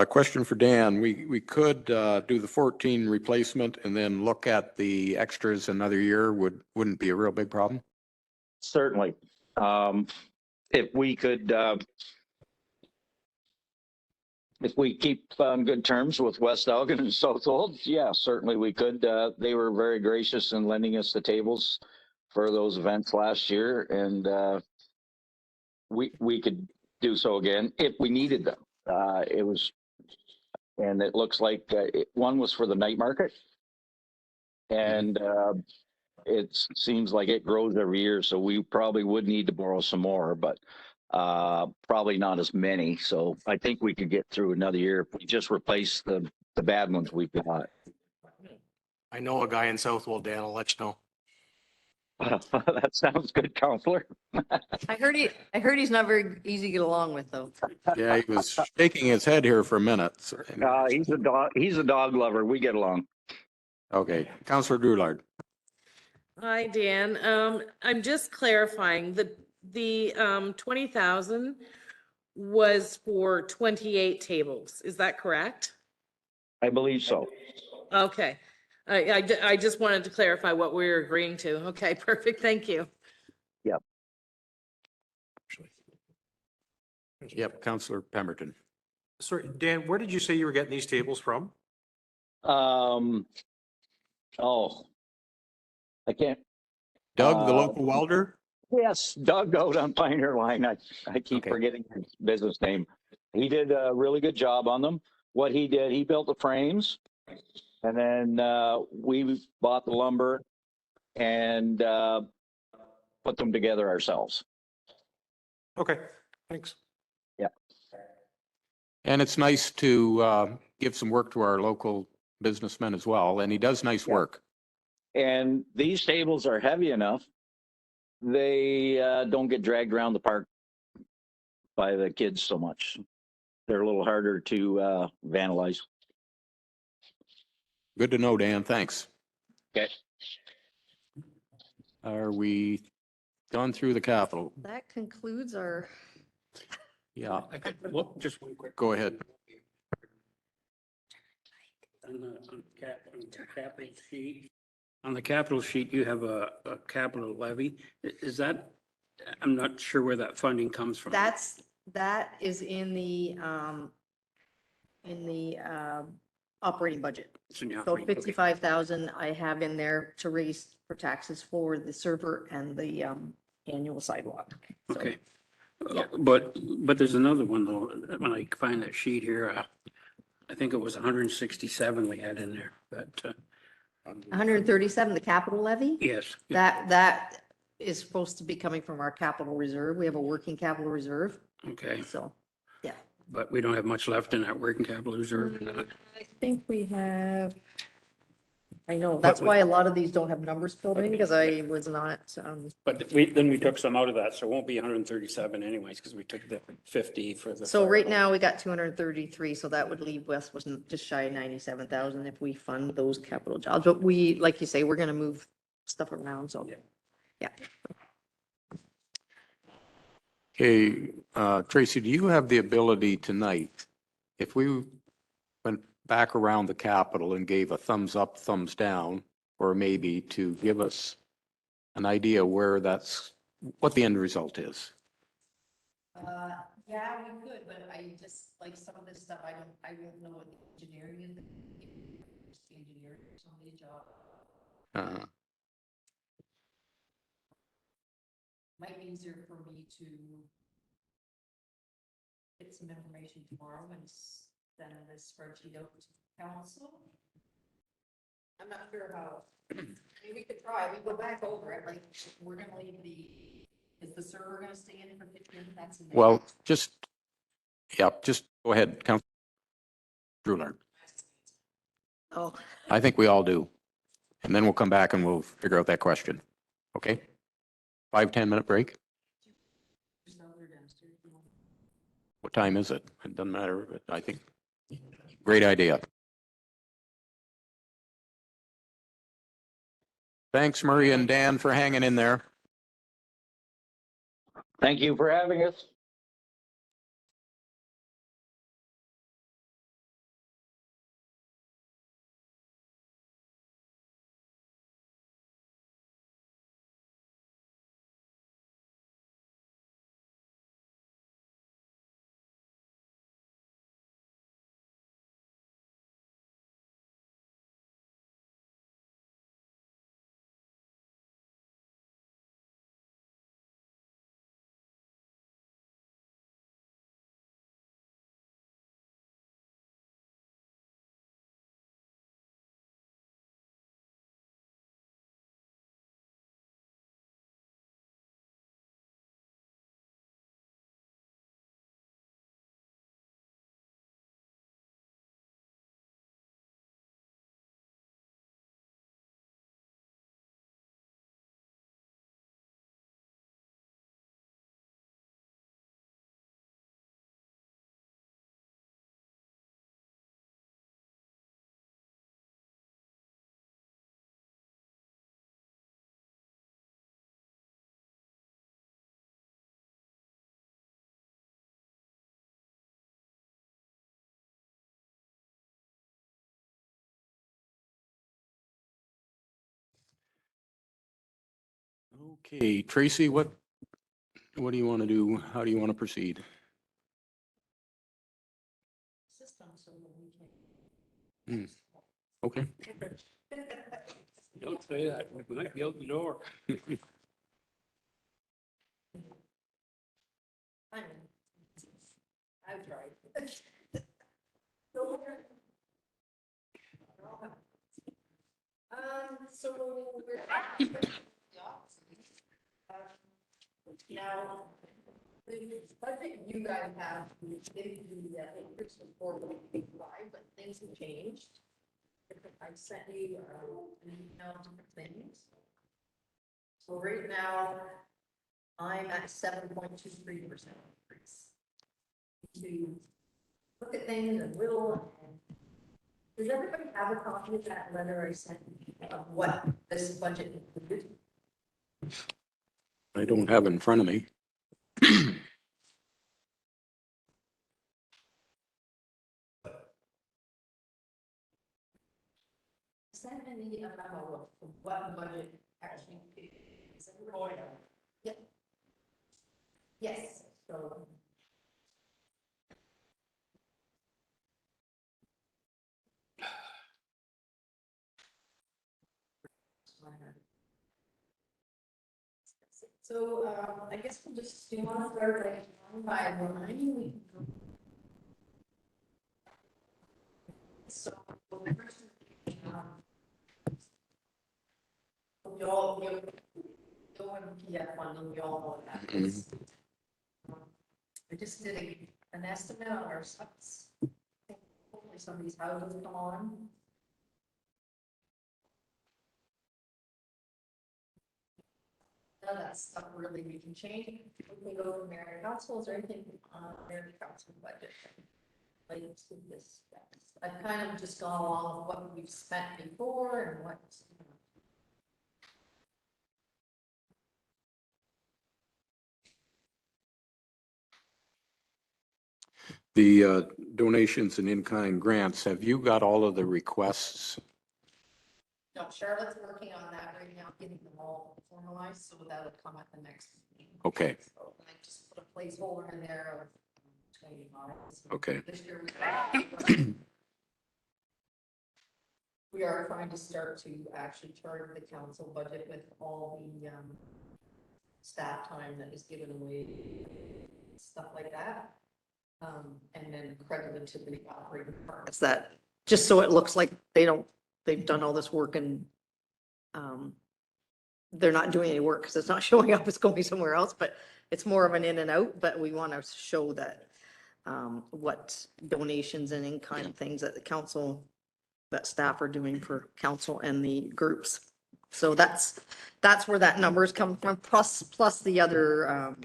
Question for Dan. We could do the 14 replacement and then look at the extras another year. Wouldn't be a real big problem? Certainly. If we could, if we keep on good terms with West Elgin and Southwold, yeah, certainly we could. They were very gracious in lending us the tables for those events last year, and we could do so again if we needed them. And it looks like one was for the night market, and it seems like it grows every year, so we probably would need to borrow some more, but probably not as many. So I think we could get through another year if we just replace the bad ones we've got. I know a guy in Southwold, Dan, I'll let you know. That sounds good, counselor. I heard he's not very easy to get along with, though. Yeah, he was shaking his head here for a minute. So- He's a dog lover. We get along. Okay, Councillor Goulard. Hi, Dan. I'm just clarifying the 20,000 was for 28 tables. Is that correct? I believe so. Okay. I just wanted to clarify what we were agreeing to. Okay, perfect. Thank you. Yep, Councillor Pemberton. Sorry, Dan, where did you say you were getting these tables from? Oh, I can't, Doug, the Uh, local welder? yes, Doug out on Pioneer Line. I keep Okay. forgetting his business name. He did a really good job on them. What he did, he built the frames and then, we bought the lumber and, put them together ourselves. Okay, thanks. And it's nice to give some work to our local businessmen as well, and he does nice Yeah. work. And these tables are heavy enough. They, don't get dragged around the park by the kids so much. They're a little harder to, vandalize. Good to know, Dan, thanks. Okay. Are we gone through the capital? That concludes our, Yeah, Look, just one quick. go ahead. On the capital sheet, on the capital sheet, you have a capital levy. Is that, I'm not sure where that funding comes from. that is in the operating budget. It's in the So operating- okay. 55,000 I have in there to raise for taxes for the server and the annual sidewalk. So, Okay. Yeah. But there's another one though, when I find that sheet here, I think it was 167 we had in there, but, 137, the capital levy, yes. that is supposed to be coming from our capital reserve. We have a working capital reserve, Okay, so, yeah. but we don't have much left in that working capital reserve. I think we have, I know, that's why a lot of these don't have numbers filled in, because I was not, But then we took some out of that, so it won't be 137 anyways, because we took the 50 for the. so right now we got 233, so that would leave West wasn't just shy of 97,000 if we fund those capital jobs. But we, like you say, we're gonna move stuff around, so. Yeah. Yeah. Okay, Tracy, do you have the ability tonight, if we went back around the capital and gave a thumbs up, thumbs down, or maybe to give us an idea where what the end result is? Yeah, we could, but I just, like, some of this stuff, I won't know what the engineering is. Engineer somebody's job. Uh, Might be easier for me to get some information tomorrow and send this spreadsheet out to council. I'm not sure how, I mean, we could try, we go back over it, like, we're gonna leave is the server gonna stay in for 15? That's in there. Well, just go ahead, Councilor Drulard. Oh, I think we all do. And then we'll come back and we'll figure out that question. Okay? 5-10 minute break? What time is it? It doesn't matter, but I think, great idea. Thanks, Murray and Dan, for hanging in there. Thank you for having us. Okay, Tracy, what do you want to do? How do you want to proceed? system, so that we can. Okay. Don't say that. We might be out the door. I've tried. So we're. Now, the budget you guys have, we did the, increase of 4.85, but things have changed. I sent you, an email to things. So right now, I'm at 7.23% increase. To look at things and whittle. Does everybody have a copy of that letter I sent of what this budget included? I don't have it in front of me. Send me a memo of what the budget actually is. Yep. Yes, so. So, I guess we'll just do one third right line by line. So, y'all, you'll PDF funding, y'all know what that is. I just did an estimate on our sites. Hopefully some of these houses come on. None of that stuff really we can change. We can go to Mary Council's or anything on Mary Council budget. Like to this, I've kind of just gone along with what we've spent before and what. The donations and in-kind grants, have you got all of the requests? No, Charlotte's working on that right now, getting them all formalized, so that'll come at the next meeting. Okay. So I just put a placeholder in there of 25. Okay. This year we are trying to start to actually charter the council budget with all the, staff time that is given away, stuff like that. And then credited to the operating departments that, just so it looks like they've done all this work and, they're not doing any work because it's not showing up, it's going somewhere else, but it's more of an in and out, but we want to show that, what donations and in-kind things that the council, that staff are doing for council and the groups. So that's where that numbers come from, plus the other,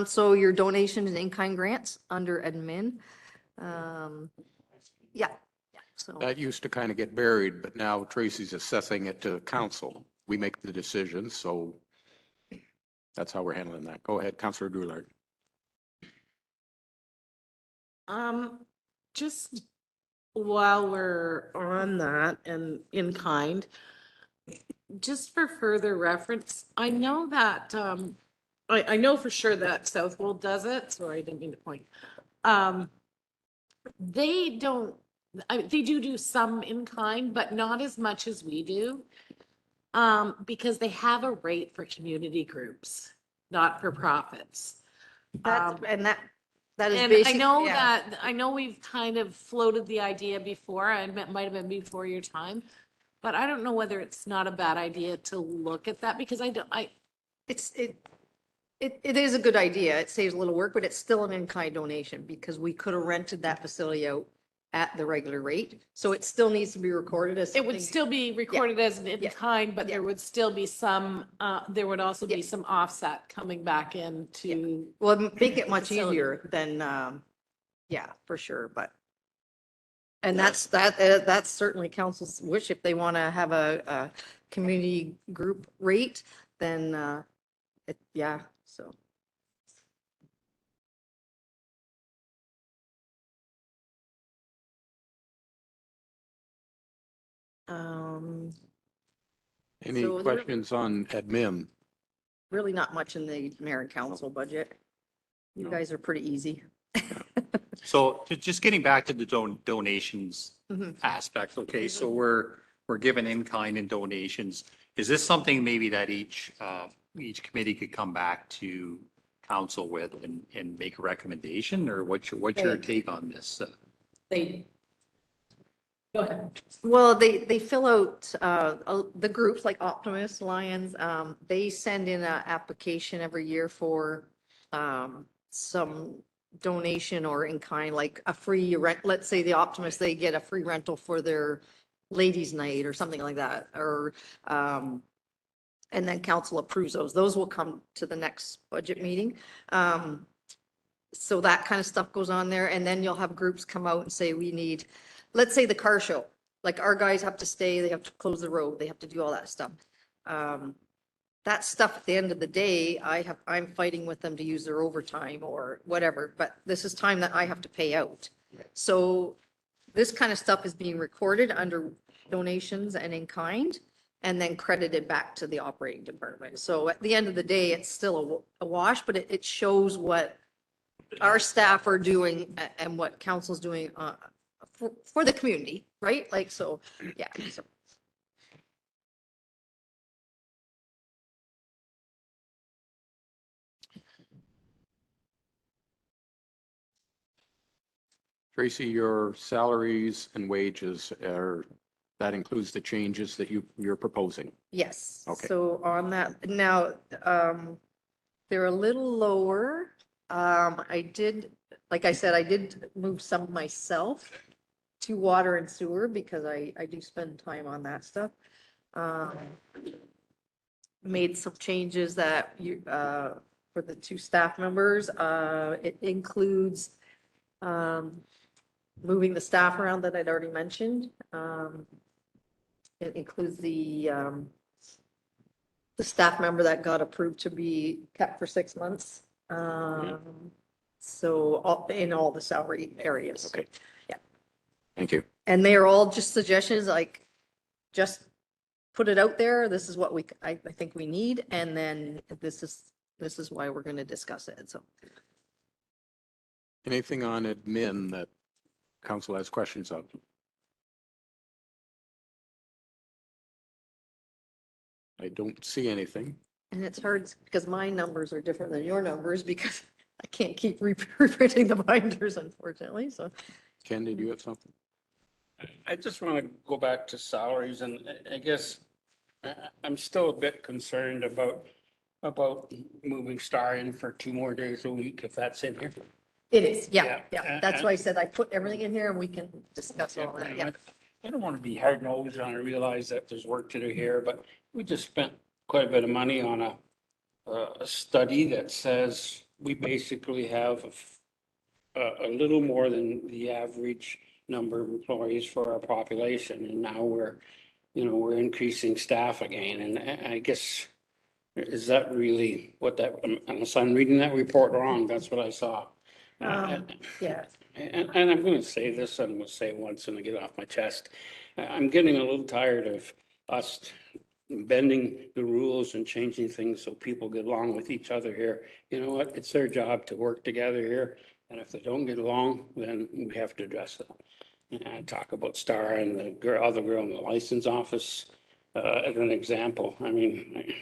so your donations and in-kind grants under admin. Yeah, so. That used to kind of get buried, but now Tracy's assessing it to council. We make the decisions, so that's how we're handling that. Go ahead, Councillor Goulart. Just while we're on that and in kind, just for further reference, I know that, I know for sure that Southwold does it, so I didn't mean to point. They don't, they do some in kind, but not as much as we do. Because they have a rate for community groups, not for profits. And that is And basic. I know yeah. that, I know we've kind of floated the idea before, and it might have been before your time. But I don't know whether it's not a bad idea to look at that, because It is a good idea. It saves a little work, but it's still an in-kind donation because we could have rented that facility out at the regular rate. So it still needs to be recorded as it would something. still be recorded as an in Yeah. kind, but Yeah. there would still be some, there would also be Yeah. some offset coming back into. Well, make it much Facility. easier than, yeah, for sure, but. And that's certainly council's wish. If they want to have a community group rate, then, yeah, so. Any So- questions on admin? Really not much in the mayor and council budget. You No. guys are pretty easy. So just getting back to the donations Mhm. aspect, okay, so we're we're given in-kind and donations. Is this something maybe that each committee could come back to council with and make a recommendation, or what's your take on this? They, go ahead. Well, they fill out, the groups like Optimus, Lions, they send in an application every year for, some donation or in kind, like a free rent. Let's say the Optimus, they get a free rental for their ladies' night or something like that, or, and then council approves those. Those will come to the next budget meeting. So that kind of stuff goes on there. And then you'll have groups come out and say, we need, let's say the car show, like our guys have to stay, they have to close the road, they have to do all that stuff. That stuff at the end of the day, I'm fighting with them to use their overtime or whatever, but this is time that I have to pay out. So this kind of stuff is being recorded under donations and in kind, and then credited back to the operating department. So at the end of the day, it's still a wash, but it shows what our staff are doing and what council's doing for the community, right? Like, so, yeah. So. Tracy, your salaries and wages that includes the changes that you're proposing. Yes. Okay. So on that, now, they're a little lower. I did, like I said, I did move some myself to water and sewer because I do spend time on that stuff. Made some changes that you, for the two staff members, it includes, moving the staff around that I'd already mentioned. It includes the staff member that got approved to be kept for 6 months. So in all the salary areas. Okay. Yeah. Thank you. And they are all just suggestions, like, just put it out there. This is what I think we need. And then this is why we're going to discuss it. So. Anything on admin that council has questions of? I don't see anything. And it's hard because my numbers are different than your numbers because I can't keep reprinting the binders, unfortunately. So. Ken, did you have something? I just want to go back to salaries, and I guess I'm still a bit concerned about moving Star in for 2 more days a week, if that's in here. It is, yeah, Yeah. yeah. That's why I said I put everything in here and we can discuss all that, yeah. I don't want to be hard nosed on it. I realize that there's work to do here, but we just spent quite a bit of money on a study that says we basically have a little more than the average number of employees for our population. And now we're increasing staff again. And I guess, is that really what that, unless I'm reading that report wrong, that's what I saw. Yeah. And I'm going to say this, I'm going to say it once and I get it off my chest. I'm getting a little tired of us bending the rules and changing things so people get along with each other here. You know what? It's their job to work together here. And if they don't get along, then we have to address it. And talk about Star and the other girl in the license office as an example. I mean,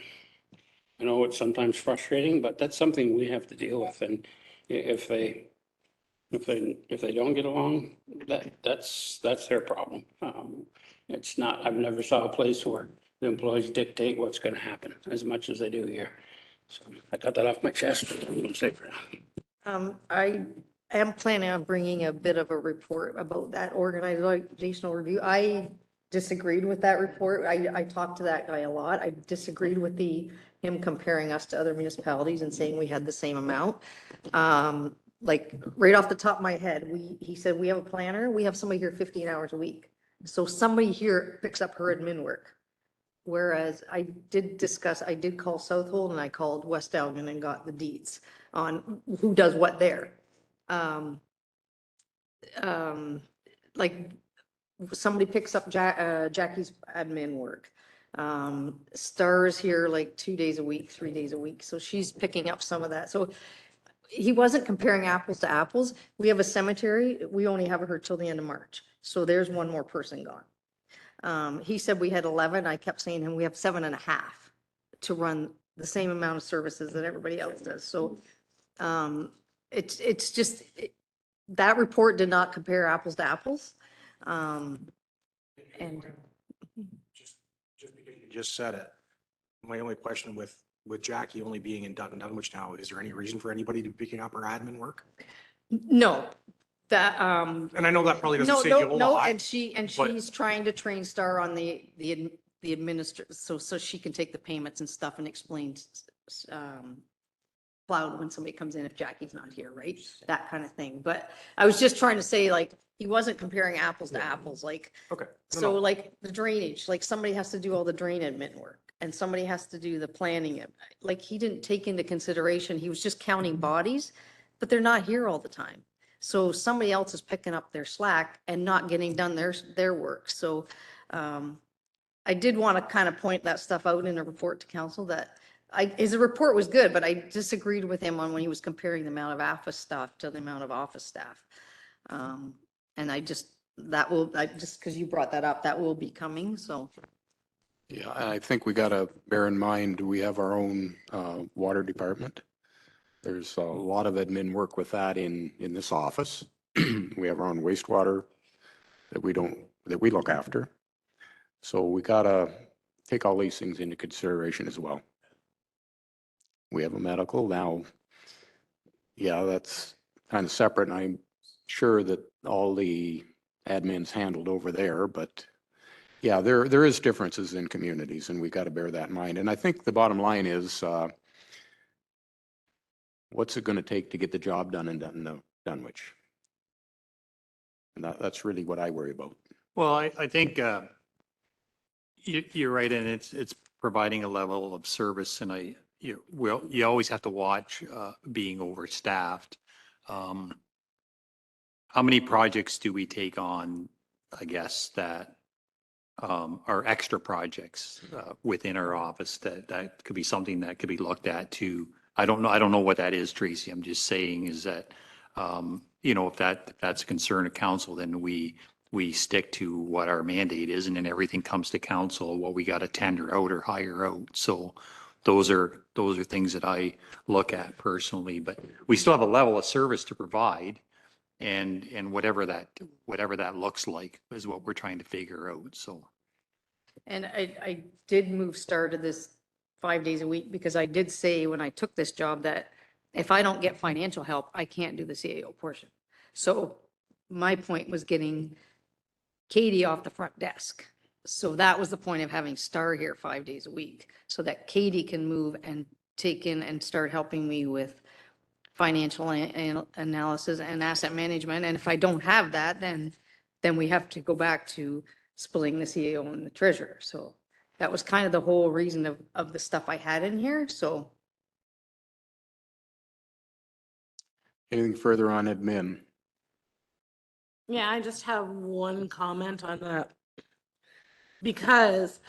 I know it's sometimes frustrating, but that's something we have to deal with. And if they don't get along, that's their problem. It's not, I've never saw a place where the employees dictate what's going to happen as much as they do here. So I got that off my chest. I'm safe now. I am planning on bringing a bit of a report about that organizational review. I disagreed with that report. I talked to that guy a lot. I disagreed with him comparing us to other municipalities and saying we had the same amount. Like right off the top of my head, he said, we have a planner, we have somebody here 15 hours a week. So somebody here picks up her admin work. Whereas I did call Southold and I called West Elgin and got the deeds on who does what there. Like somebody picks up Jackie's admin work. Star's here like 2 days a week, 3 days a week. So she's picking up some of that. So he wasn't comparing apples to apples. We have a cemetery. We only have her till the end of March. So there's one more person gone. He said we had 11. I kept saying to him, we have 7.5 to run the same amount of services that everybody else does. So it's just, that report did not compare apples to apples. And Just because you just said it, my only question with Jackie only being in Dutton Dunwich now, is there any reason for anybody to be picking up her admin work? no, that, And I know that probably doesn't no, say a no, whole no, lot. and but- she's trying to train Star on the so she can take the payments and stuff and explain, cloud when somebody comes in if Jackie's not here, right? That kind of thing. But I was just trying to say, like, he wasn't comparing apples to apples, like, Okay. No, so no. like the drainage, like somebody has to do all the drain admin work and somebody has to do the planning. Like he didn't take into consideration, he was just counting bodies, but they're not here all the time. So somebody else is picking up their slack and not getting done their work. So I did want to kind of point that stuff out in a report to council that his report was good, but I disagreed with him on when he was comparing the amount of office staff to the amount of office staff. And because you brought that up, that will be coming, so. Yeah, I think we got to bear in mind, we have our own water department. There's a lot of admin work with that in this office. We have our own wastewater that we look after. So we got to take all these things into consideration as well. We have a medical now. Yeah, that's kind of separate, and I'm sure that all the admin's handled over there, but yeah, there is differences in communities, and we got to bear that in mind. And I think the bottom line is, what's it going to take to get the job done in Dunwich? And that's really what I worry about. Well, I think you're right, and it's providing a level of service, and you always have to watch being overstaffed. How many projects do we take on, I guess, that are extra projects within our office that could be something that could be looked at to, I don't know what that is, Tracy. I'm just saying is that, if that's a concern of council, then we stick to what our mandate is, and then everything comes to council, what we got to tender out or hire out. So those are things that I look at personally, but we still have a level of service to provide. And whatever that looks like is what we're trying to figure out, so. And I did move Star to this 5 days a week because I did say when I took this job that if I don't get financial help, I can't do the CAO portion. So my point was getting Katie off the front desk. So that was the point of having Star here 5 days a week, so that Katie can move and take in and start helping me with financial analysis and asset management. And if I don't have that, then we have to go back to splitting the CAO and the treasurer. So that was kind of the whole reason of the stuff I had in here. So Anything further on admin? Yeah, I just have one comment on that. Because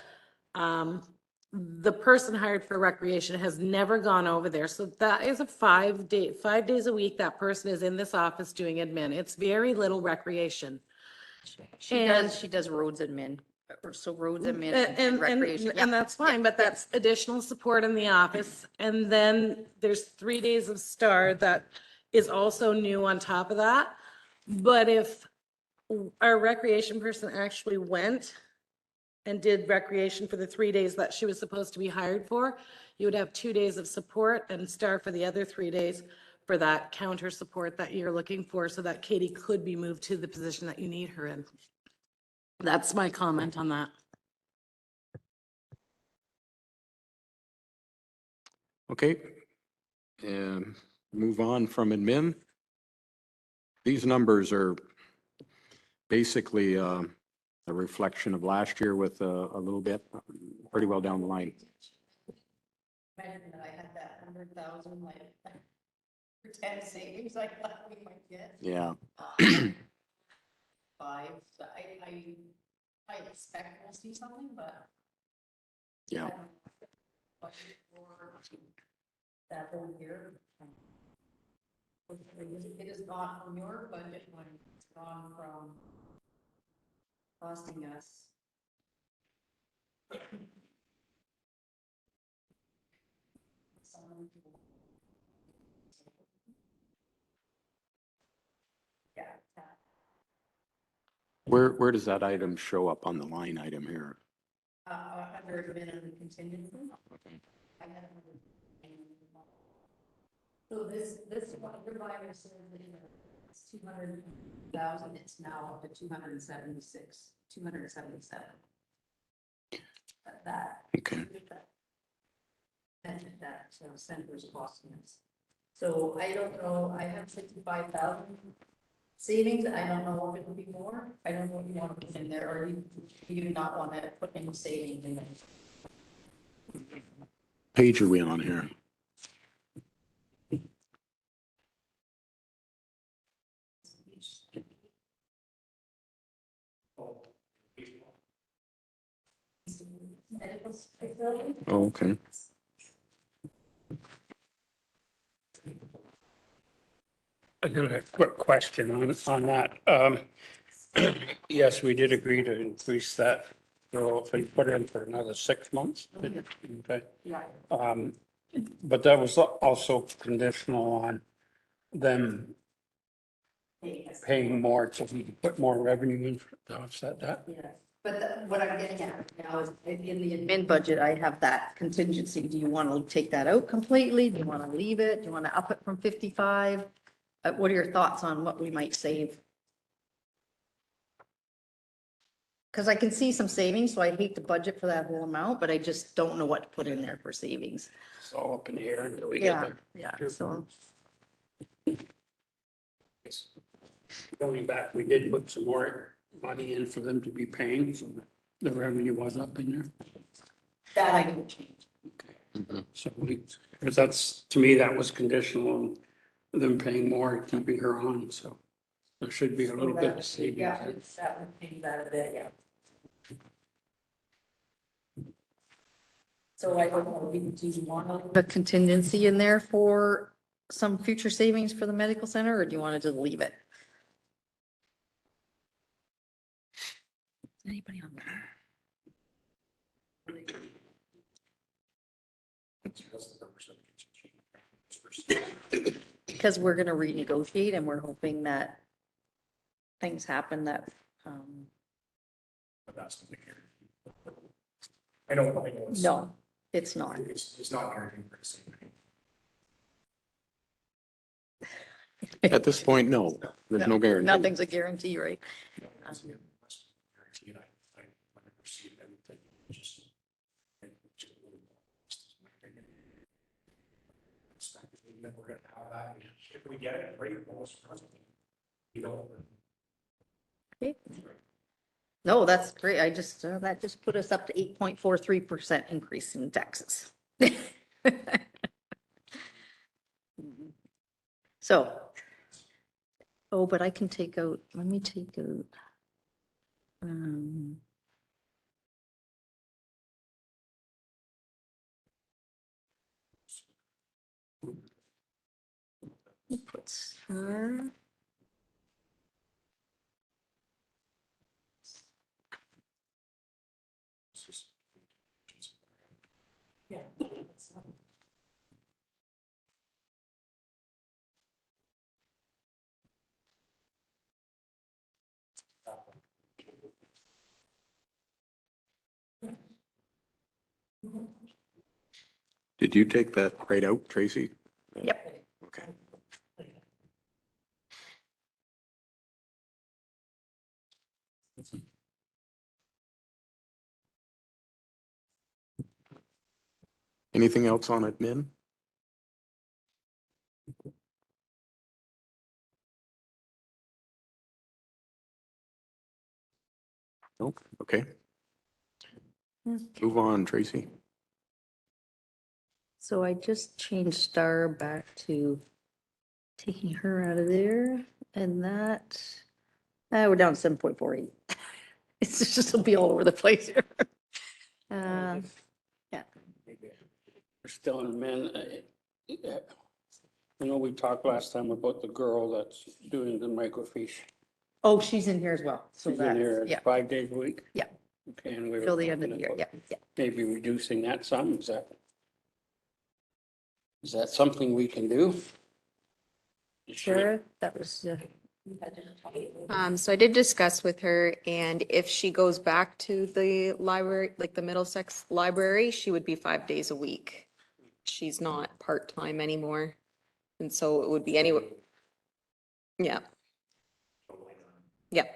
the person hired for recreation has never gone over there. So that is a 5 days a week, that person is in this office doing admin. It's very little recreation. she does roads admin, so roads admin and recreation. And that's fine, but that's additional support in the office. And then there's 3 days of Star that is also new on top of that. But if our recreation person actually went and did recreation for the 3 days that she was supposed to be hired for, you would have 2 days of support and Star for the other 3 days for that counter support that you're looking for, so that Katie could be moved to the position that you need her in. That's my comment on that. Okay. And move on from admin. These numbers are basically a reflection of last year with a little bit, pretty well down the line. Imagine that I had that 100,000 like pretend savings I thought we might get. Yeah. 5, so I expect we'll see something, but. Yeah. I don't budget for that whole year. It is not from your budget when it's gone from costing us Where does that item show up on the line item here? Under minimum contingency. So this one, your buyer says that it's 200,000, it's now up to 276, 277. That. Okay. That center's costing us. So I don't know, I have 65,000 savings, I don't know if it'll be more, I don't know what you want to put in there, or you not want to put any savings in it. Page are we on here? Medical facility? Oh, okay. I got a quick question on that. Yes, we did agree to increase that. So if we put it in for another 6 months. Okay. Yeah. But that was also conditional on them paying more so we can put more revenue in to offset that. Yeah, but what I'm getting at now is in the Admin budget, I have that contingency. Do you want to take that out completely? Do you want to leave it? Do you want to up it from 55? What are your thoughts on what we might save? Because I can see some savings, so I hate to budget for that whole amount, but I just don't know what to put in there for savings. It's all up in the air until we get Yeah, there. yeah, so, Going back, we did put some more money in for them to be paying, so the revenue was up in there. that I can change. So because that's, to me, that was conditional on them paying more, keeping her on, so there should be a little bit of savings. yeah, there. that would be that a bit, yeah. So I don't know, do you want The contingency in there for some future savings for the medical center, or do you want to just leave it? Anybody on that? Because we're gonna renegotiate and we're hoping that things happen that, I don't think it's. no, it's not. It's not guaranteed for the same. At this point, no, there's no guarantee. Nothing's a guarantee, right? Guaranteed, I received everything, just. That we're gonna have that, if we get it, great, most present. You know. Okay. No, that's great. I just, that just put us up to 8.43% increase in taxes. So, oh, but I can take out, let me take out. Puts her. Yeah. Did you take that right out, Tracy? Yep. Okay. Anything else on admin? Nope, okay. Move on, Tracy. So I just changed star back to taking her out of there and that, we're down to 7.48. It's just, it'll be all over the place here. Yeah. We're still in men. I know we talked last time about the girl that's doing the microfiche. Oh, she's in here as well. So She's in that, here yeah, 5 days a week. yeah. Okay, and we were till the end of the talking year. about Yeah, yeah. maybe reducing that some, is that something we can do? Sure, that was, So I did discuss with her, and if she goes back to the library, like the Middlesex Library, she would be 5 days a week. She's not part-time anymore. And so it would be anyway. Yeah. Yeah.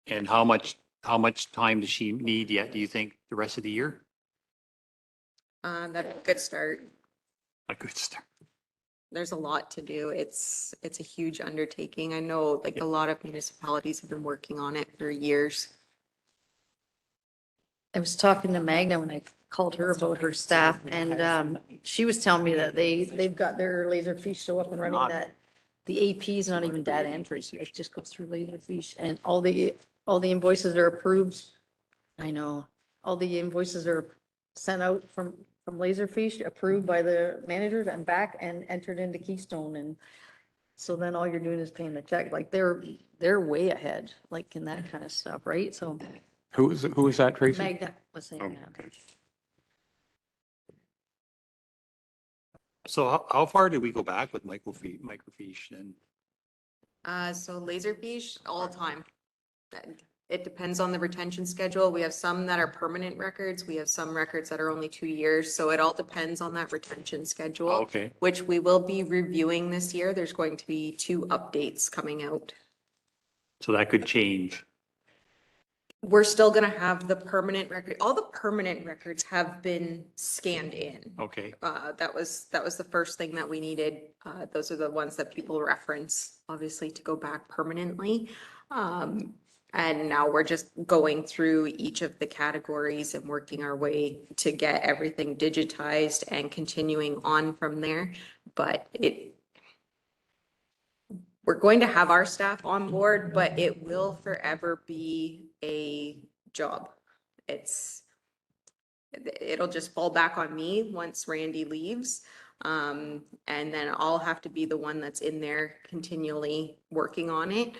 And how much time does she need yet, do you think, the rest of the year? That's a good start. A good start. There's a lot to do. It's a huge undertaking. I know like a lot of municipalities have been working on it for years. I was talking to Magna when I called her about her staff, and she was telling me that they've got their Laserfish so up and running that the AP is not even data entry, so it just goes through Laserfish, and all the invoices are approved. I know, all the invoices are sent out from Laserfish, approved by the managers and back and entered into Keystone, and so then all you're doing is paying the check, like they're way ahead, like in that kind of stuff, right? So Who is that, Tracy? Magna was saying Oh, that. okay. So how far did we go back with microfiche and? So Laserfish all the time. It depends on the retention schedule. We have some that are permanent records. We have some records that are only 2 years. So it all depends on that retention schedule. Okay. Which we will be reviewing this year. There's going to be 2 updates coming out. So that could change. We're still gonna have the permanent record. All the permanent records have been scanned in. Okay. That was the first thing that we needed. Those are the ones that people reference, obviously, to go back permanently. And now we're just going through each of the categories and working our way to get everything digitized and continuing on from there. But we're going to have our staff on board, but it will forever be a job. It'll just fall back on me once Randy leaves. And then I'll have to be the one that's in there continually working on it.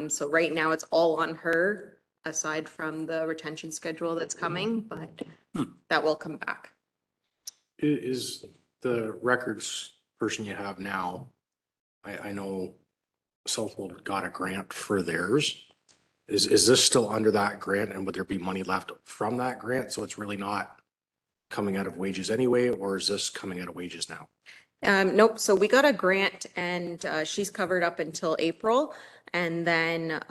So right now it's all on her, aside from the retention schedule that's coming, but that will come back. Is the records person you have now, I know Southwold got a grant for theirs. Is this still under that grant, and would there be money left from that grant? So it's really not coming out of wages anyway, or is this coming out of wages now? Nope. So we got a grant and she's covered up until April. And then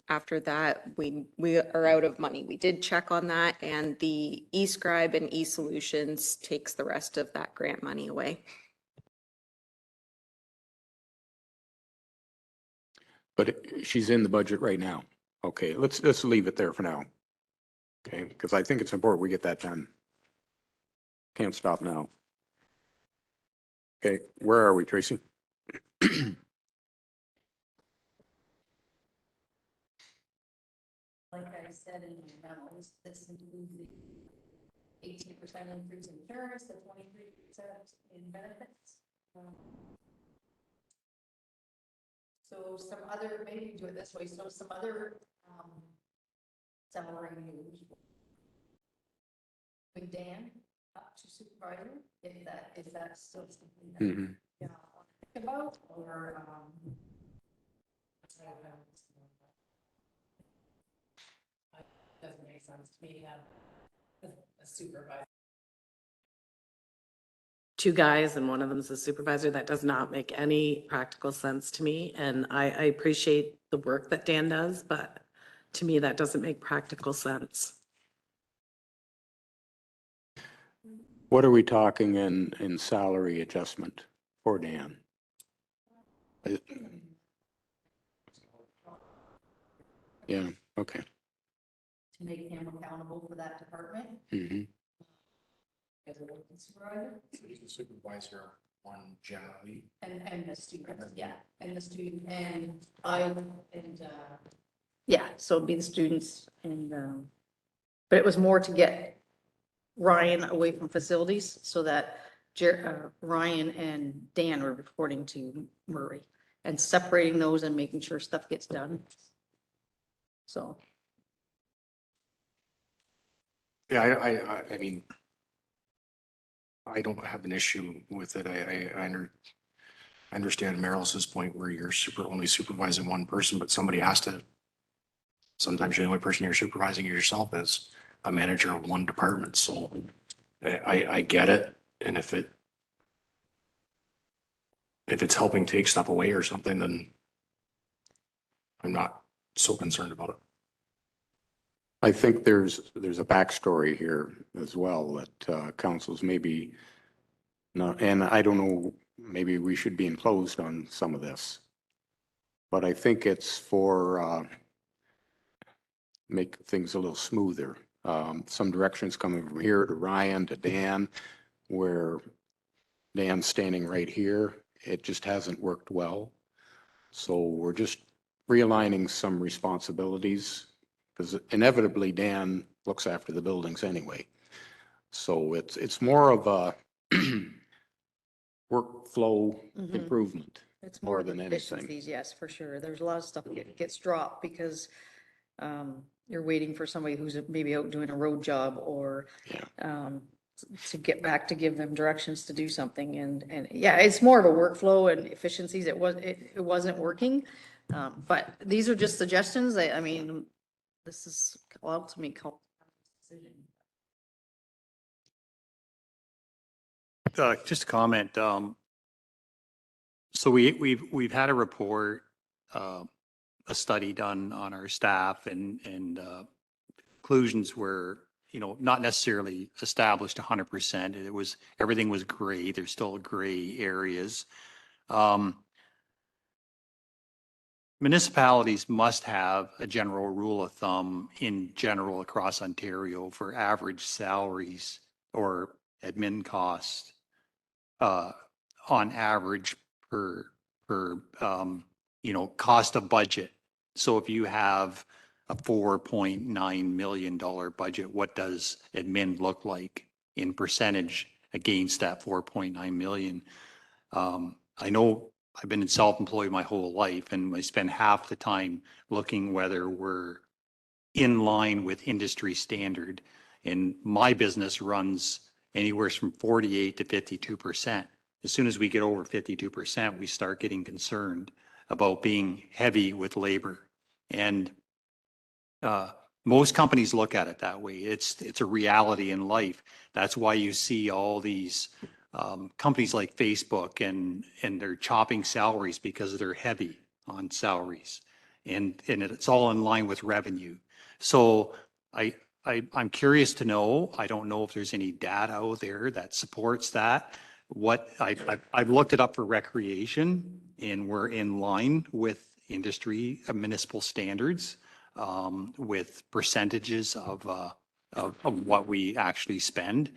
after that, we are out of money. We did check on that, and the eScribe and eSolutions takes the rest of that grant money away. But she's in the budget right now. Okay, let's leave it there for now. Okay, because I think it's important we get that done. Can't stop now. Okay, where are we, Tracy? Like I said in my memos, this includes the 18% increase in insurance, the 23% in benefits. So some other, maybe do it this way, so some other salary news. With Dan up to supervisor, if that's still something that Mhm. you want to think about, or doesn't make sense to me to have a supervisor. 2 guys and one of them is a supervisor. That does not make any practical sense to me. And I appreciate the work that Dan does, but to me, that doesn't make practical sense. What are we talking in salary adjustment for Dan? Yeah, okay. To make him accountable for that department Mhm. as a working supervisor. He's the supervisor on generally. And the student, yeah, and the student, and I, Yeah, so it'd be the students and, but it was more to get Ryan away from facilities so that Ryan and Dan were reporting to Murray and separating those and making sure stuff gets done. So, Yeah, I mean, I don't have an issue with it. I understand Merrill's point where you're only supervising one person, but somebody has to. Sometimes the only person you're supervising yourself is a manager of one department. So I get it. And if it's helping take stuff away or something, then I'm not so concerned about it. I think there's a backstory here as well that councils maybe not, and I don't know, maybe we should be enclosed on some of this. But I think it's for make things a little smoother. Some directions coming from here to Ryan to Dan, where Dan's standing right here. It just hasn't worked well. So we're just realigning some responsibilities because inevitably Dan looks after the buildings anyway. So it's more of a workflow Mhm. improvement. it's More more than than anything. efficiencies, yes, for sure. There's a lot of stuff that gets dropped because you're waiting for somebody who's maybe out doing a road job or Yeah. to get back to give them directions to do something. And yeah, it's more of a workflow and efficiencies. It wasn't working. But these are just suggestions. I mean, this is ultimately called decision. Just a comment. So we've had a report, a study done on our staff and conclusions were, not necessarily established 100%. Everything was gray. There's still gray areas. Municipalities must have a general rule of thumb in general across Ontario for average salaries or admin costs on average per cost of budget. So if you have a $4.9 million budget, what does admin look like in percentage against that 4.9 million? I know I've been self-employed my whole life and I spend half the time looking whether we're in line with industry standard. And my business runs anywhere from 48 to 52%. As soon as we get over 52%, we start getting concerned about being heavy with labor. And most companies look at it that way. It's a reality in life. That's why you see all these companies like Facebook and they're chopping salaries because they're heavy on salaries. And it's all in line with revenue. So I'm curious to know, I don't know if there's any data out there that supports that. I've looked it up for recreation and we're in line with industry municipal standards with percentages of what we actually spend.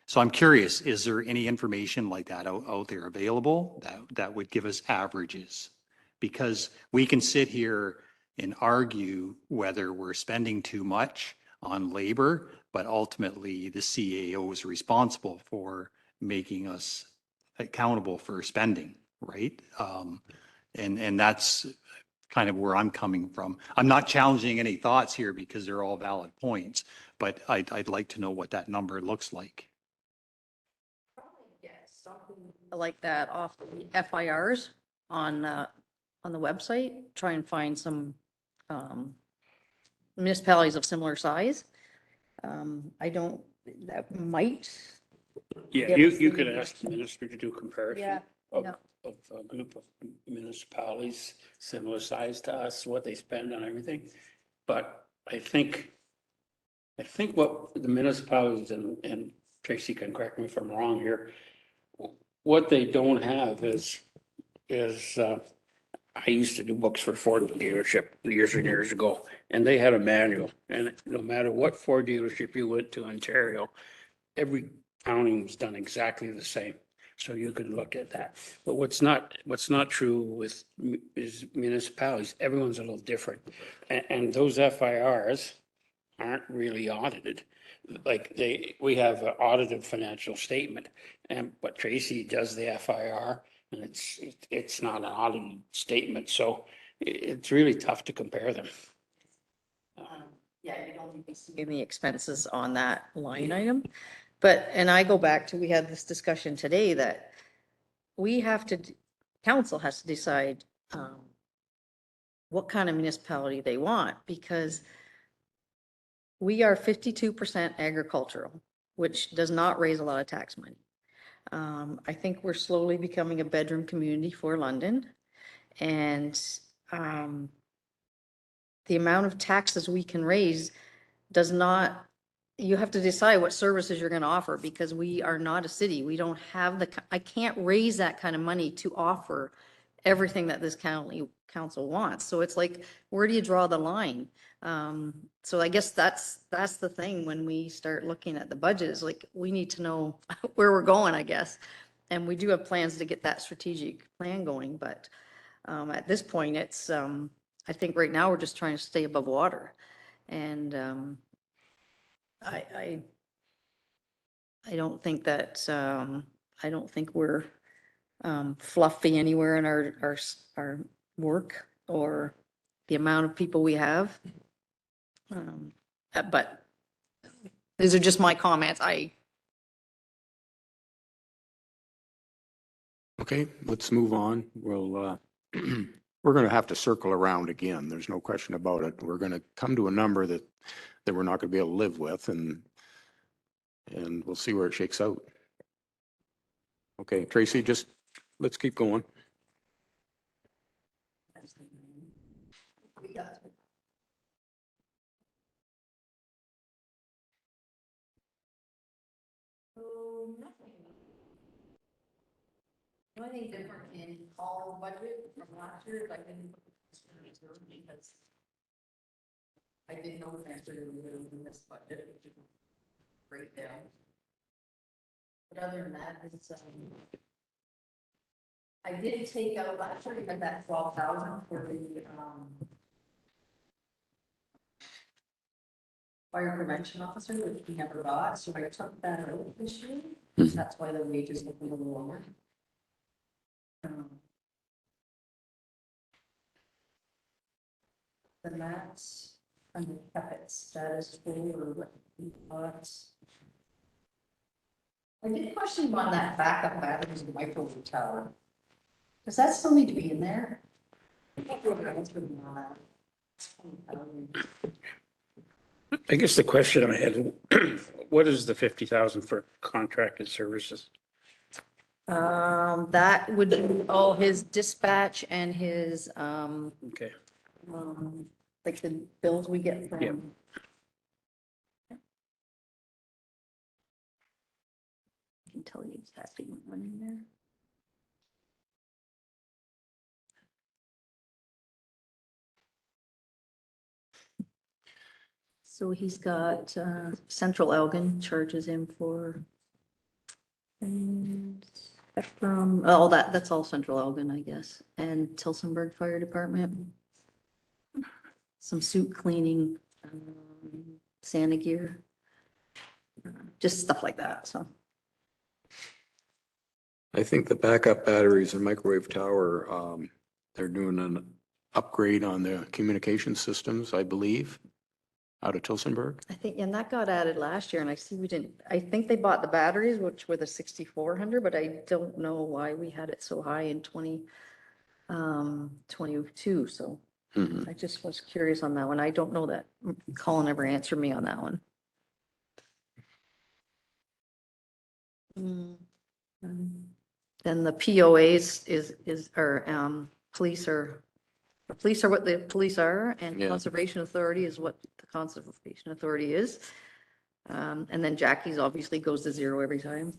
So I'm curious, is there any information like that out there available that would give us averages? Because we can sit here and argue whether we're spending too much on labor, but ultimately the CAO is responsible for making us accountable for spending, right? And that's kind of where I'm coming from. I'm not challenging any thoughts here because they're all valid points, but I'd like to know what that number looks like. Something like that off the FIRs on the website, try and find some municipalities of similar size. That might. Yeah, Give you, us you the could number. ask the minister to do comparison Yeah, of, yeah. of a group of municipalities, similar size to us, what they spend on everything. But I think what the municipalities and Tracy can correct me if I'm wrong here, what they don't have is I used to do books for Ford dealership years and years ago, and they had a manual. And no matter what Ford dealership you went to Ontario, every counting was done exactly the same. So you could look at that. But what's not true with is municipalities. Everyone's a little different. And those FIRs aren't really audited. Like we have an audited financial statement, but Tracy does the FIR and it's not an audited statement. So it's really tough to compare them. Yeah, you don't need to see. in the expenses on that line item. But, and I go back to, we had this discussion today that we have to, council has to decide what kind of municipality they want, because we are 52% agricultural, which does not raise a lot of tax money. I think we're slowly becoming a bedroom community for London. And the amount of taxes we can raise does not, you have to decide what services you're going to offer, because we are not a city. We don't have the, I can't raise that kind of money to offer everything that this council wants. So it's like, where do you draw the line? So I guess that's the thing when we start looking at the budget, is like, we need to know where we're going, I guess. And we do have plans to get that strategic plan going, but at this point, it's, I think right now we're just trying to stay above water. And I don't think that, I don't think we're fluffy anywhere in our work or the amount of people we have. But these are just my comments. Okay, let's move on. We'll, we're going to have to circle around again. There's no question about it. We're going to come to a number that we're not going to be able to live with, and we'll see where it shakes out. Okay, Tracy, just let's keep going. We got it. So, nothing. The only thing different in all budget from last year is I didn't put the reserve because I didn't know necessarily in this budget, which is break down. But other than that, it's, I did take out last year, we had that 12,000 for the, fire prevention officer, which we never got, so I took that out this year. Mhm. That's why the wages look a little lower. Then that's under puppet status for what we got. I did question on that backup batteries and microwave tower. Does that still need to be in there? I guess the question I had, what is the 50,000 for contracted services? That would be all his dispatch and his, Okay. like the bills we get from. Yeah. I can tell you exactly what went in there. So he's got, Central Elgin charges him for. And Spectrum, oh, that's all Central Elgin, I guess, and Tilsonburg Fire Department. Some suit cleaning, Santa gear, just stuff like that, so. I think the backup batteries and microwave tower, they're doing an upgrade on the communication systems, I believe, out of Tilsonburg. I think, and that got added last year, and I see we didn't, I think they bought the batteries, which were the 6,400, but I don't know why we had it so high in 2022, so. Mhm. I just was curious on that one. I don't know that Colin ever answered me on that one. Then the POAs police are what the police are, and Yeah. Conservation Authority is what the Conservation Authority is. And then Jackie's obviously goes to zero every time.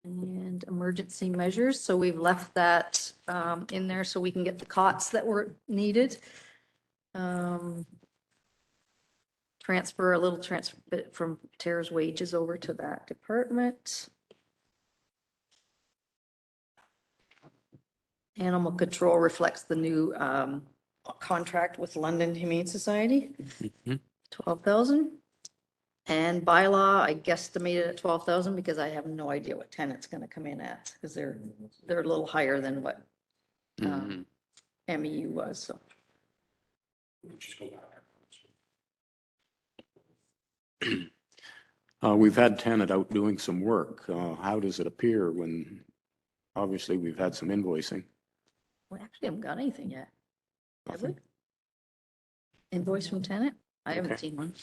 And emergency measures, so we've left that in there so we can get the cots that were needed. Transfer a little transfer bit from Tara's wages over to that department. Animal control reflects the new contract with London Humane Society, Mhm. 12,000. And bylaw, I guesstimated at 12,000 because I have no idea what tenant's gonna come in at, because they're a little higher than what Mhm. MEU was, so. Just go back. We've had tenant out doing some work. How does it appear when, obviously, we've had some invoicing? We actually haven't got anything yet. Have we? Nothing? Invoice from tenant? I haven't Okay. seen one.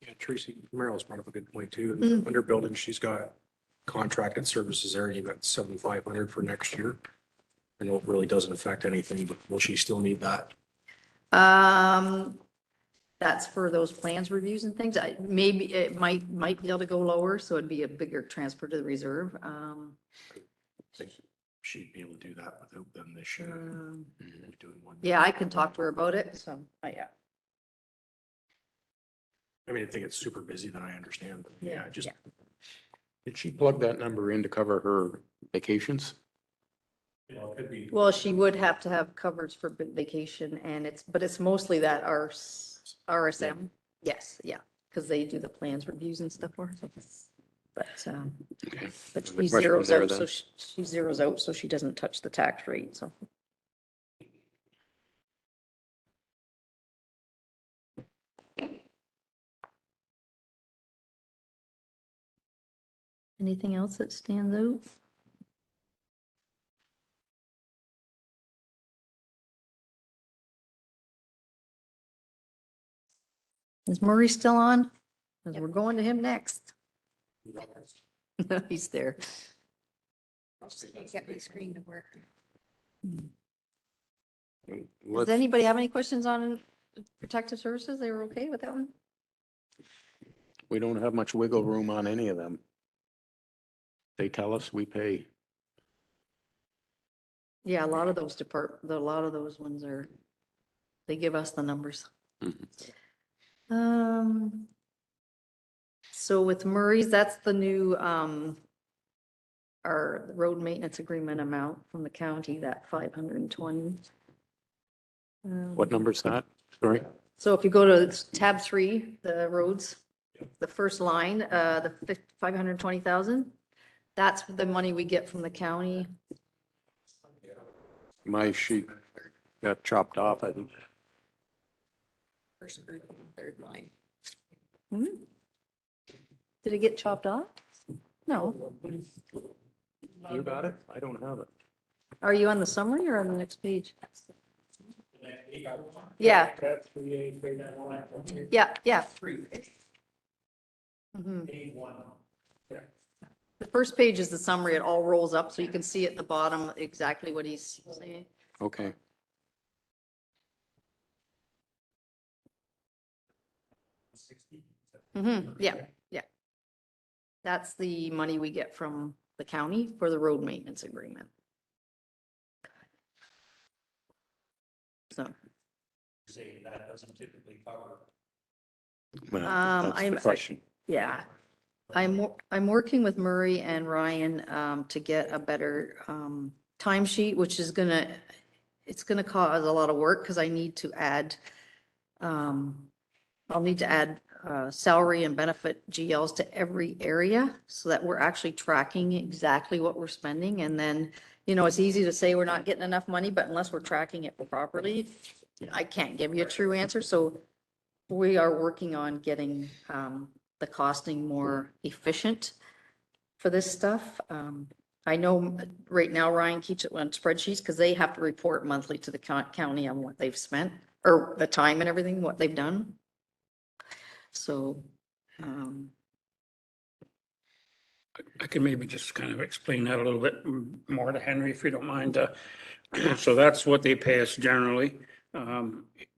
Yeah, Tracy, Merrill's brought up a good point too. Mm. Under building, she's got contracted services there. You got 7,500 for next year. I know it really doesn't affect anything, but will she still need that? That's for those plans reviews and things. Maybe it might be able to go lower, so it'd be a bigger transfer to the reserve. I think she'd be able to do that without them this year. Doing one. Yeah, I can talk to her about it, so, yeah. I mean, I think it's super busy, then I understand, but yeah, just, Yeah. Did she plug that number in to cover her vacations? you know, it could be. Well, she would have to have coverage for vacation and but it's mostly that RSM. Yes, yeah, because they do the plans reviews and stuff for her. But, Okay. but The she question zeroes there out, then. so she zeroes out, so she doesn't touch the tax rate, so. Anything else that stands out? Is Murray still on? Because we're going to him next. He's there. Get my screen to work. Does Let's- anybody have any questions on protective services? They were okay with that one? We don't have much wiggle room on any of them. They tell us we pay. Yeah, a lot of those ones are, they give us the numbers. So with Murray's, that's the new, our road maintenance agreement amount from the county, that 520. What number's that? Sorry? So if you go to tab 3, the roads, the first line, the 520,000, that's the money we get from the county. My sheet got chopped off, I think. First group, third line. Hmm? Did it get chopped off? No. You got it? I don't have it. Are you on the summary or on the next page? Yeah. Yeah, yeah. Mhm. The first page is the summary. It all rolls up, so you can see at the bottom exactly what he's saying. Okay. Yeah, yeah. That's the money we get from the county for the road maintenance agreement. So, That doesn't typically cover. Well, that's the I'm- question. yeah. I'm working with Murray and Ryan to get a better timesheet, which is it's gonna cause a lot of work because I need to add, I'll need to add salary and benefit GLs to every area so that we're actually tracking exactly what we're spending. And then, it's easy to say we're not getting enough money, but unless we're tracking it properly, I can't give you a true answer. So we are working on getting the costing more efficient for this stuff. I know right now Ryan keeps it on spreadsheets because they have to report monthly to the county on what they've spent or the time and everything, what they've done. So, I can maybe just kind of explain that a little bit more to Henry, if you don't mind. So that's what they pay us generally.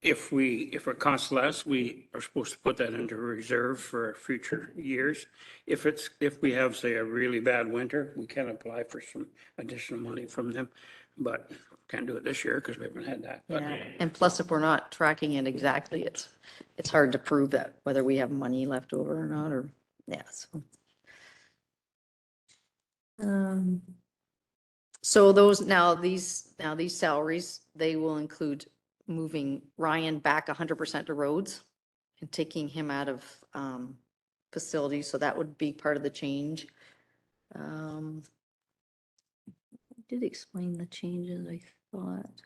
If it costs less, we are supposed to put that into reserve for future years. If we have, say, a really bad winter, we can apply for some additional money from them, but can't do it this year because we haven't had that. But yeah. And plus, if we're not tracking it exactly, it's hard to prove that whether we have money left over or not, or, yeah. So these salaries, they will include moving Ryan back 100% to roads and taking him out of facilities. So that would be part of the change. did explain the changes, I thought.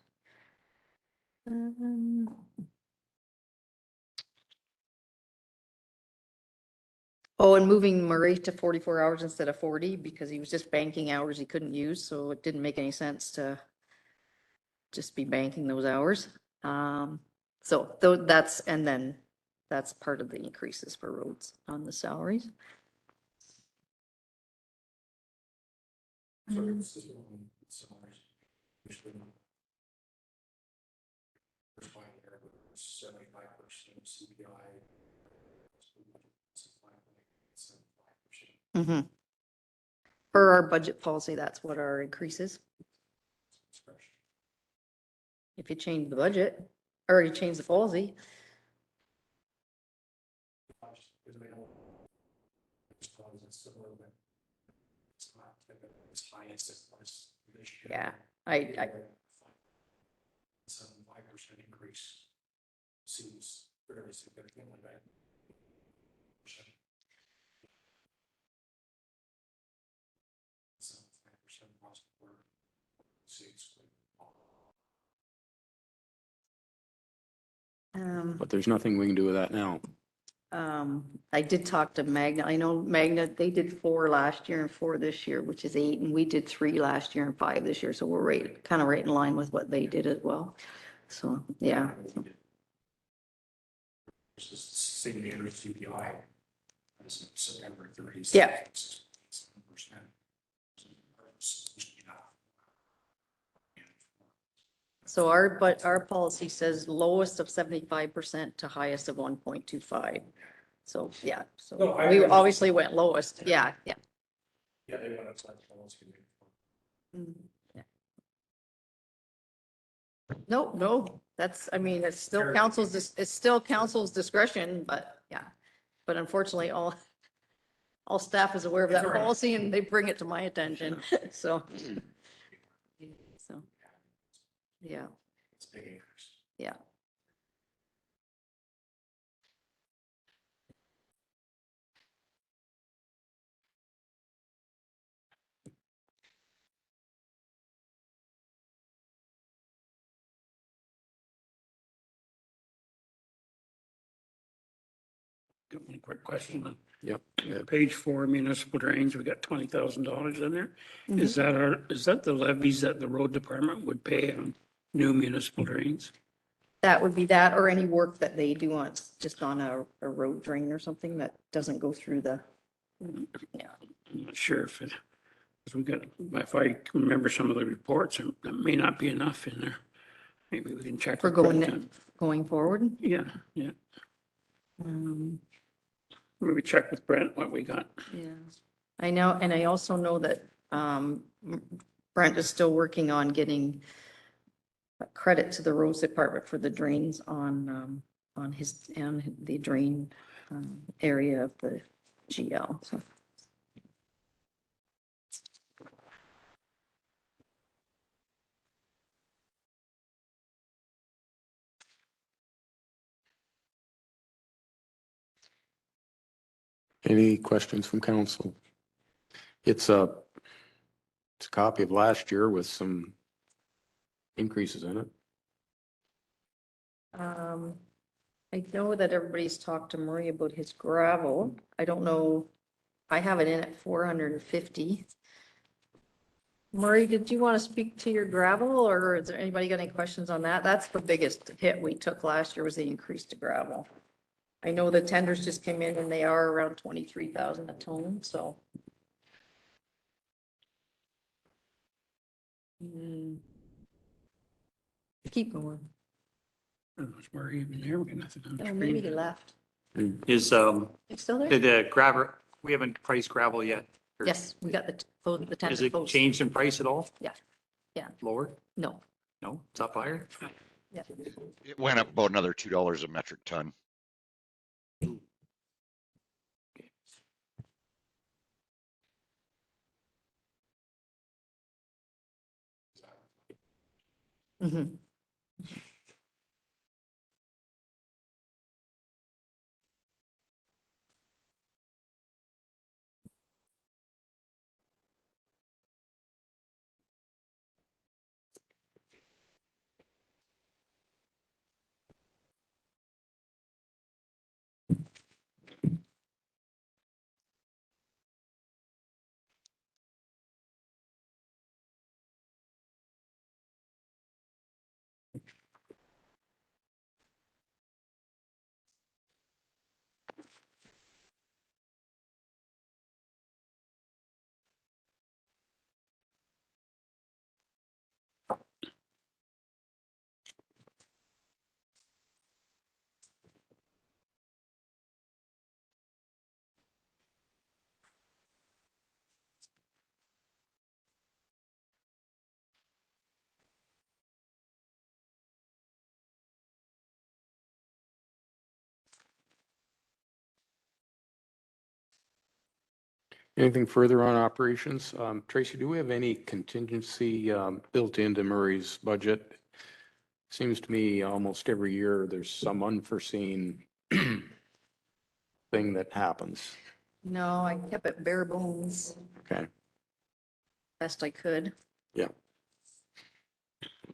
Oh, and moving Murray to 44 hours instead of 40 because he was just banking hours he couldn't use, so it didn't make any sense to just be banking those hours. So though that's, and then that's part of the increases for roads on the salaries. Mm-hmm. Per our budget policy, that's what our increase is. If you change the budget, or you change the policy. Yeah, I, 5% increase seems fairly significant. But there's nothing we can do with that now. I did talk to Magna. I know Magna, they did 4 last year and 4 this year, which is 8, and we did 3 last year and 5 this year. So we're right, kind of right in line with what they did as well. So, yeah. Same year as CPI. September 30th. Yeah. So our policy says lowest of 75% to highest of 1.25. So, yeah, so No, I we understand. obviously went lowest. Yeah, yeah. Yeah, they went outside the policy. Yeah. No, that's, I mean, it's still council's discretion, but yeah. But unfortunately, all staff is aware of that That's all right. policy and they bring it to my attention, so. So, yeah, It's a big increase. yeah. Got one quick question. Yep. Page 4, municipal drains, we got $20,000 in there. Is that the levies that the road department would pay on new municipal drains? That would be that, or any work that they do on, just on a road drain or something that doesn't go through the, yeah. I'm not sure if it, because we got, if I can remember some of the reports, there may not be enough in there. Maybe we can check. For with Brent. going forward. Yeah, yeah. Um, Maybe check with Brent what we got. Yeah, I know, and I also know that Brent is still working on getting credit to the roads department for the drains on the drain area of the GL, so. Any questions from council? It's a copy of last year with some increases in it. I know that everybody's talked to Murray about his gravel. I don't know, I have it in at 450. Murray, did you want to speak to your gravel, or is there anybody got any questions on that? That's the biggest hit we took last year, was the increase to gravel. I know the tenders just came in and they are around 23,000 a ton, so. Keep going. It's where even there, we got nothing on the Oh, maybe he screen. left. Is, It's still there? did gravel, we haven't priced gravel yet? Or Yes, we got the tender. Has it post. changed in price at all? Yeah, yeah. Lower? No, No, it's up higher? yeah. It went up about another $2 a metric ton. Mhm. Anything further on operations? Tracy, do we have any contingency built into Murray's budget? Seems to me almost every year there's some unforeseen thing that happens. No, I kept it bare bones Okay, best I could. yeah.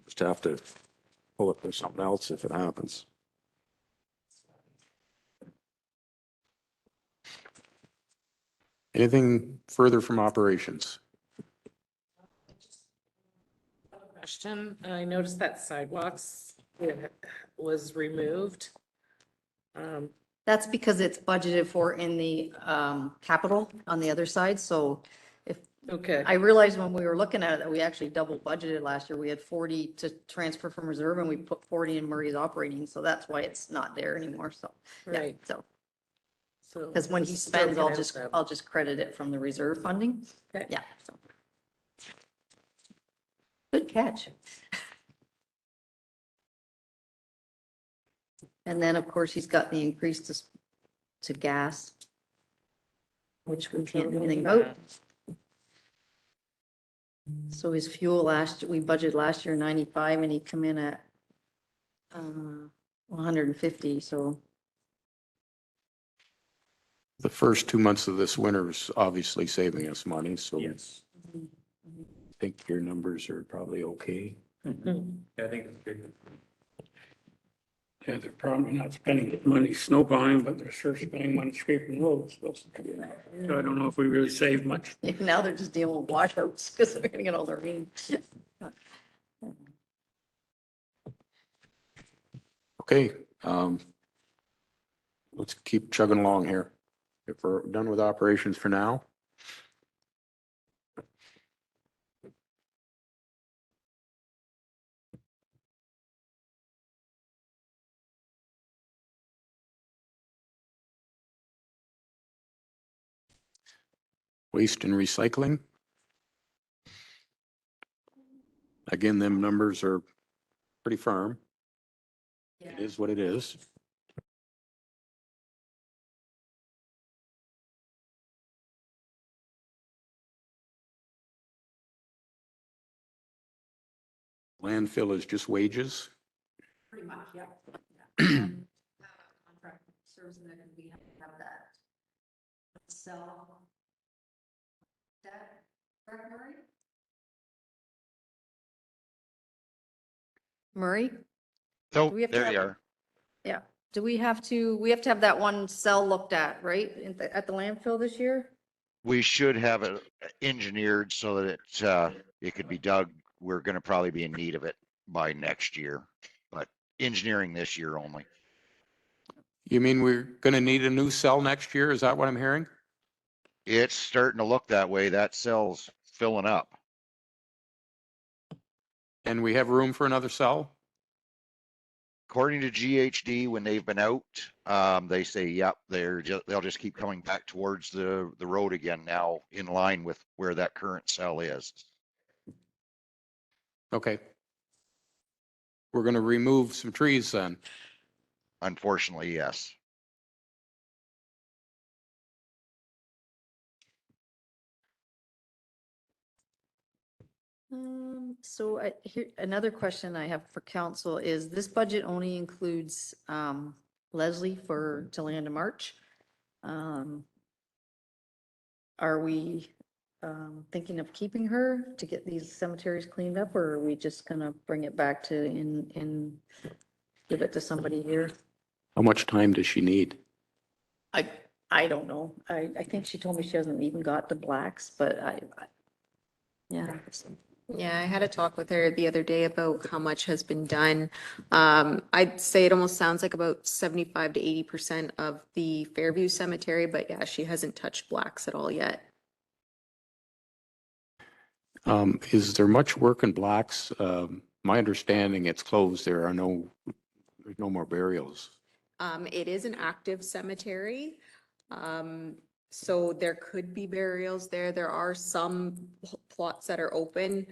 Just have to pull it for something else if it happens. Anything further from operations? Question, I noticed that sidewalks was removed. That's because it's budgeted for in the capital on the other side, so if, Okay, I realized when we were looking at it, that we actually double budgeted last year. We had 40 to transfer from reserve and we put 40 in Murray's operating, so that's why it's not there anymore, so. Yeah, right. so, So because when he it's spends, broken out. I'll just credit it from the reserve funding. Okay. Yeah, so. Good catch. And then, of course, he's got the increase to gas, which we can't do anything about. So his fuel we budgeted last year 95 and he come in at 150, so. The first 2 months of this winter is obviously saving us money, so I Yes. think your numbers are probably okay. I think it's good. Yeah, they're probably not spending money snow plowing, but they're sure spending money scraping roads. So I don't know if we really save much. Now they're just dealing with washouts because they're gonna get all their rain. Okay, let's keep chugging along here. If we're done with operations for now. Waste and recycling. Again, them numbers are pretty firm. It is what it is. Landfill is just wages. Pretty much, yeah. Contract services that we have that. Sell. That, correct, Murray? Murray? So Do we have to there have- you are. Yeah. Do we have to have that one cell looked at, right, at the landfill this year? We should have it engineered so that it could be dug. We're going to probably be in need of it by next year, but engineering this year only. You mean we're going to need a new cell next year? Is that what I'm hearing? It's starting to look that way. That cell's filling up. And we have room for another cell? According to GHD, when they've been out, they say, yep, they'll just keep coming back towards the road again now in line with where that current cell is. Okay. We're going to remove some trees then. Unfortunately, yes. So here, another question I have for council is this budget only includes, Leslie to land in March. Are we, thinking of keeping her to get these cemeteries cleaned up, or are we just gonna bring it back to give it to somebody here? How much time does she need? I don't know. I think she told me she hasn't even got to blacks, but yeah. Yeah, I had a talk with her the other day about how much has been done. I'd say it almost sounds like about 75 to 80% of the Fairview Cemetery, but yeah, she hasn't touched blacks at all yet. Is there much work in Blacks? My understanding, it's closed. There's no more burials. It is an active cemetery. So there could be burials there. There are some plots that are open.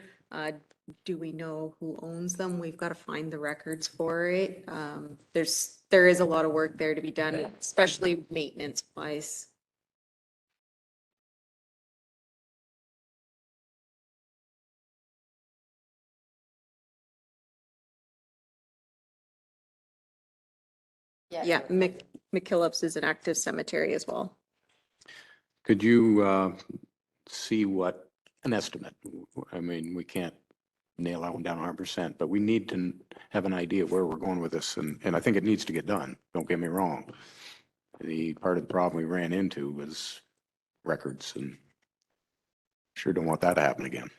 Do we know who owns them? We've got to find the records for it. There is a lot of work there to be done, especially maintenance wise. Yeah, McKillops is an active cemetery as well. Could you see what, an estimate? I mean, we can't nail that one down 100%, but we need to have an idea where we're going with this, and I think it needs to get done. Don't get me wrong. The part of the problem we ran into was records, and sure don't want that to happen again.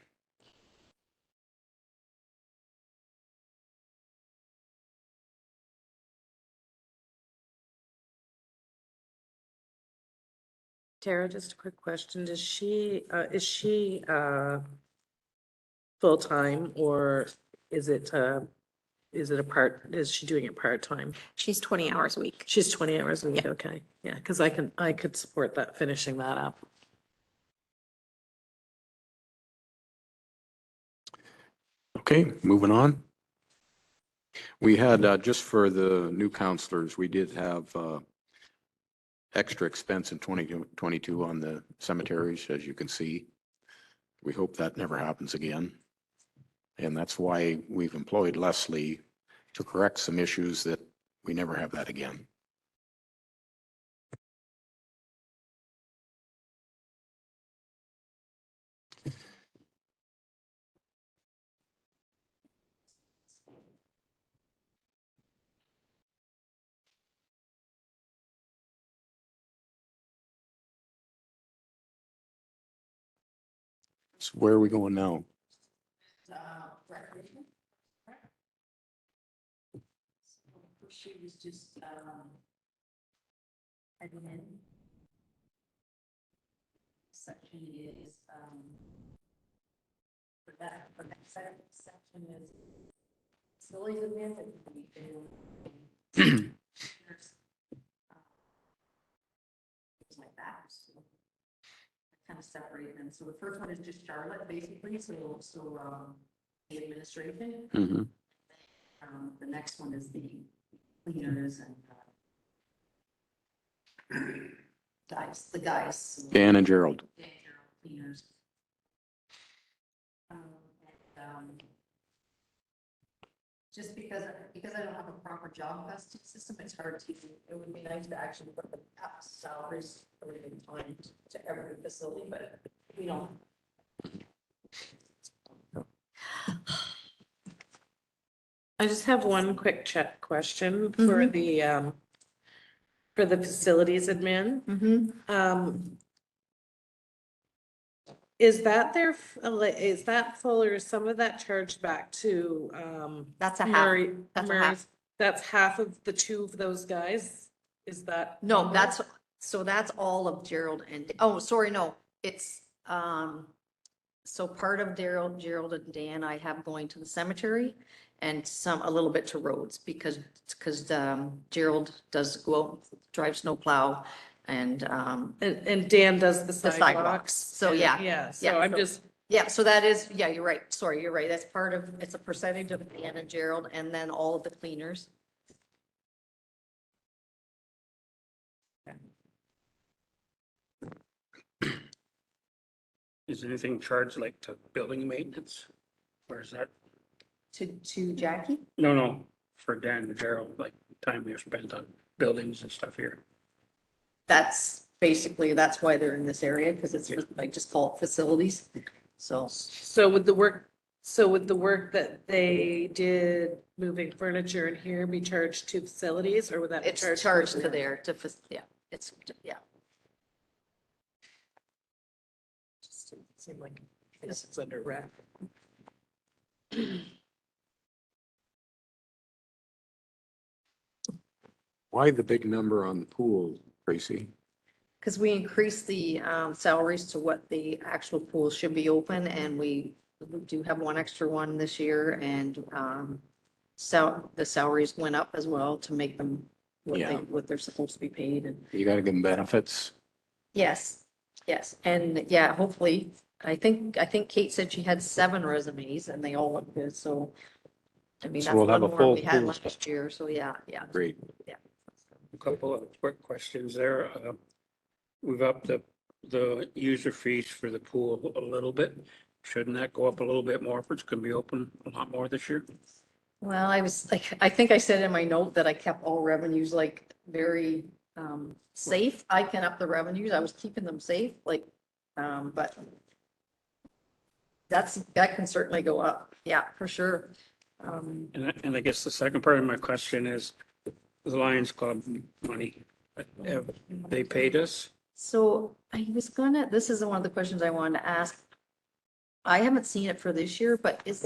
Tara, just a quick question. Is she full-time or is it is she doing it part-time? She's 20 hours a week. She's 20 hours a week, okay. Yeah, because I could support that, finishing that up. Okay, moving on. We had, just for the new counselors, we did have extra expense in 2022 on the cemeteries, as you can see. We hope that never happens again. And that's why we've employed Leslie to correct some issues that we never have that again. So where are we going now? Recreation. So she was just, adding in. Section is, for that second section is facilities admin that we do. Things like that. So kind of separate them. So the first one is just Charlotte, basically. So the administration. Mhm. The next one is the cleaners and guys, the guys. So Dan and Gerald. Dan, Gerald, cleaners. Just because I don't have a proper job vesting system, it's hard to, it would be nice to actually put the salaries everything time to every facility, but we don't. I just have one quick check question for the facilities admin. Is that is that full or is some of that charged back to, That's a half. Murray? That's a Murray's- half. That's half of the two of those guys? Is that? No, number? that's all of Gerald and, oh, sorry, no, it's, so part of Gerald and Dan, I have going to the cemetery and a little bit to roads because Gerald does go out, drive snow plow and, And Dan does the sidewalks. sidewalks. So, yeah. Yeah, so Yeah, I'm so- just, yeah, so that is, yeah, you're right. Sorry, you're right. That's part of, it's a percentage of Dan and Gerald and then all of the cleaners. Is anything charged like to building maintenance? Or is that, To Jackie? no, for Dan and Gerald, like time we have spent on buildings and stuff here? That's basically, that's why they're in this area, because it's like just call it facilities. So, would the work that they did moving furniture in here be charged to facilities or would that be it's charged? charged to there, yeah, it's, yeah. Just seem like this is under wrap. Why the big number on the pool, Tracy? Because we increased the salaries to what the actual pool should be open, and we do have one extra one this year, and so the salaries went up as well to make them Yeah. what they're supposed to be paid, and You got to give them benefits. yes, and yeah, hopefully, I think Kate said she had 7 resumes, and they all look good, so I mean, So that's we'll have one a more full we had pool. last year, so yeah. Great. A couple of quick questions there. We've upped the user fees for the pool a little bit. Shouldn't that go up a little bit more if it's going to be open a lot more this year? Well, I was like, I think I said in my note that I kept all revenues like very safe. I can up the revenues. I was keeping them safe, like, but that can certainly go up. Yeah, for sure. And I guess the second part of my question is the Lions Club money. Have they paid us? So I was gonna, this is one of the questions I wanted to ask. I haven't seen it for this year, but is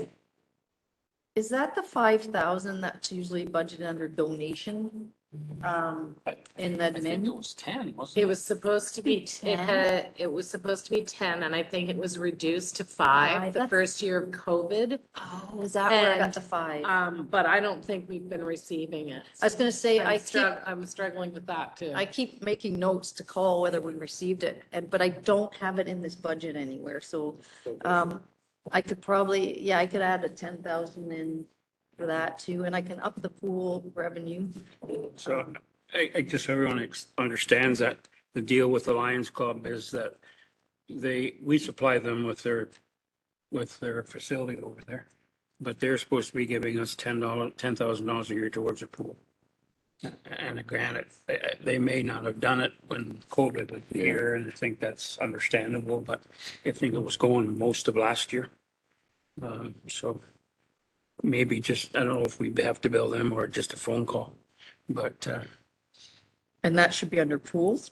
that the 5,000 that's usually budgeted under donation? In the admin? was 10, wasn't It was supposed to be, it was supposed to be 10, and I think it was reduced to 5 the That's- first year of COVID. Oh, is that where I got And, the 5? But I don't think we've been receiving it. I was gonna say, I'm struggling with that too. I keep making notes to call whether we received it, but I don't have it in this budget anywhere, so, I could probably, yeah, I could add a 10,000 in for that too, and I can up the pool revenue. So I just, everyone understands that the deal with the Lions Club is that we supply them with their facility over there. But they're supposed to be giving us $10,000 a year towards a pool. And granted, they may not have done it when COVID was here, and I think that's understandable, but I think it was going most of last year. So maybe just, I don't know if we have to bill them or just a phone call, but, And that should be under pools?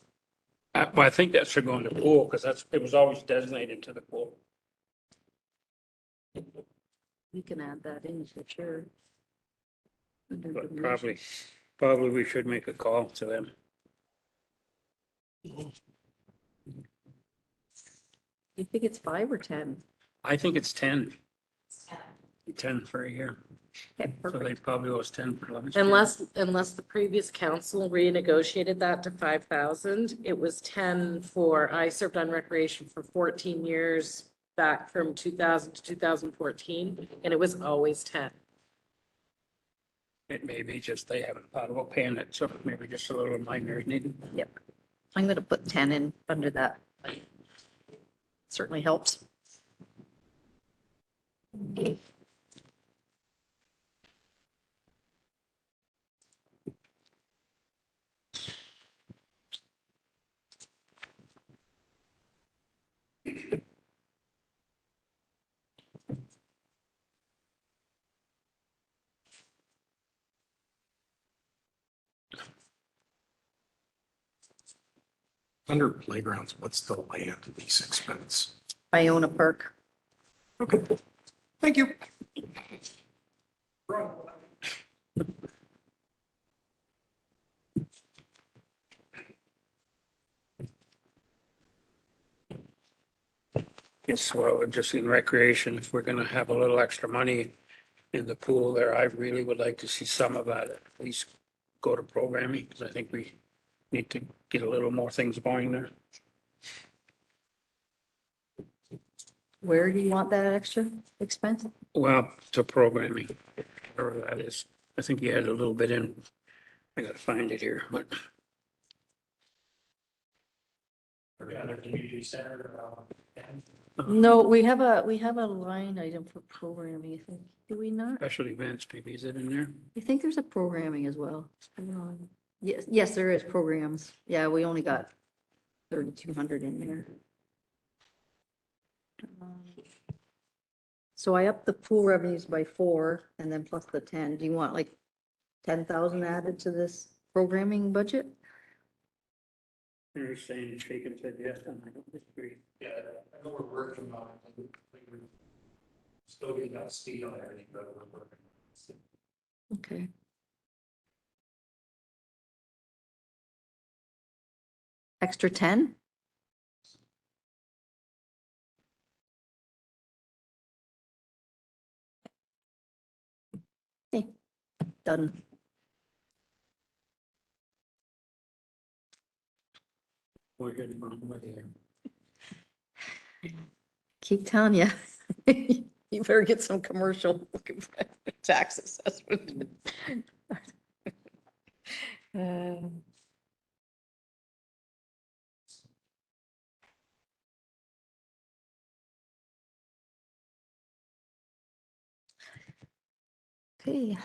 well, I think that should go in the pool, because it was always designated to the pool. We can add that in for sure. Under But donation. probably we should make a call to them. You think it's 5 or 10? I think it's 10. 10 for a year. Okay, So they perfect. probably owe us 10 for last year. Unless the previous council renegotiated that to 5,000, it was 10 for, I served on recreation for 14 years back from 2000 to 2014, and it was always 10. It may be just they haven't thought about paying it, so maybe just a little reminder is needed. Yep. I'm gonna put 10 in under that. Certainly helps. Under playgrounds, what's the land lease expense? Iona Park. Okay, thank you. Yes, well, just in recreation, if we're gonna have a little extra money in the pool there, I really would like to see some of that at least go to programming, because I think we need to get a little more things going there. Where do you want that extra expense? Well, to programming, whatever that is. I think you had a little bit in, I gotta find it here, but. No, we have a line item for programming, I think. Do we not? Special events, maybe, is it in there? I think there's a programming as well. Yes, there is programs. Yeah, we only got 3,200 in there. So I upped the pool revenues by 4 and then plus the 10. Do you want like 10,000 added to this programming budget? You're saying shaking said yes, and I don't disagree. Yeah, I know we're working on it. Still getting that speed on everything, but we're working. Okay. Extra 10? Okay, done. We're getting wrong with here. Keep telling you. You better get some commercial tax assessment. Okay.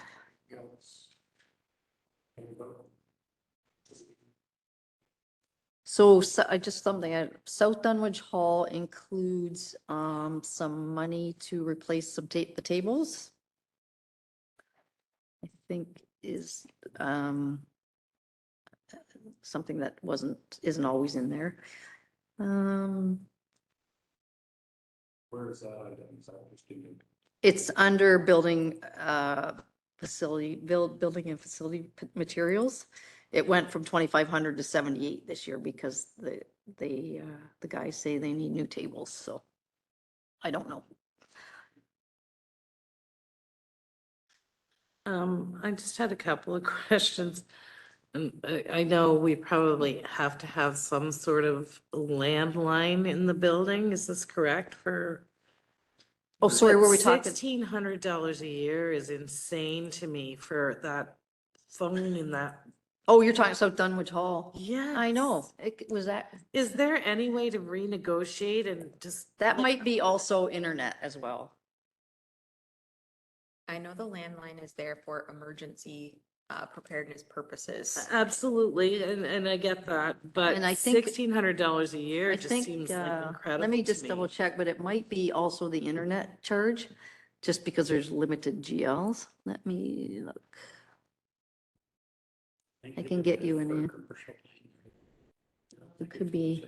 So I just something, South Dunwich Hall includes some money to replace the tables. I think is something that isn't always in there. Where is that item? Is that just in- It's under building building and facility materials. It went from 2,500 to 78 this year because the guys say they need new tables, so I don't know. I just had a couple of questions. And I know we probably have to have some sort of landline in the building. Is this correct for? Oh, sorry, were we talking? $1,600 a year is insane to me for that phone in that. Oh, you're talking South Dunwich Hall. Yeah. I know. It was that, Is there any way to renegotiate and just? that might be also internet as well. I know the landline is there for emergency preparedness purposes. Absolutely, and I get that, but And I think- $1,600 a year I just think, seems like incredible. let me to just double check, but it might be also the internet charge, just because there's limited GLs. Let me look. I can get you an in. It could be.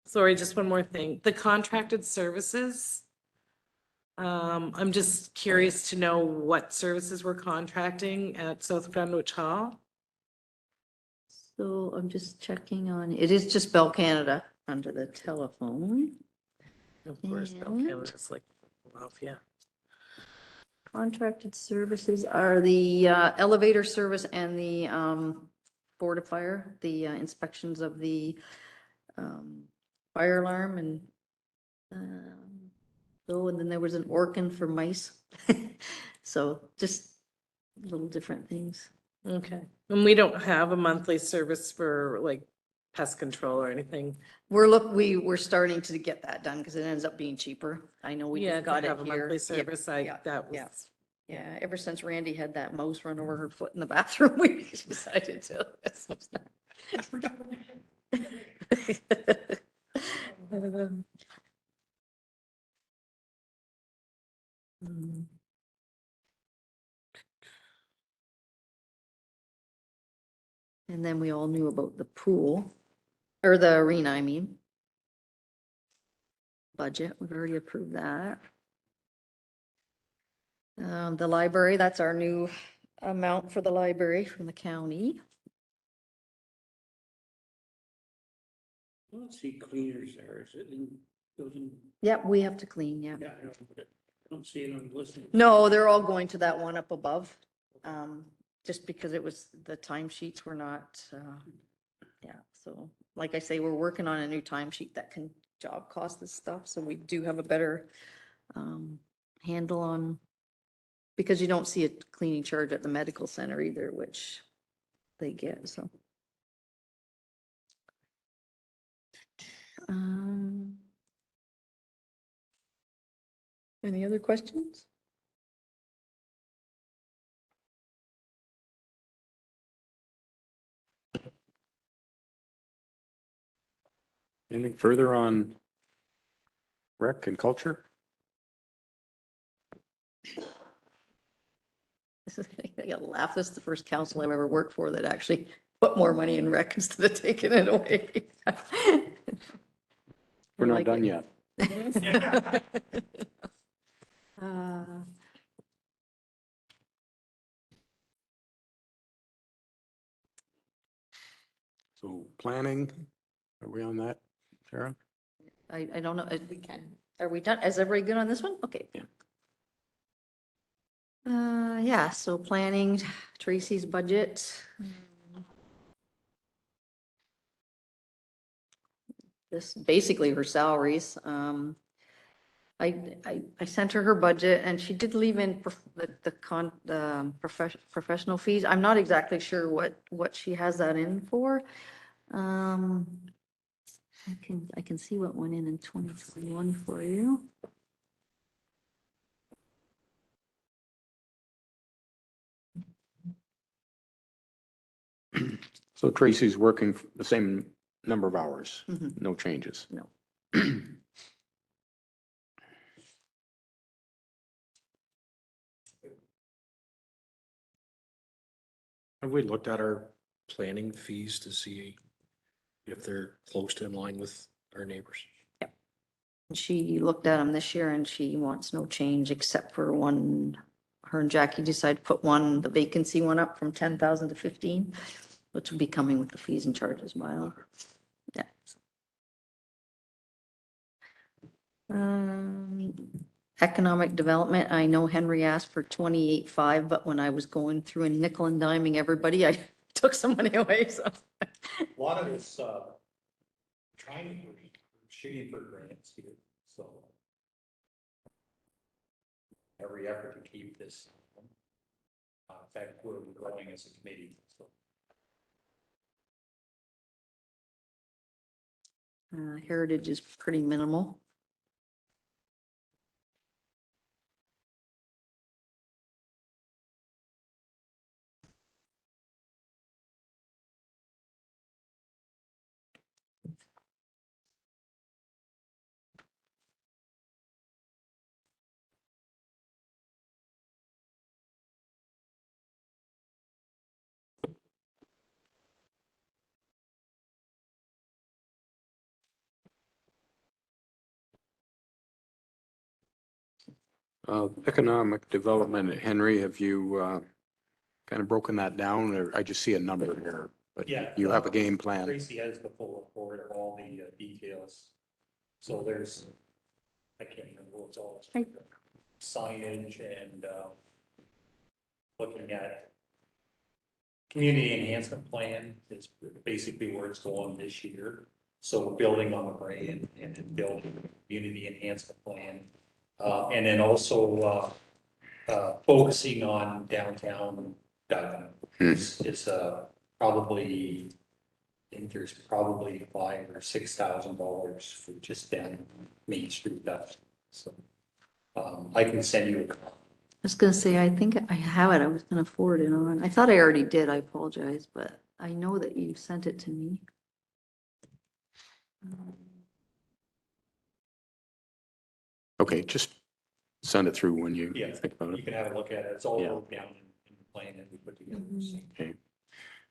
Sorry, just one more thing. The contracted services. I'm just curious to know what services we're contracting at South Dunwich Hall. So I'm just checking on, it is just Bell Canada under the telephone. Of course, Bell And- Canada's like, well, yeah. Contracted services are the elevator service and the Board of Fire, the inspections of the fire alarm and oh, and then there was an organ for mice. So just little different things. Okay, and we don't have a monthly service for like pest control or anything. We're starting to get that done because it ends up being cheaper. I know we Yeah, just to got it have a here. monthly Yep, service, yeah, that yeah. was. Yeah, ever since Randy had that mouse run over her foot in the bathroom, we decided to. And then we all knew about the pool, or the arena, I mean. Budget, we've already approved that. The library, that's our new amount for the library from the county. I don't see cleaners there, is it in building? Yep, we have to clean, yeah. Yeah, I know, but I don't see it on the list. No, they're all going to that one up above. Just because the timesheets were not, yeah, so like I say, we're working on a new timesheet that can job cost this stuff, so we do have a better handle on, because you don't see a cleaning charge at the medical center either, which they get, so. Any other questions? Anything further on rec and culture? I gotta laugh. This is the first council I've ever worked for that actually put more money in rec instead of taking it away. We're not Like done it. yet. So planning, are we on that, Sarah? I don't know. We can. Are we done? Is everybody good on this one? Okay. Yeah. Yeah, so planning Tracy's budget. This basically her salaries. I sent her budget and she did leave in professional fees. I'm not exactly sure what she has that in for. I can see what went in 2021 for you. So Tracy's working the same number of hours, Mhm. no changes. No. Have we looked at our planning fees to see if they're close to in line with our neighbors? She looked at them this year and she wants no change except for one, her and Jackie decided to put one, the vacancy one up from 10,000 to 15, which will be coming with the fees and charges mile. Yeah. Economic development, I know Henry asked for 28.5, but when I was going through and nickel and diming everybody, I took some money away, so. A lot of it's, trying to, shooting for grants here, so. Every effort to keep this, in fact, we're growing as a committee, so. Heritage is pretty minimal. Economic development, Henry, have you kind of broken that down, or I just see a number here? But Yeah. you have a game plan. Tracy has the full report of all the details. So there's, I can't remember what's all, signage and looking at community enhancement plan is basically where it's going this year. So we're building on the brand and then building a community enhancement plan. And then also focusing on downtown Dutton. It's probably, I think there's probably $5,000 or $6,000 for just down Main Street Dutton. So I can send you a copy. I was gonna say, I think I have it. I was gonna forward it on. I thought I already did. I apologize, but I know that you sent it to me. Okay, just send it through when you Yeah, think about you it. can have a look at it. It's all Yeah. broken down in the plan that we put together. So. Okay.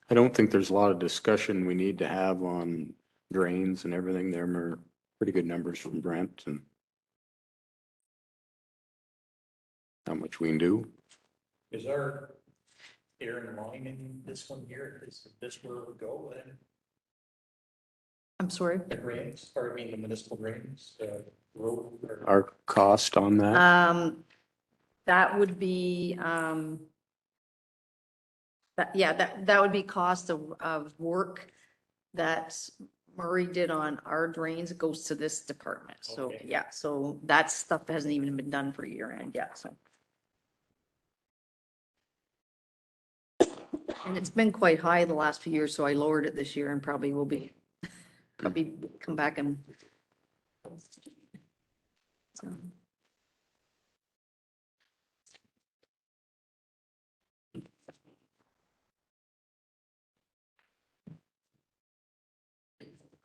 I don't think there's a lot of discussion we need to have on drains and everything. There are pretty good numbers from Brent and how much we can do. Is our air and line in this one here? Is this where it would go then? I'm sorry. The drains, or I mean the municipal drains, road? or- Our cost on that, That would be, that would be cost of work that Murray did on our drains. It goes to this department. So, Okay. yeah, so that stuff hasn't even been done for year end yet, so. And it's been quite high the last few years, so I lowered it this year and probably will be, come back and. So.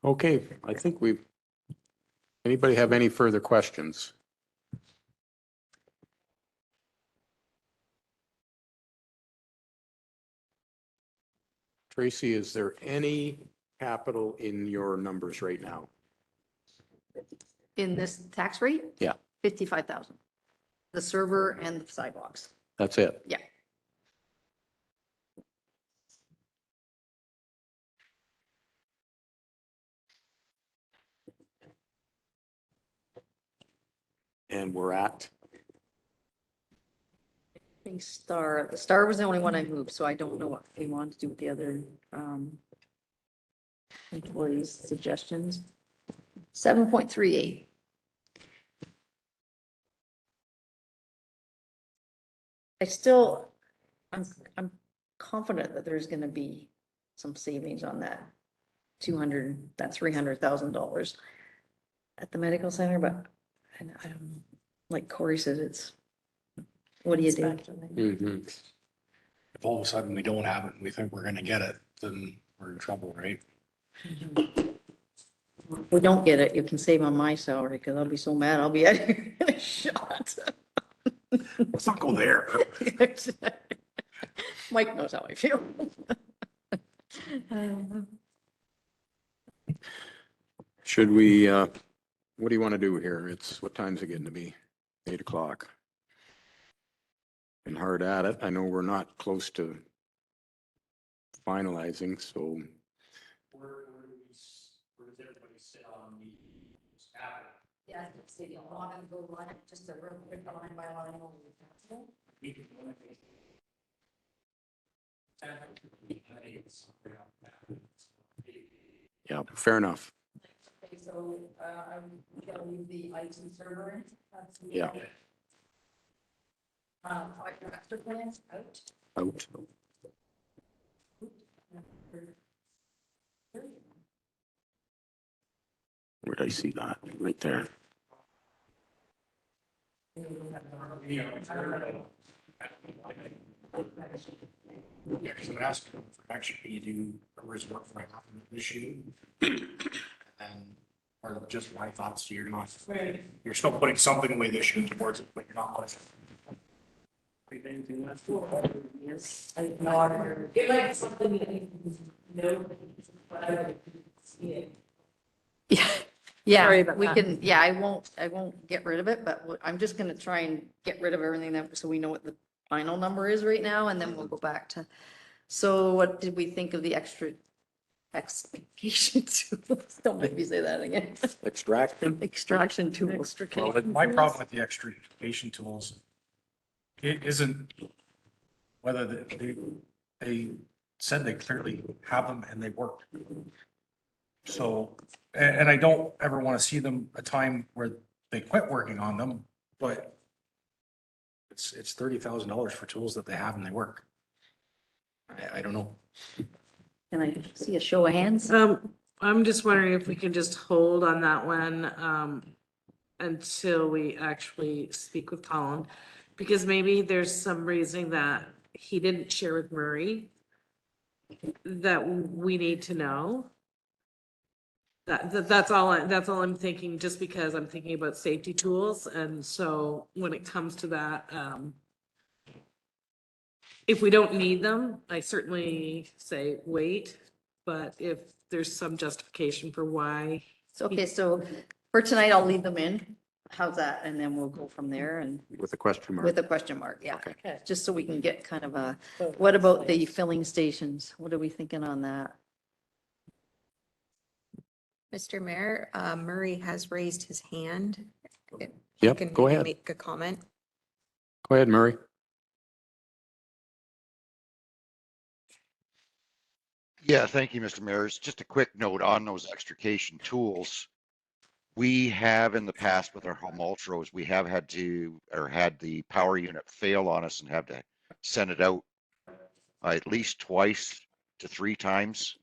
okay, I think anybody have any further questions? Tracy, is there any capital in your numbers right now? In this tax rate? Yeah. 55,000. The server and the sidewalks. That's it? Yeah. And we're at, I think the star was the only one I moved, so I don't know what they want to do with the other, employees' suggestions. 7.38. I'm confident that there's gonna be some savings on that. that $300,000 at the medical center, but I don't, like Corey says, it's, what do you do? Mhm. If all of a sudden we don't have it and we think we're gonna get it, then we're in trouble, right? If we don't get it, you can save on my salary, because I'll be so mad, I'll be out here in a shot. Let's not go there. Mike knows how I feel. Should we, what do you want to do here? What time's it getting to be? 8 o'clock. Been hard at it. I know we're not close to finalizing, so Where does everybody sit on the staff? Yeah, so you want to go line, just a real quick line by line over the council. yeah, fair enough. Okay, so, I'm gonna leave the IT server in. That's the- Yeah. Fire master plans out. Out. Where'd I see that? Right there. Yeah, because I'm asking for actually you do a reserve for half of the issue. And, or just my thoughts, you're not, you're still putting something away this year towards it, but you're not putting. Yes. I know. It might be something that you know, but I don't see it. Yeah, Sorry yeah, about we that. can, yeah, I won't get rid of it, but I'm just gonna try and get rid of everything that, so we know what the final number is right now, and then we'll go back to, so what did we think of the extrication tools? Don't make me say that again. Extraction? Extraction tools. Well, my problem with the extrication tools, it isn't whether they said they clearly have them and they work. So, and I don't ever want to see them a time where they quit working on them, but it's $30,000 for tools that they have and they work. I don't know. Can I see a show of hands? I'm just wondering if we could just hold on that one, until we actually speak with Colin. Because maybe there's some reasoning that he didn't share with Murray that we need to know. That's all I'm thinking, just because I'm thinking about safety tools. And so when it comes to that, if we don't need them, I certainly say wait. But if there's some justification for why, So, okay, so for tonight, I'll leave them in. How's that? And then we'll go from there, and With a question mark. with a question mark, yeah. Okay. Just so we can get kind of a, what about the filling stations? What are we thinking on that? Mr. Mayor, Murray has raised his hand. He Yep, can go maybe ahead. Make a comment. Go ahead, Murray. Yeah, thank you, Mr. Mayor. Just a quick note on those extrication tools. We have in the past with our home ultras, we have had the power unit fail on us and have to send it out at least twice to 3 times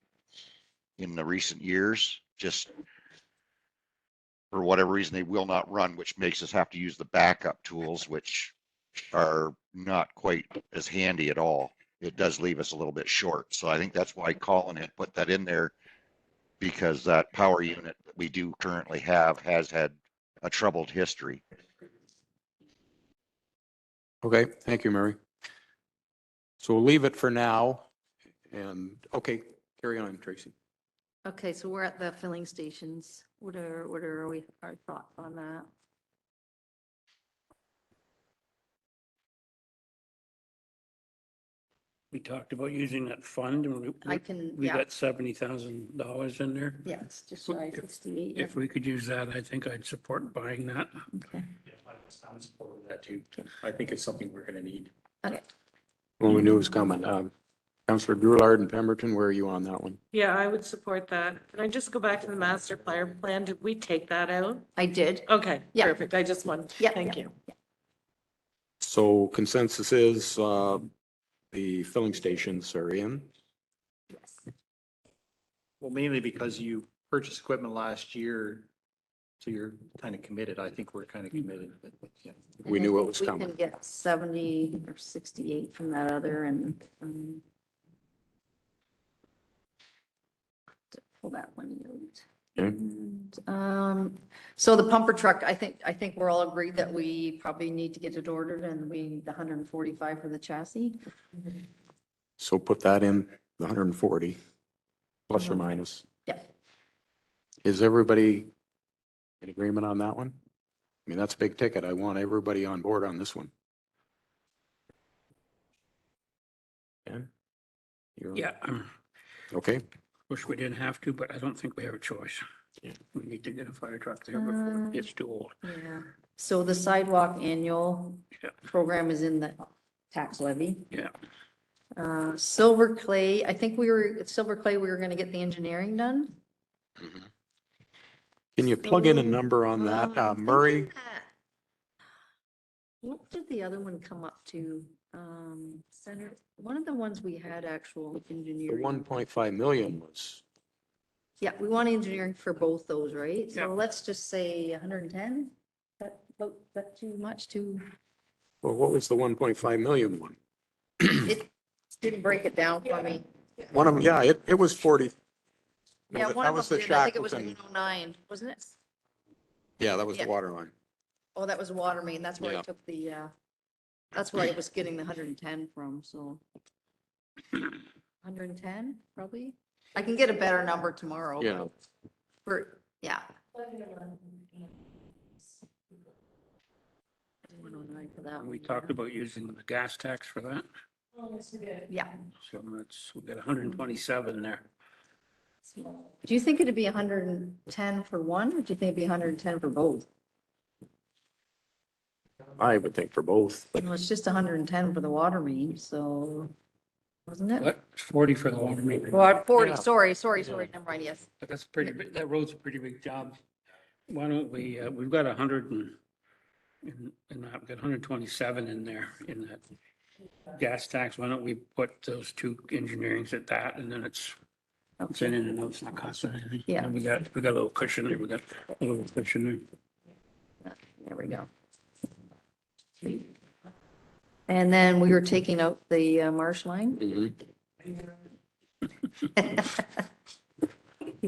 in the recent years, just for whatever reason, they will not run, which makes us have to use the backup tools, which are not quite as handy at all. It does leave us a little bit short. So I think that's why Colin had put that in there, because that power unit that we do currently have has had a troubled history. Okay, thank you, Murray. So we'll leave it for now. And, okay, carry on, Tracy. Okay, so we're at the filling stations. What are our thoughts on that? We talked about using that fund and I can, we yeah, got $70,000 in there. yeah, it's just shy of 68. If we could use that, I think I'd support buying that. Okay. I'm supportive of that too. I think it's something we're gonna need. Okay. Well, we knew it was coming. Councillor Goulard and Pemberton, where are you on that one? yeah, I would support that. Can I just go back to the master plan? Did we take that out? I did. Okay, Yeah. perfect. I just want, Yeah. thank you. So consensus is the filling stations are in. Yes. Well, mainly because you purchased equipment last year, so you're kind of committed. I think we're kind of committed. But, yeah. We And I knew it think was we coming. can get 70 or 68 from that other and, to pull that one out. Okay. And, so the pumper truck, I think we're all agreed that we probably need to get it ordered and we need the 145 for the chassis. So put that in the 140, plus or minus. Yeah. Is everybody in agreement on that one? I mean, that's a big ticket. I want everybody on board on this one. Ben? You're- Yeah, Okay, wish we didn't have to, but I don't think we have a choice. Yeah. We need to get a fire truck there before it gets too old. Yeah. So the sidewalk annual Yeah. program is in the tax levy. Yeah. Silver Clay, I think at Silver Clay, we were gonna get the engineering done. can you plug in a So, number on that? I'm Murray, thinking that- What did the other one come up to? Senator, one of the ones we had actual the engineering. 1.5 million was, Yeah, we want engineering for both those, right? Yeah. So let's just say 110. That too much to, well, what was the 1.5 million one? it didn't break it down for me. One of them, yeah, it was 40. Yeah, one That of was them the did. I think it was Shackleton. 109, wasn't it? Yeah, that was the Yeah. water line. Oh, that was water main. That's where I Yeah. took that's where I was getting the 110 from, so. 110, probably. I can get a better number tomorrow. Yeah. Yeah. 109 for that And one. we talked about using the gas tax for that. Yeah. So we got 127 there. Do you think it'd be 110 for one, or do you think it'd be 110 for both? I would think for both. Well, it's just 110 for the water main, so, wasn't it? What? 40 for the water meter. Well, 40, Yeah. sorry, never mind, yes. But that's pretty big, that road's a pretty big job. Why don't we, we've got 100 and I've got 127 in there in that gas tax. Why don't we put those two engineerings at that and then it's in and out, it's not costing anything. Yeah. And we got a little cushion there, we got a little cushion there. There we go. And then we were taking out the marsh line. You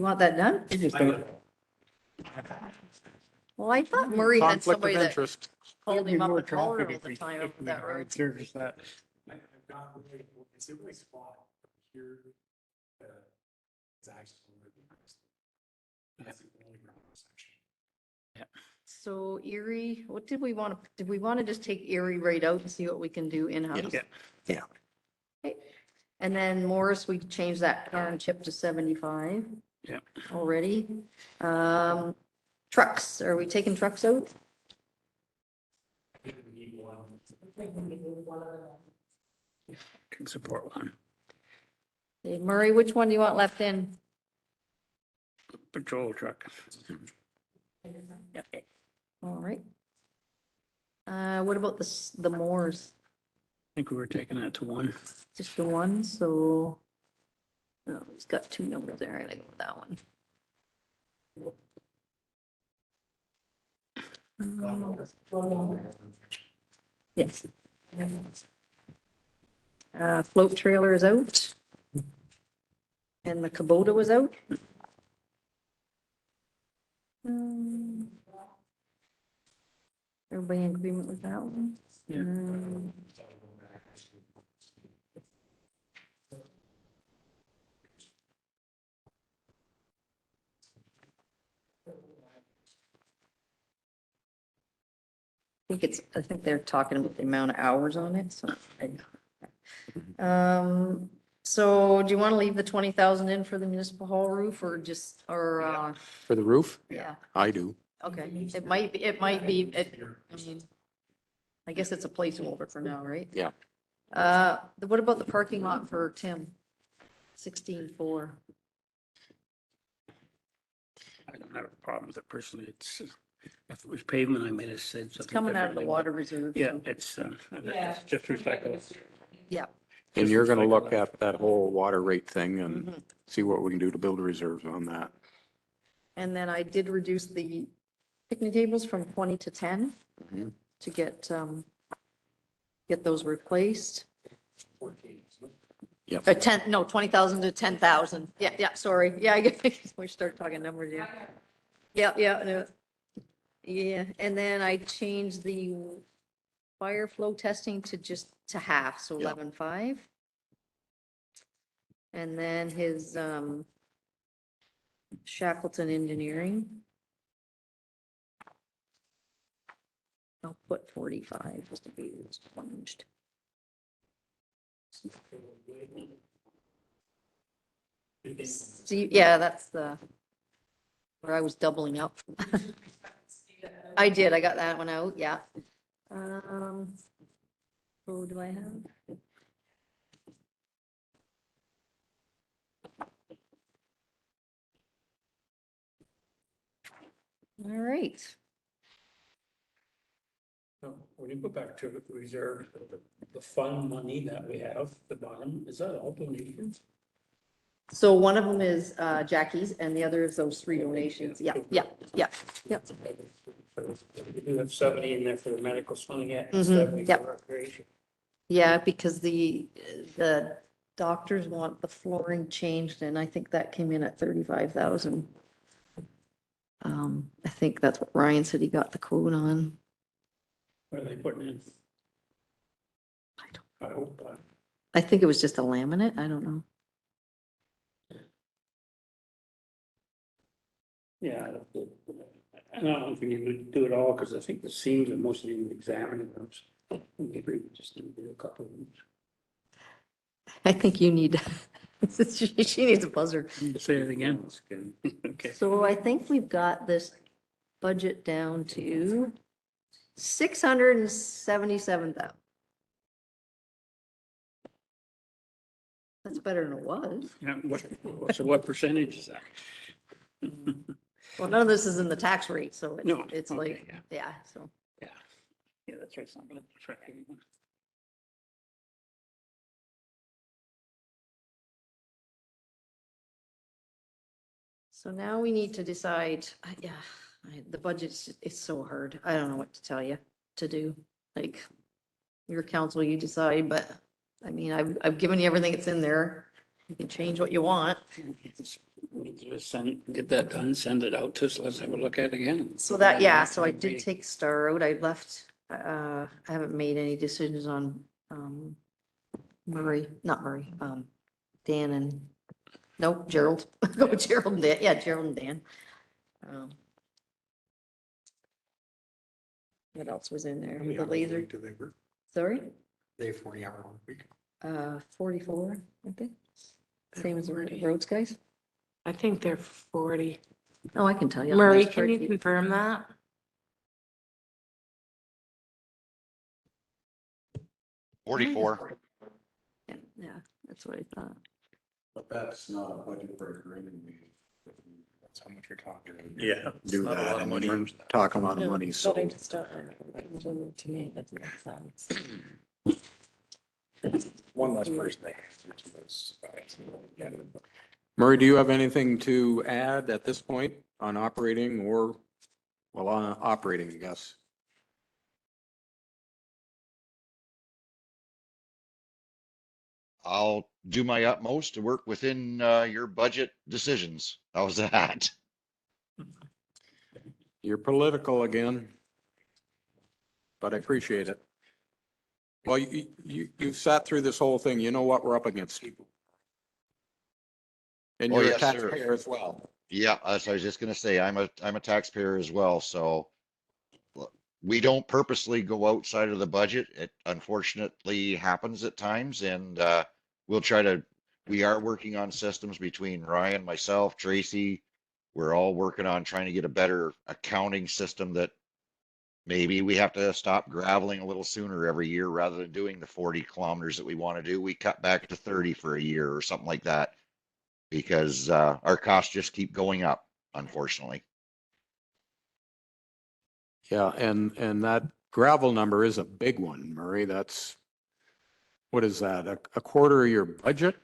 want that done? You just don't- Well, I thought Murray had Conflict of somebody that interest. called him up More and called her traffic all the if we- time if up we that hard road. Service that. So Erie, what did we want to just take Erie right out and see what we can do in-house? Yeah. Yeah. Okay. And then Morris, we changed that car and chip to 75. Yeah. Already. Trucks, are we taking trucks out? Can support one. Okay, Murray, which one do you want left in? Patrol truck. Okay. All right. What about the Moors? I think we were taking that to one. Just the one, so. Oh, he's got two numbers there. I gotta go with that one. Yes. Float trailer is out. And the Kubota was out. Everybody in agreement with that one? Yeah. I think they're talking about the amount of hours on it, so. So do you want to leave the 20,000 in for the municipal hall roof or just, For the roof? yeah, I do. okay. I mean, I guess it's a placeholder for now, right? Yeah. What about the parking lot for Tim? 16.4. I don't have a problem with it personally. It's, if it was pavement, I might have said something. It's coming out of the differently, water reserve. but Yeah, so- it's just recycled. Yeah, And Just you're going to reflect look that. at that whole water rate thing and Mhm. see what we can do to build reserves on that. And then I did reduce the picnic tables from 20 to 10 Mhm. to get those replaced. Yep. 10, no, 20,000 to 10,000. Yeah, yeah, sorry. Yeah, I guess we start talking numbers, yeah. Yeah, yeah, no. Yeah, and then I changed the fire flow testing to half, so Yeah. 11.5. And then his, Shackleton Engineering. I'll put 45 just to be expunged. See, yeah, that's where I was doubling up. I did, I got that one out, yeah. Who do I have? All right, So when you go back to the reserve, the fund money that we have, the bottom, is that all donations? so one of them is Jackie's and the other is those 3 donations, yeah, yeah, yeah, yeah. We do have 70 in there for the medical swing yet, and Mhm, 70 yep. for recreation. Yeah, because the doctors want the flooring changed, and I think that came in at 35,000. I think that's what Ryan said he got the quote on. What are they putting in? I don't, I hope, I think it was just a laminate, I don't know. yeah. I don't think you would do it all, because I think the seams are mostly examining those. Maybe we just need to do a couple of them. I think you need, she needs a buzzer. Say it again. Okay. So I think we've got this budget down to 677,000. That's better than it was. Yeah, so what percentage is that? Well, none of this is in the tax rate, so No, it's okay, like, yeah. yeah, so. Yeah. Yeah, that's right. It's not gonna affect anyone. So now we need to decide, yeah, the budget's, it's so hard. I don't know what to tell you to do. Like, your council, you decide, but I mean, I've given you everything that's in there. You can change what you want. We just get that done, send it out to us, let's have a look at it again. So that, yeah, so I did take Star out. I left, I haven't made any decisions on, not Murray, Dan and, nope, Gerald. Go with Gerald and Dan. Yeah, Gerald and Dan. Um, What else was in there? The laser, sorry? They 40-hour week. 44, I think. Same as the roads guys. I think they're 40. Oh, I can tell you. Murray, can you confirm that? $44. Yeah, yeah, that's what I thought. But that's not a budget breaker anyway. That's how much you're talking. Yeah. Do that, and we're talking a lot of money, so. To me, that doesn't make sense. One less person they have. Murray, do you have anything to add at this point on operating or, well, on operating, I guess? I'll do my utmost to work within your budget decisions. How's that? You're political again, but I appreciate it. Well, you've sat through this whole thing. You know what we're up against. And Oh, you're a yes, sir. taxpayer as well. Yeah, as I was just gonna say, I'm a taxpayer as well, so we don't purposely go outside of the budget. It unfortunately happens at times, and we are working on systems between Ryan, myself, Tracy. We're all working on trying to get a better accounting system that maybe we have to stop graveling a little sooner every year rather than doing the 40 kilometers that we want to do. We cut back to 30 for a year or something like that because our costs just keep going up, unfortunately. Yeah, and that gravel number is a big one, Murray. That's What is that? A quarter of your budget?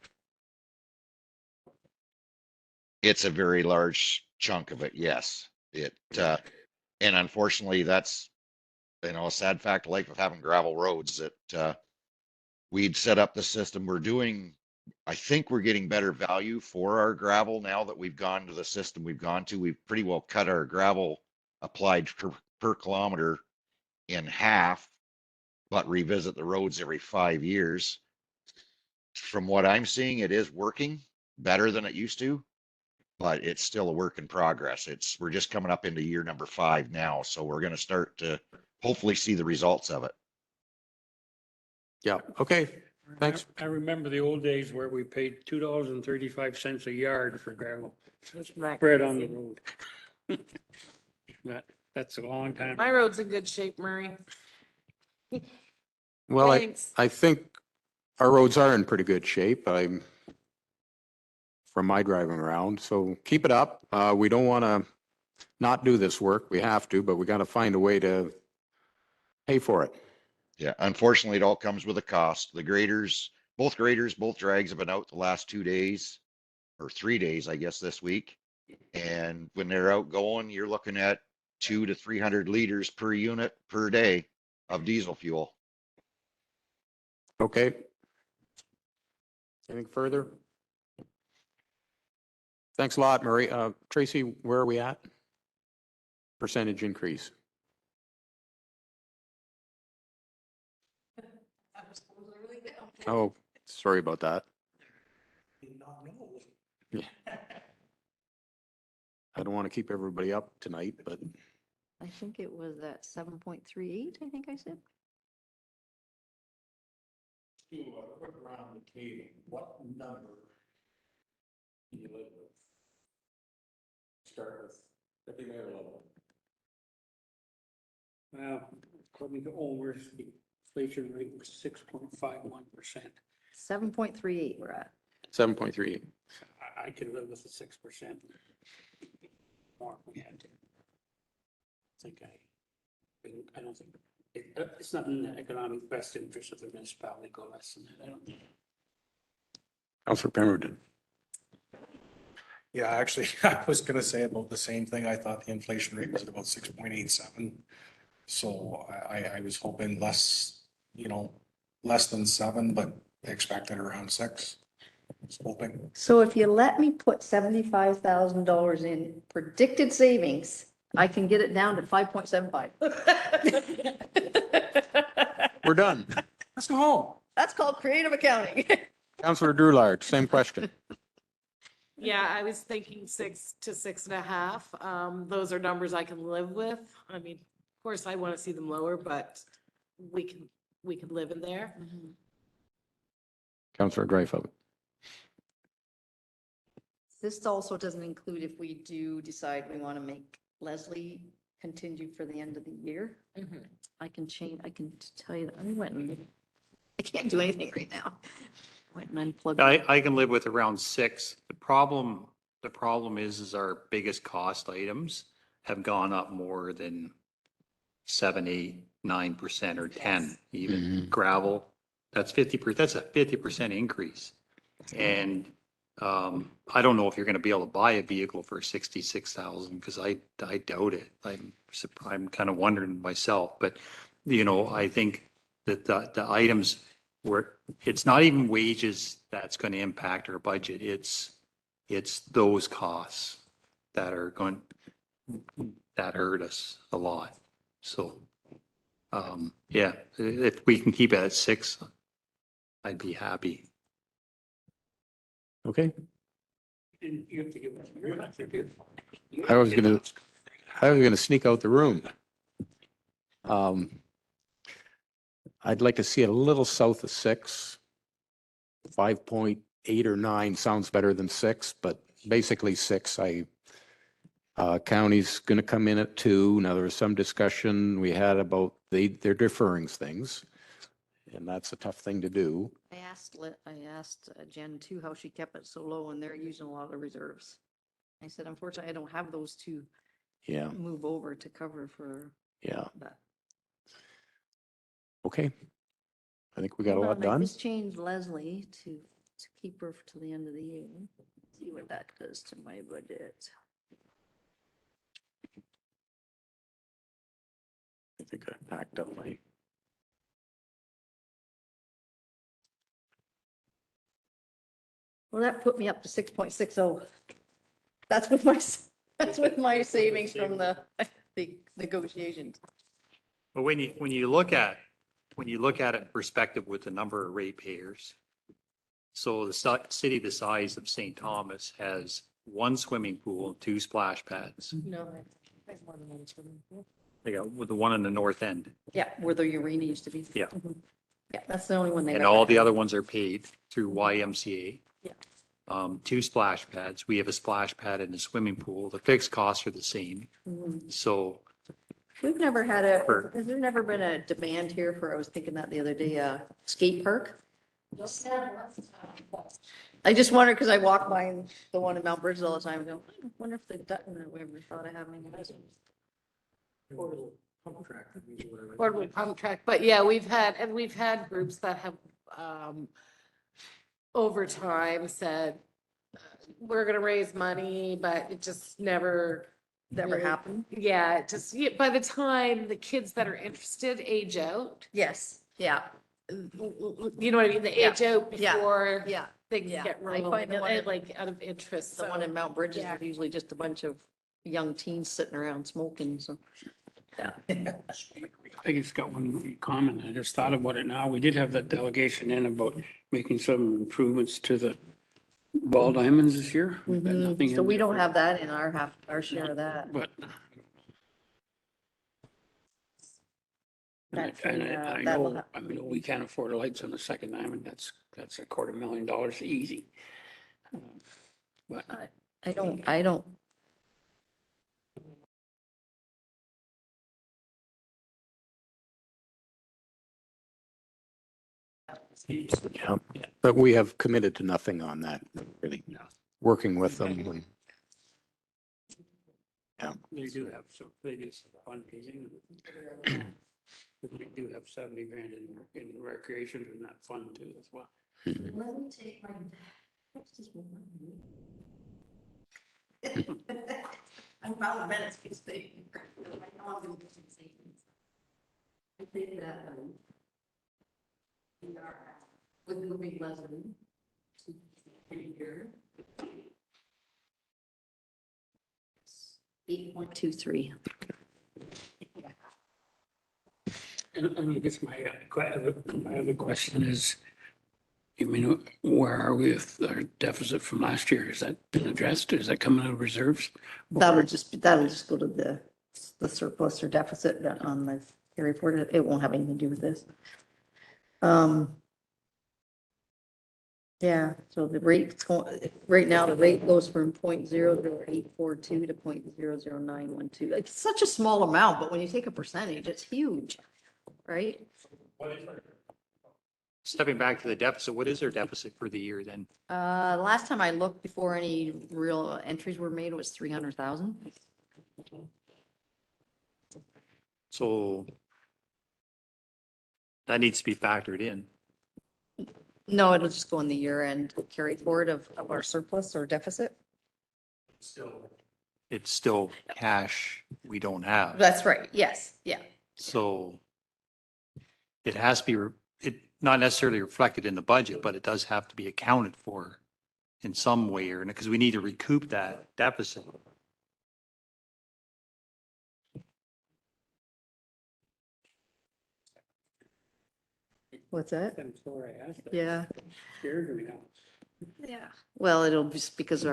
It's a very large chunk of it, yes. And unfortunately, that's, a sad fact of life of having gravel roads that, we'd set up the system. I think we're getting better value for our gravel now that we've gone to the system we've gone to. We've pretty well cut our gravel applied per kilometer in half, but revisit the roads every 5 years. From what I'm seeing, it is working better than it used to, but it's still a work in progress. We're just coming up into year number 5 now, so we're going to start to hopefully see the results of it. Yeah, okay, thanks. I remember the old days where we paid $2.35 a yard for gravel spread on the road. That's a long time. My road's in good shape, Murray. Well, Thanks. I think our roads are in pretty good shape. From my driving around, so keep it up. We don't want to not do this work. We have to, but we got to find a way to pay for it. Yeah, unfortunately, it all comes with a cost. Both drags have been out the last 2 days or 3 days, I guess, this week. And when they're out going, you're looking at 200 to 300 liters per unit per day of diesel fuel. Okay. Anything further? Thanks a lot, Murray. Tracy, where are we at? Percentage increase. Oh, sorry about that. Yeah. I don't want to keep everybody up tonight, but I think it was at 7.38, I think I said. What number do you live with? Start with at the mayor level. Well, according to Olmer's, the inflation rate was 6.51%. 7.38 we're at. 7.3. I can live with the 6%. More if we had to. I don't think, it's not in the economic best interest of the municipality to go less than that, I don't think. Councilor Pemberton. Yeah, actually, I was gonna say about the same thing. I thought the inflation rate was at about 6.87. So I was hoping less than 7, but expected around 6. I was hoping. So if you let me put $75,000 in predicted savings, I can get it down to 5.75. We're done. Let's go home. That's called creative accounting. Councilor Drulard, same question. Yeah, I was thinking 6 to 6.5. Those are numbers I can live with. I mean, of course, I want to see them lower, but we can live in there. Councilor Dreyfus. This also doesn't include if we do decide we want to make Leslie continue for the end of the year. I can tell you that I can't do anything right now. Went and unplugged. I can live with around 6. The problem is our biggest cost items have gone up more than 7, 8, 9% or 10, even gravel. That's 50%. That's a 50% increase. And I don't know if you're going to be able to buy a vehicle for 66,000 because I doubt it. I'm kind of wondering myself, but I think that the items where it's not even wages that's going to impact our budget. It's those costs that hurt us a lot. So, yeah, if we can keep it at 6, I'd be happy. Okay. And you have to give us your answer too. I was gonna sneak out the room. I'd like to see it a little south of 6. 5.8 or 9 sounds better than 6, but basically 6. County's going to come in at 2. Now, there was some discussion we had about they're deferring things, and that's a tough thing to do. I asked Jen too how she kept it so low, and they're using a lot of reserves. I said, unfortunately, I don't have those to Yeah, move over to cover for yeah. that. Okay. I think we got a Hold lot on, I done. just changed Leslie to keep her to the end of the year. See what that does to my budget. I think I packed up my. Well, that put me up to 6.60. That's with my, that's with my savings from the negotiations. But when you look at it in perspective with the number of ratepayers, so the city the size of St. Thomas has one swimming pool, and 2 splash pads. No. That's more than one swimming pool. They got with the one on the north end, Yeah, where the arena used to be. Yeah. Mhm. Yeah, that's the only one they. and all the other ones are paid through YMCA. Yeah. 2 splash pads. We have a splash pad in the swimming pool. The fixed costs are the same. Mhm. So We've never had a, For- has there never been a demand here for, I was thinking that the other day, skate park? I just wondered, because I walk by the one in Mount Bridget all the time, and go, I wonder if the Dutton, we ever thought of having this. Portable pump track, but yeah, we've had groups that have, over time said, we're gonna raise money, but it just never. Never really- happened? Yeah, it just, by the time the kids that are interested age out, Yes, yeah, you know what I mean, they age out yeah, before yeah. they yeah. get I rolling, find the one in- like out of interest, The one so. in Mount Bridget yeah. is usually just a bunch of young teens sitting around smoking, so. I just got one comment. I just thought about it now. We did have that delegation in about making some improvements to the ball diamonds this year. We've got nothing So in we there don't for- have that in our share of that. But. That's And in, I that will know, have- I mean, we can't afford the lights on the second diamond. That's $250,000 easy. But I don't, Yeah, but we have committed to nothing on that, really, working with them. they do have some, they do some fundraising. We do have 70 grand in recreation in that fund too as well. let me take my. what's this one? I'm not a minute, it's big. I know I'm gonna do some savings. I think that, we are, with moving Leslie to here. 8.23. And I guess my other question is, I mean, where are we with our deficit from last year? Has that been addressed? Is that coming out of reserves? That'll just go to the surplus or deficit on the report. It won't have anything to do with this. Yeah, so the rate's going, right now, the rate goes from 0.00842 to 0.00912. It's such a small amount, but when you take a percentage, it's huge, right? stepping back to the deficit, what is their deficit for the year then? Last time I looked before any real entries were made, it was 300,000. So that needs to be factored in. No, it'll just go in the year end carry forward of our surplus or deficit. It's still cash we don't have. That's right. Yes, yeah. So it has to be, not necessarily reflected in the budget, but it does have to be accounted for in some way or, because we need to recoup that deficit. What's that? I'm sorry, I asked that. Yeah. Scared me now. Yeah. Well, it'll just because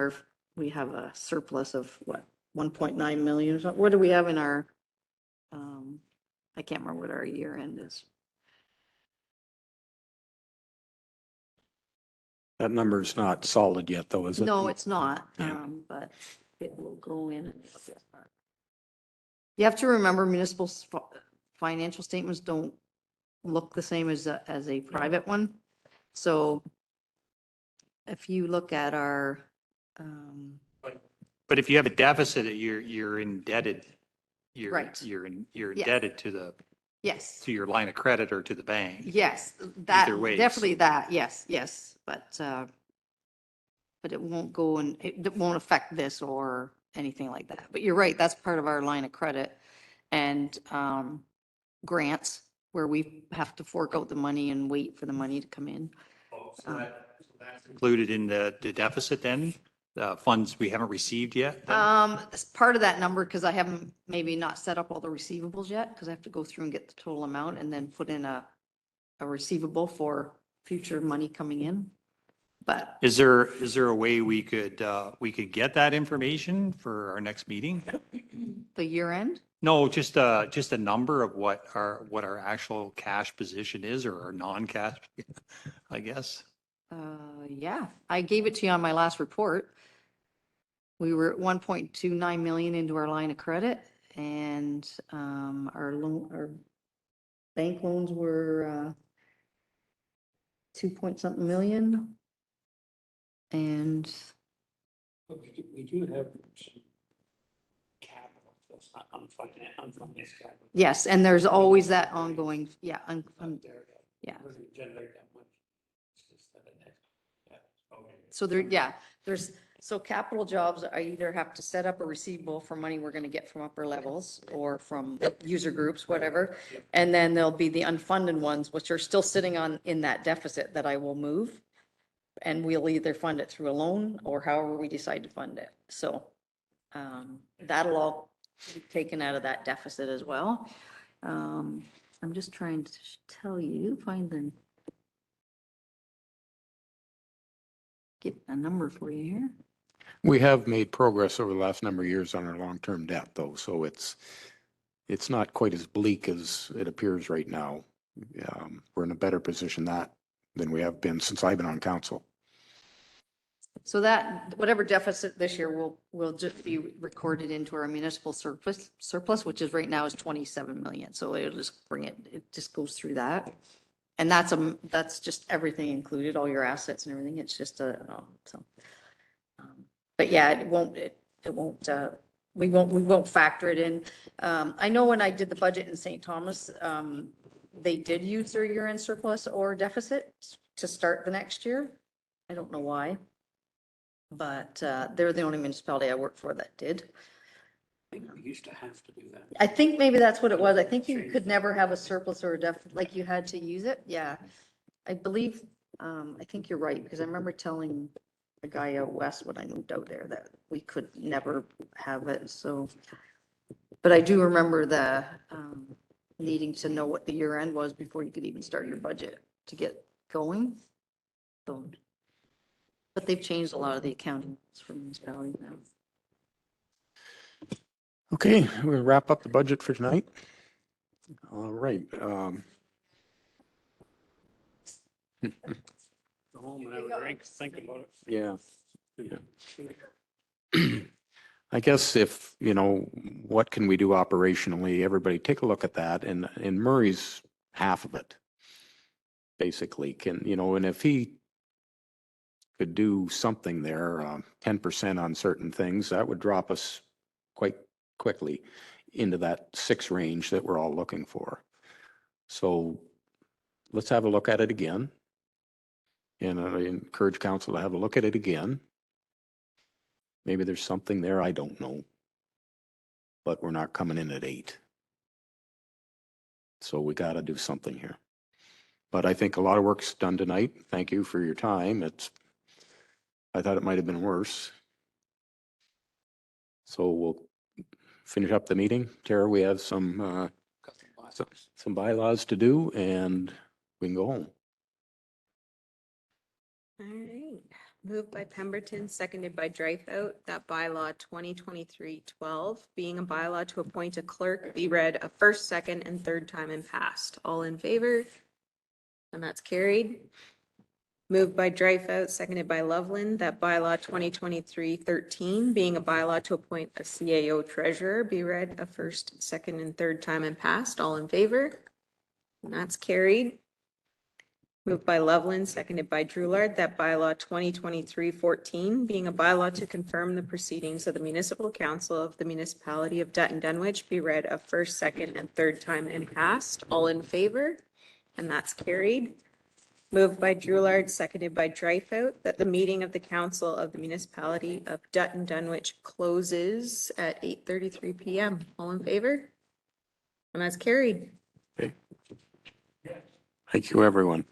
we have a surplus of what, 1.9 million or something. What do we have in our, I can't remember what our year end is. That number's not solid yet, though, is it? No, it's not, Yeah. but it will go in. You have to remember municipal financial statements don't look the same as a private one. So if you look at our, But if you have a deficit, you're indebted. Right. You're Yeah. indebted to the Yes, to your line of credit or to the bank. yes, that, Either ways. definitely that, yes, but it won't go and it won't affect this or anything like that. But you're right, that's part of our line of credit and, grants where we have to fork out the money and wait for the money to come in. That's included in the deficit then, the funds we haven't received yet? then? It's part of that number because I haven't maybe not set up all the receivables yet because I have to go through and get the total amount and then put in a receivable for future money coming in. But Is there a way we could get that information for our next meeting? the year end, No, just a number of what our actual cash position is or our non-cash, I guess. yeah, I gave it to you on my last report. We were at 1.29 million into our line of credit and, our bank loans were, 2 point something million. And We do have some capital, that's not unfunded capital. yes, and there's always that ongoing, yeah, yeah. Doesn't generate that much. It's just that it- yeah, okay. So there, yeah, so capital jobs, I either have to set up a receivable for money we're gonna get from upper levels or from user groups, whatever. And then there'll be the unfunded ones, which are still sitting in that deficit that I will move. And we'll either fund it through a loan or however we decide to fund it. So, that'll all be taken out of that deficit as well. I'm just trying to tell you, get a number for you here. We have made progress over the last number of years on our long-term debt, though, so it's not quite as bleak as it appears right now. We're in a better position than we have been since I've been on council. So that, whatever deficit this year will just be recorded into our municipal surplus, which is right now is 27 million. So it'll just it just goes through that. And that's just everything included, all your assets and everything. It's just but yeah, we won't factor it in. I know when I did the budget in St. Thomas, they did use their year-end surplus or deficit to start the next year. I don't know why. But they're the only municipality I work for that did. I think we used to have to do that. I think maybe that's what it was. I think you could never have a surplus or a deficit, like you had to use it. Yeah. I believe, I think you're right, because I remember telling the guy out west when I moved out there that we could never have it, so. But I do remember the needing to know what the year end was before you could even start your budget to get going. So. But they've changed a lot of the accounting for municipalities now. Okay, we'll wrap up the budget for tonight. All right. Go home and have a drink, think about it. Yeah. I guess if, what can we do operationally? Everybody take a look at that and Murray's half of it. Basically and if he could do something there, 10% on certain things, that would drop us quite quickly into that 6 range that we're all looking for. So let's have a look at it again. And I encourage council to have a look at it again. Maybe there's something there, I don't know. But we're not coming in at 8. So we got to do something here. But I think a lot of work's done tonight. Thank you for your time. I thought it might have been worse. So we'll finish up the meeting. Tara, we have some bylaws to do and we can go home. All right. Moved by Pemberton, seconded by Dreyfus, that bylaw 2023-12, being a bylaw to appoint a clerk, be read a first, second, and third time and passed. All in favor? And that's carried. Moved by Dreyfus, seconded by Loveland, that bylaw 2023-13, being a bylaw to appoint a CAO treasurer, be read a first, second, and third time and passed. All in favor? And that's carried. Moved by Loveland, seconded by Drulard, that bylaw 2023-14, being a bylaw to confirm the proceedings of the municipal council of the municipality of Dutton Dunwich, be read a first, second, and third time and passed. All in favor? And that's carried. Moved by Drulard, seconded by Dreyfus, that the meeting of the council of the municipality of Dutton Dunwich closes at 8:33 PM. All in favor? And that's carried. Thank you, everyone.